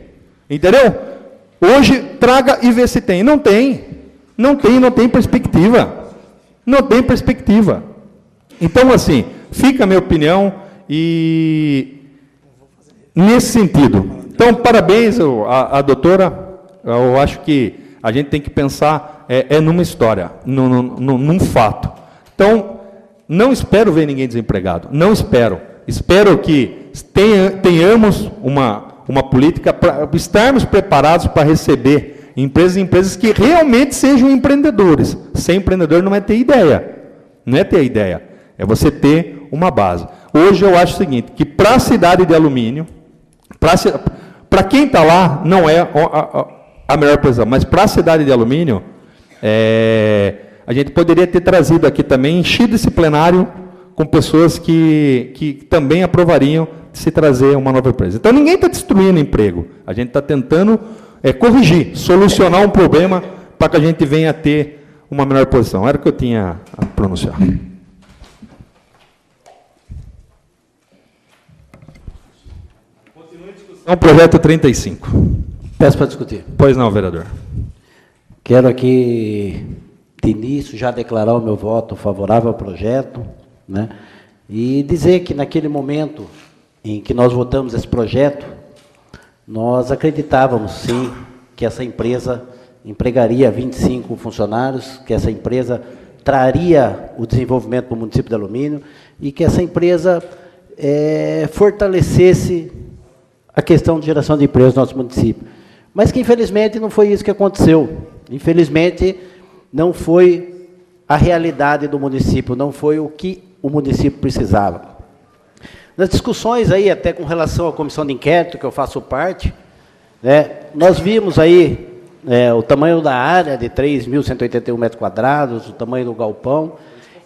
S1: Entendeu? Hoje, traga e vê se tem. Não tem. Não tem perspectiva. Não tem perspectiva. Então, assim, fica a minha opinião e nesse sentido. Então, parabéns à doutora. Eu acho que a gente tem que pensar numa história, num fato. Então, não espero ver ninguém desempregado. Não espero. Espero que tenhamos uma política para estarmos preparados para receber empresas que realmente sejam empreendedores. Ser empreendedor não é ter ideia. Não é ter ideia. É você ter uma base. Hoje eu acho o seguinte, que para a cidade de Alumínio, para quem está lá, não é a melhor posição, mas para a cidade de Alumínio, a gente poderia ter trazido aqui também, enchido esse plenário com pessoas que também aprovariam se trazer uma nova empresa. Então, ninguém está destruindo emprego. A gente está tentando corrigir, solucionar um problema para que a gente venha a ter uma melhor posição. Era o que eu tinha a pronunciar. É o projeto 35.
S2: Peço para discutir.
S1: Pois não, vereador.
S2: Quero aqui, de início, já declarar o meu voto favorável ao projeto, né? E dizer que naquele momento em que nós votamos esse projeto, nós acreditávamos, sim, que essa empresa empregaria 25 funcionários, que essa empresa traria o desenvolvimento para o município de Alumínio e que essa empresa fortalecesse a questão de geração de empregos no nosso município. Mas que, infelizmente, não foi isso que aconteceu. Infelizmente, não foi a realidade do município, não foi o que o município precisava. Nas discussões aí, até com relação à comissão de inquérito, que eu faço parte, nós vimos aí o tamanho da área de 3.181 metros quadrados, o tamanho do galpão,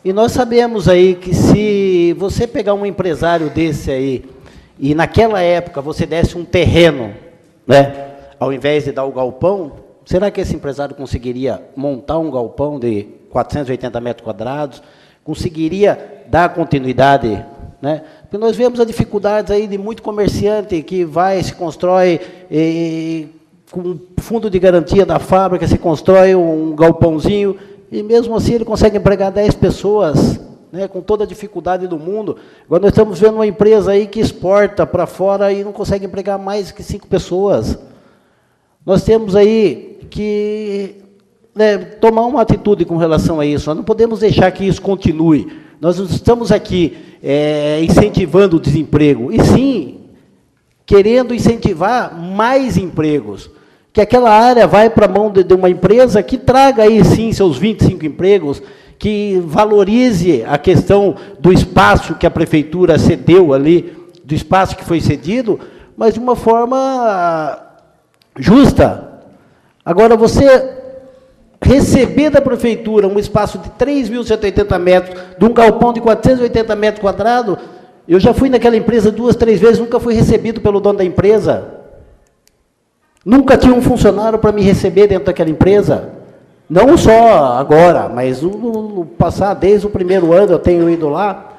S2: e nós sabemos aí que se você pegar um empresário desse aí, e naquela época você desse um terreno, ao invés de dar o galpão, será que esse empresário conseguiria montar um galpão de 480 metros quadrados, conseguiria dar continuidade, Porque nós vemos as dificuldades aí de muito comerciante que se constrói com fundo de garantia da fábrica, se constrói um galpãozinho, e mesmo assim ele consegue empregar 10 pessoas, com toda a dificuldade do mundo. Agora nós estamos vendo uma empresa aí que exporta para fora e não consegue empregar mais que 5 pessoas. Nós temos aí que tomar uma atitude com relação a isso. Nós não podemos deixar que isso continue. Nós não estamos aqui incentivando o desemprego, e sim querendo incentivar mais empregos. Que aquela área vai para a mão de uma empresa que traga aí sim seus 25 empregos, que valorize a questão do espaço que a prefeitura cedeu ali, do espaço que foi cedido, mas de uma forma justa. Agora, você receber da prefeitura um espaço de 3.180 metros, de um galpão de 480 metros quadrados, eu já fui naquela empresa 2, 3 vezes, nunca fui recebido pelo dono da empresa. Nunca tinha um funcionário para me receber dentro daquela empresa. Não só agora, mas no passado, desde o primeiro ano eu tenho ido lá,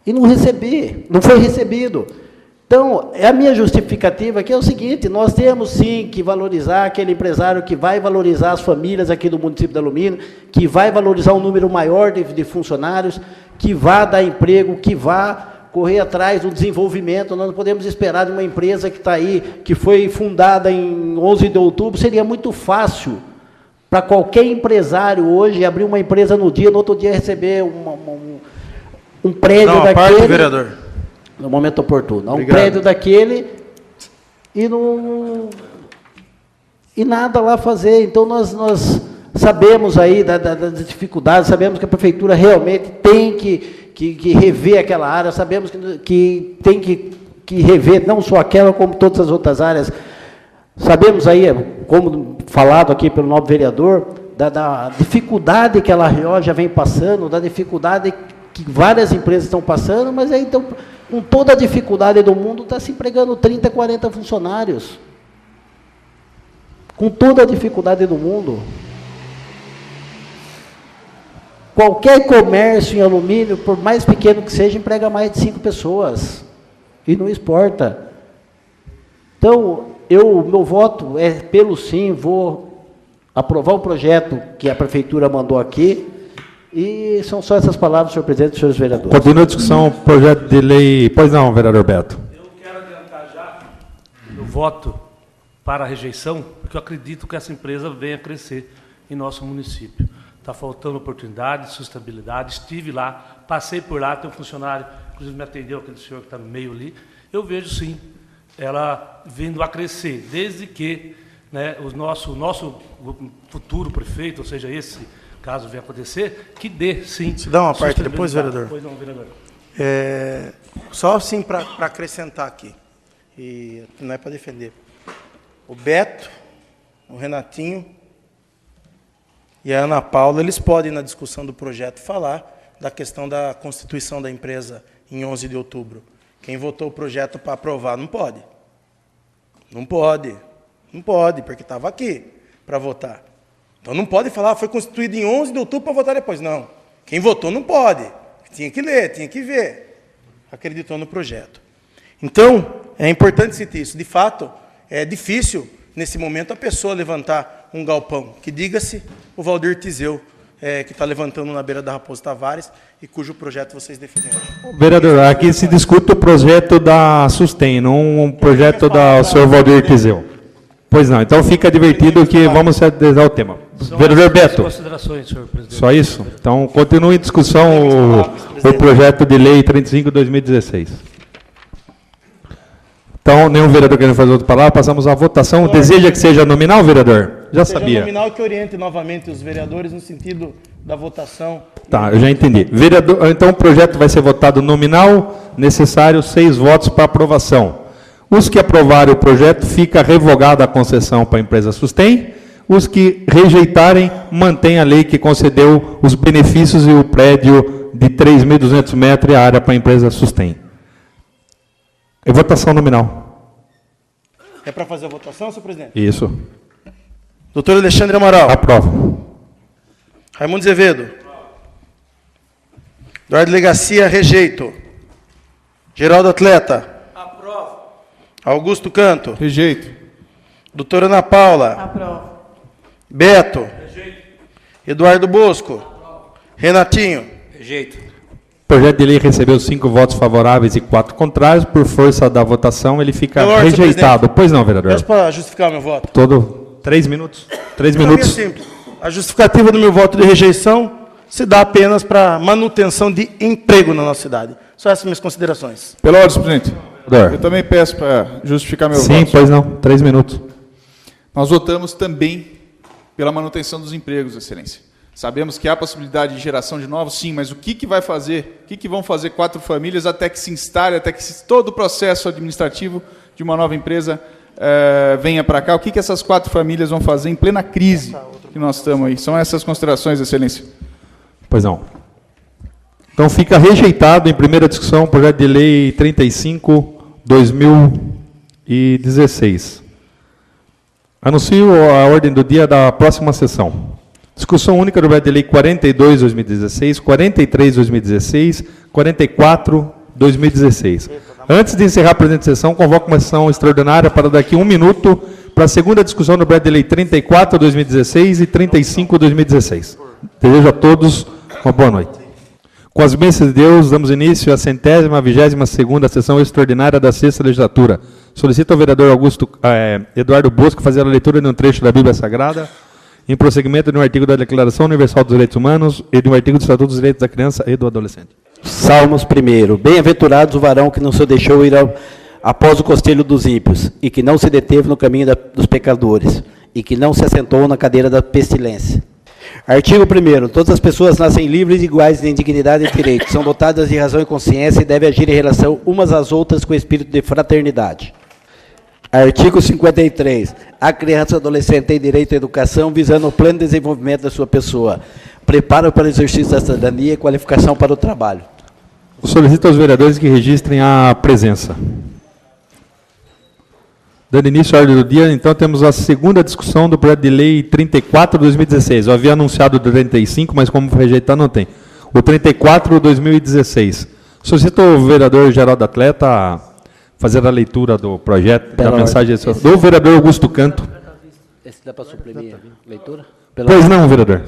S2: e não recebi, não foi recebido. Então, a minha justificativa aqui é o seguinte: nós temos sim que valorizar aquele empresário que vai valorizar as famílias aqui do município de Alumínio, que vai valorizar um número maior de funcionários, que vai dar emprego, que vai correr atrás do desenvolvimento. Nós não podemos esperar de uma empresa que está aí, que foi fundada em 11 de outubro, seria muito fácil para qualquer empresário hoje abrir uma empresa no dia, no outro dia receber um prédio daquele.
S3: Parte, vereador.
S2: No momento oportuno.
S3: Obrigado.
S2: Um prédio daquele e nada lá fazer. Então, nós sabemos aí das dificuldades, sabemos que a prefeitura realmente tem que rever aquela área, sabemos que tem que rever não só aquela, como todas as outras áreas. Sabemos aí, como falado aqui pelo nobre vereador, da dificuldade que a La Rio já vem passando, da dificuldade que várias empresas estão passando, mas aí, então, com toda a dificuldade do mundo, está se empregando 30, 40 funcionários. Com toda a dificuldade do mundo. Qualquer comércio em alumínio, por mais pequeno que seja, emprega mais de 5 pessoas. E não exporta. Então, meu voto é pelo sim, vou aprovar o projeto que a prefeitura mandou aqui. E são só essas palavras, senhor presidente e senhores vereadores.
S1: Continua a discussão, projeto de lei. Pois não, vereador Beto.
S8: Eu quero adiantar já o voto para a rejeição, porque eu acredito que essa empresa venha a crescer em nosso município. Está faltando oportunidade, sustentabilidade. Estive lá, passei por lá, tem um funcionário, inclusive me atendeu, aquele senhor que está no meio ali. Eu vejo, sim, ela vindo a crescer, desde que o nosso futuro prefeito, ou seja, esse caso venha acontecer, que dê, sim.
S3: Se dá uma parte depois, vereador?
S8: Pois não, vereador.
S3: Só assim para acrescentar aqui, e não é para defender. O Beto, o Renatinho e a Ana Paula, eles podem, na discussão do projeto, falar da questão da constituição da empresa em 11 de outubro. Quem votou o projeto para aprovar não pode. Não pode. Não pode, porque estava aqui para votar. Então não pode falar, foi constituído em 11 de outubro para votar depois. Não. Quem votou não pode. Tinha que ler, tinha que ver. Acreditou no projeto. Então, é importante citar isso. De fato, é difícil, nesse momento, a pessoa levantar um galpão. Que diga-se o Valdir Tizeu, que está levantando na beira da Raposo Tavares e cujo projeto vocês defenderam.
S1: Vereador, aqui se discute o projeto da Sustain, não um projeto do senhor Valdir Tizeu. Pois não, então fica divertido que vamos adesar o tema. Vereador Beto.
S8: Considerações, senhor presidente.
S1: Só isso? Então, continua em discussão o projeto de lei 35/2016. Então, nenhum vereador querendo fazer outra palavra, passamos à votação. Deseja que seja nominal, vereador? Já sabia.
S3: Nominal que oriente novamente os vereadores no sentido da votação.
S1: Tá, eu já entendi. Vereador, então, o projeto vai ser votado nominal, necessário 6 votos para aprovação. Os que aprovarem o projeto, fica revogada a concessão para a empresa Sustém. Os que rejeitarem, mantém a lei que concedeu os benefícios e o prédio de 3.200 metros e a área para a empresa Sustém. É votação nominal.
S3: É para fazer a votação, senhor presidente?
S1: Isso.
S3: Doutor Alexandre Amaral.
S1: Aprovo.
S3: Raimundo Azevedo. Eduardo Legacia, rejeito. Geraldo Atleta.
S6: Aprovo.
S3: Augusto Canto.
S5: Rejeito.
S3: Doutora Ana Paula.
S4: Aprovo.
S3: Beto. Rejeito. Eduardo Bosco. Renatinho.
S6: Rejeito.
S1: O projeto de lei recebeu 5 votos favoráveis e 4 contrários. Por força da votação, ele fica
S3: Pela ordem, senhor
S1: rejeitado.
S3: presidente.
S1: Pois não, vereador?
S3: Peço para justificar o meu voto.
S1: Todo 3 minutos. 3
S3: Para mim é
S1: minutos.
S3: simples. A justificativa do meu voto de rejeição se dá apenas para manutenção de emprego na nossa cidade. Só essas minhas considerações.
S5: Pela ordem, senhor presidente.
S1: Vereador.
S5: Eu também peço para justificar meu
S1: Sim,
S5: voto.
S1: pois não. 3 minutos.
S5: Nós votamos também pela manutenção dos empregos, Excelência. Sabemos que há possibilidade de geração de novos, sim, mas o que vai fazer? O que vão fazer 4 famílias até que se instale, até que todo o processo administrativo de uma nova empresa venha para cá? O que essas 4 famílias vão fazer em plena crise que nós estamos aí? São essas considerações, Excelência.
S1: Pois não. Então fica rejeitado em primeira discussão o projeto de lei 35/2016. Anuncio a ordem do dia da próxima sessão. Discussão única do projeto de lei 42/2016, 43/2016, 44/2016. Antes de encerrar a presente sessão, convoco uma sessão extraordinária para daqui 1 minuto para a segunda discussão do projeto de lei 34/2016 e 35/2016. Desejo a todos uma boa noite. Com as bênçãos de Deus, damos início à 122ª sessão extraordinária da 6ª legislatura. Solicito ao vereador Eduardo Bosco fazer a leitura de um trecho da Bíblia Sagrada, em prosseguimento de um artigo da Declaração Universal dos Direitos Humanos e de um artigo do Estatuto dos Direitos da Criança e do Adolescente.
S2: Salmos 1. Bem-aventurados o varão que não se deixou ir após o conselho dos ímpios, e que não se deteve no caminho dos pecadores, e que não se assentou na cadeira da pestilência. Artigo 1. Todas as pessoas nascem livres e iguais em dignidade e direitos, são dotadas de razão e consciência e devem agir em relação umas às outras com espírito de fraternidade. Artigo 53. A criança e o adolescente têm direito à educação visando o pleno desenvolvimento da sua pessoa, preparo para o exercício da cidadania e qualificação para o trabalho.
S1: Solicito aos vereadores que registrem a presença. Dando início à ordem do dia, então temos a segunda discussão do projeto de lei 34/2016. Eu havia anunciado o 35, mas como rejeitar não tem. O 34/2016. Solicito ao vereador Geraldo Atleta fazer a leitura do projeto, da mensagem do vereador Augusto Canto.
S2: Esse dá para suprimir a leitura?
S1: Pois não, vereador.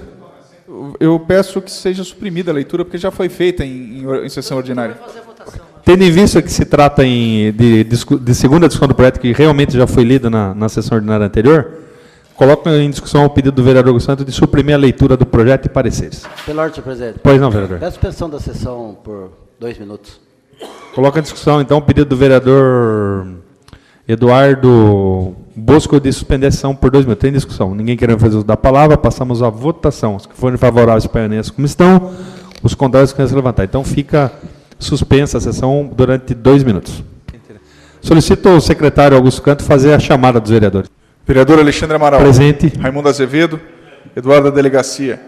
S5: Eu peço que seja suprimida a leitura, porque já foi feita em sessão ordinária.
S1: Tendo em vista que se trata de segunda discussão do projeto, que realmente já foi lida na sessão ordinária anterior, coloco em discussão o pedido do vereador Augusto Santos de suprimir a leitura do projeto e pareceres.
S2: Pela ordem, senhor presidente.
S1: Pois não, vereador.
S2: Peço suspensão da sessão por 2 minutos.
S1: Coloca em discussão, então, o pedido do vereador Eduardo Bosco de suspender a sessão por 2 minutos. Tem discussão. Ninguém querendo fazer uso da palavra, passamos à votação. Os que forem favoráveis permaneçam como estão, os contrários que se levantar. Então, fica suspensa a sessão durante 2 minutos. Solicito ao secretário Augusto Canto fazer a chamada dos vereadores.
S5: Vereador Alexandre Amaral.
S1: Presente.
S5: Raimundo Azevedo. Eduardo da Delegacia.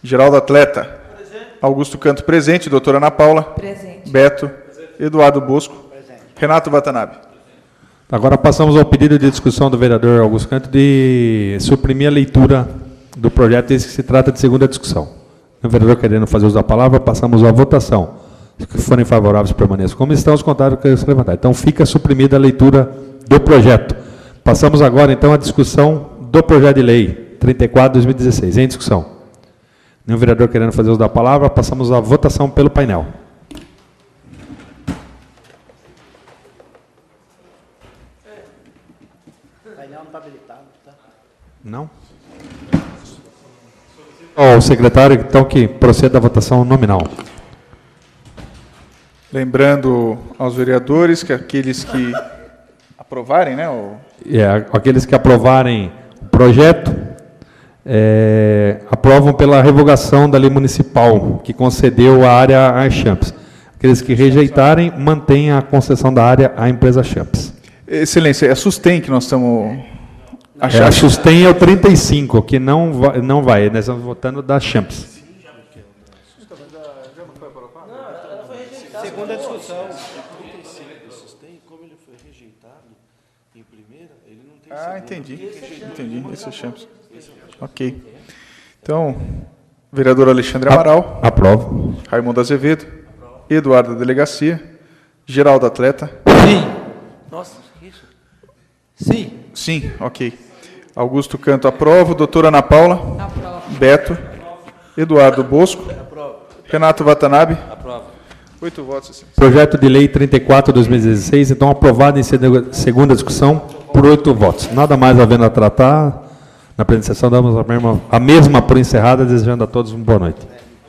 S5: Geraldo Atleta. Presente. Augusto Canto presente. Doutora Ana Paula.
S4: Presente.
S5: Beto. Eduardo Bosco. Presente. Renato Watanabe.
S1: Agora passamos ao pedido de discussão do vereador Augusto Canto de suprimir a leitura do projeto, esse que se trata de segunda discussão. O vereador querendo fazer uso da palavra, passamos à votação. Os que forem favoráveis permaneçam como estão, os contrários que se levantar. Então fica suprimida a leitura do projeto. Passamos agora então à discussão do projeto de lei 34/2016. Em discussão. Nenhum vereador querendo fazer uso da palavra, passamos à votação pelo painel.
S2: O painel não está
S1: Não? O secretário, então, que proceda à votação nominal.
S5: Lembrando aos vereadores que aqueles que aprovarem, né,
S1: Aqueles que aprovarem o projeto aprovam pela revogação da lei municipal que concedeu a área à Champs. Aqueles que rejeitarem, mantêm a concessão da área à empresa Champs.
S5: Excelência, é a Sustem que nós estamos...
S1: A Sustem é o 35, que não vai. Nós estamos votando da Champs.
S3: Segunda discussão.
S5: Entendi. Esse é Champs. Ok. Então, vereador Alexandre Amaral.
S1: Aprovo.
S5: Raimundo Azevedo. Eduardo da Delegacia. Geraldo Atleta.
S6: Sim. Nossa, que isso? Sim.
S5: Sim, ok. Augusto Canto, aprovo. Doutora Ana Paula.
S4: Aprovo.
S5: Beto. Eduardo Bosco.
S6: Aprovo.
S5: Renato Watanabe.
S6: Aprovo.
S5: 8 votos, excelência.
S1: Projeto de lei 34/2016, então aprovado em segunda discussão por 8 votos. Nada mais havendo a tratar. Na presente sessão, damos a mesma por encerrada, desejando a todos uma boa noite.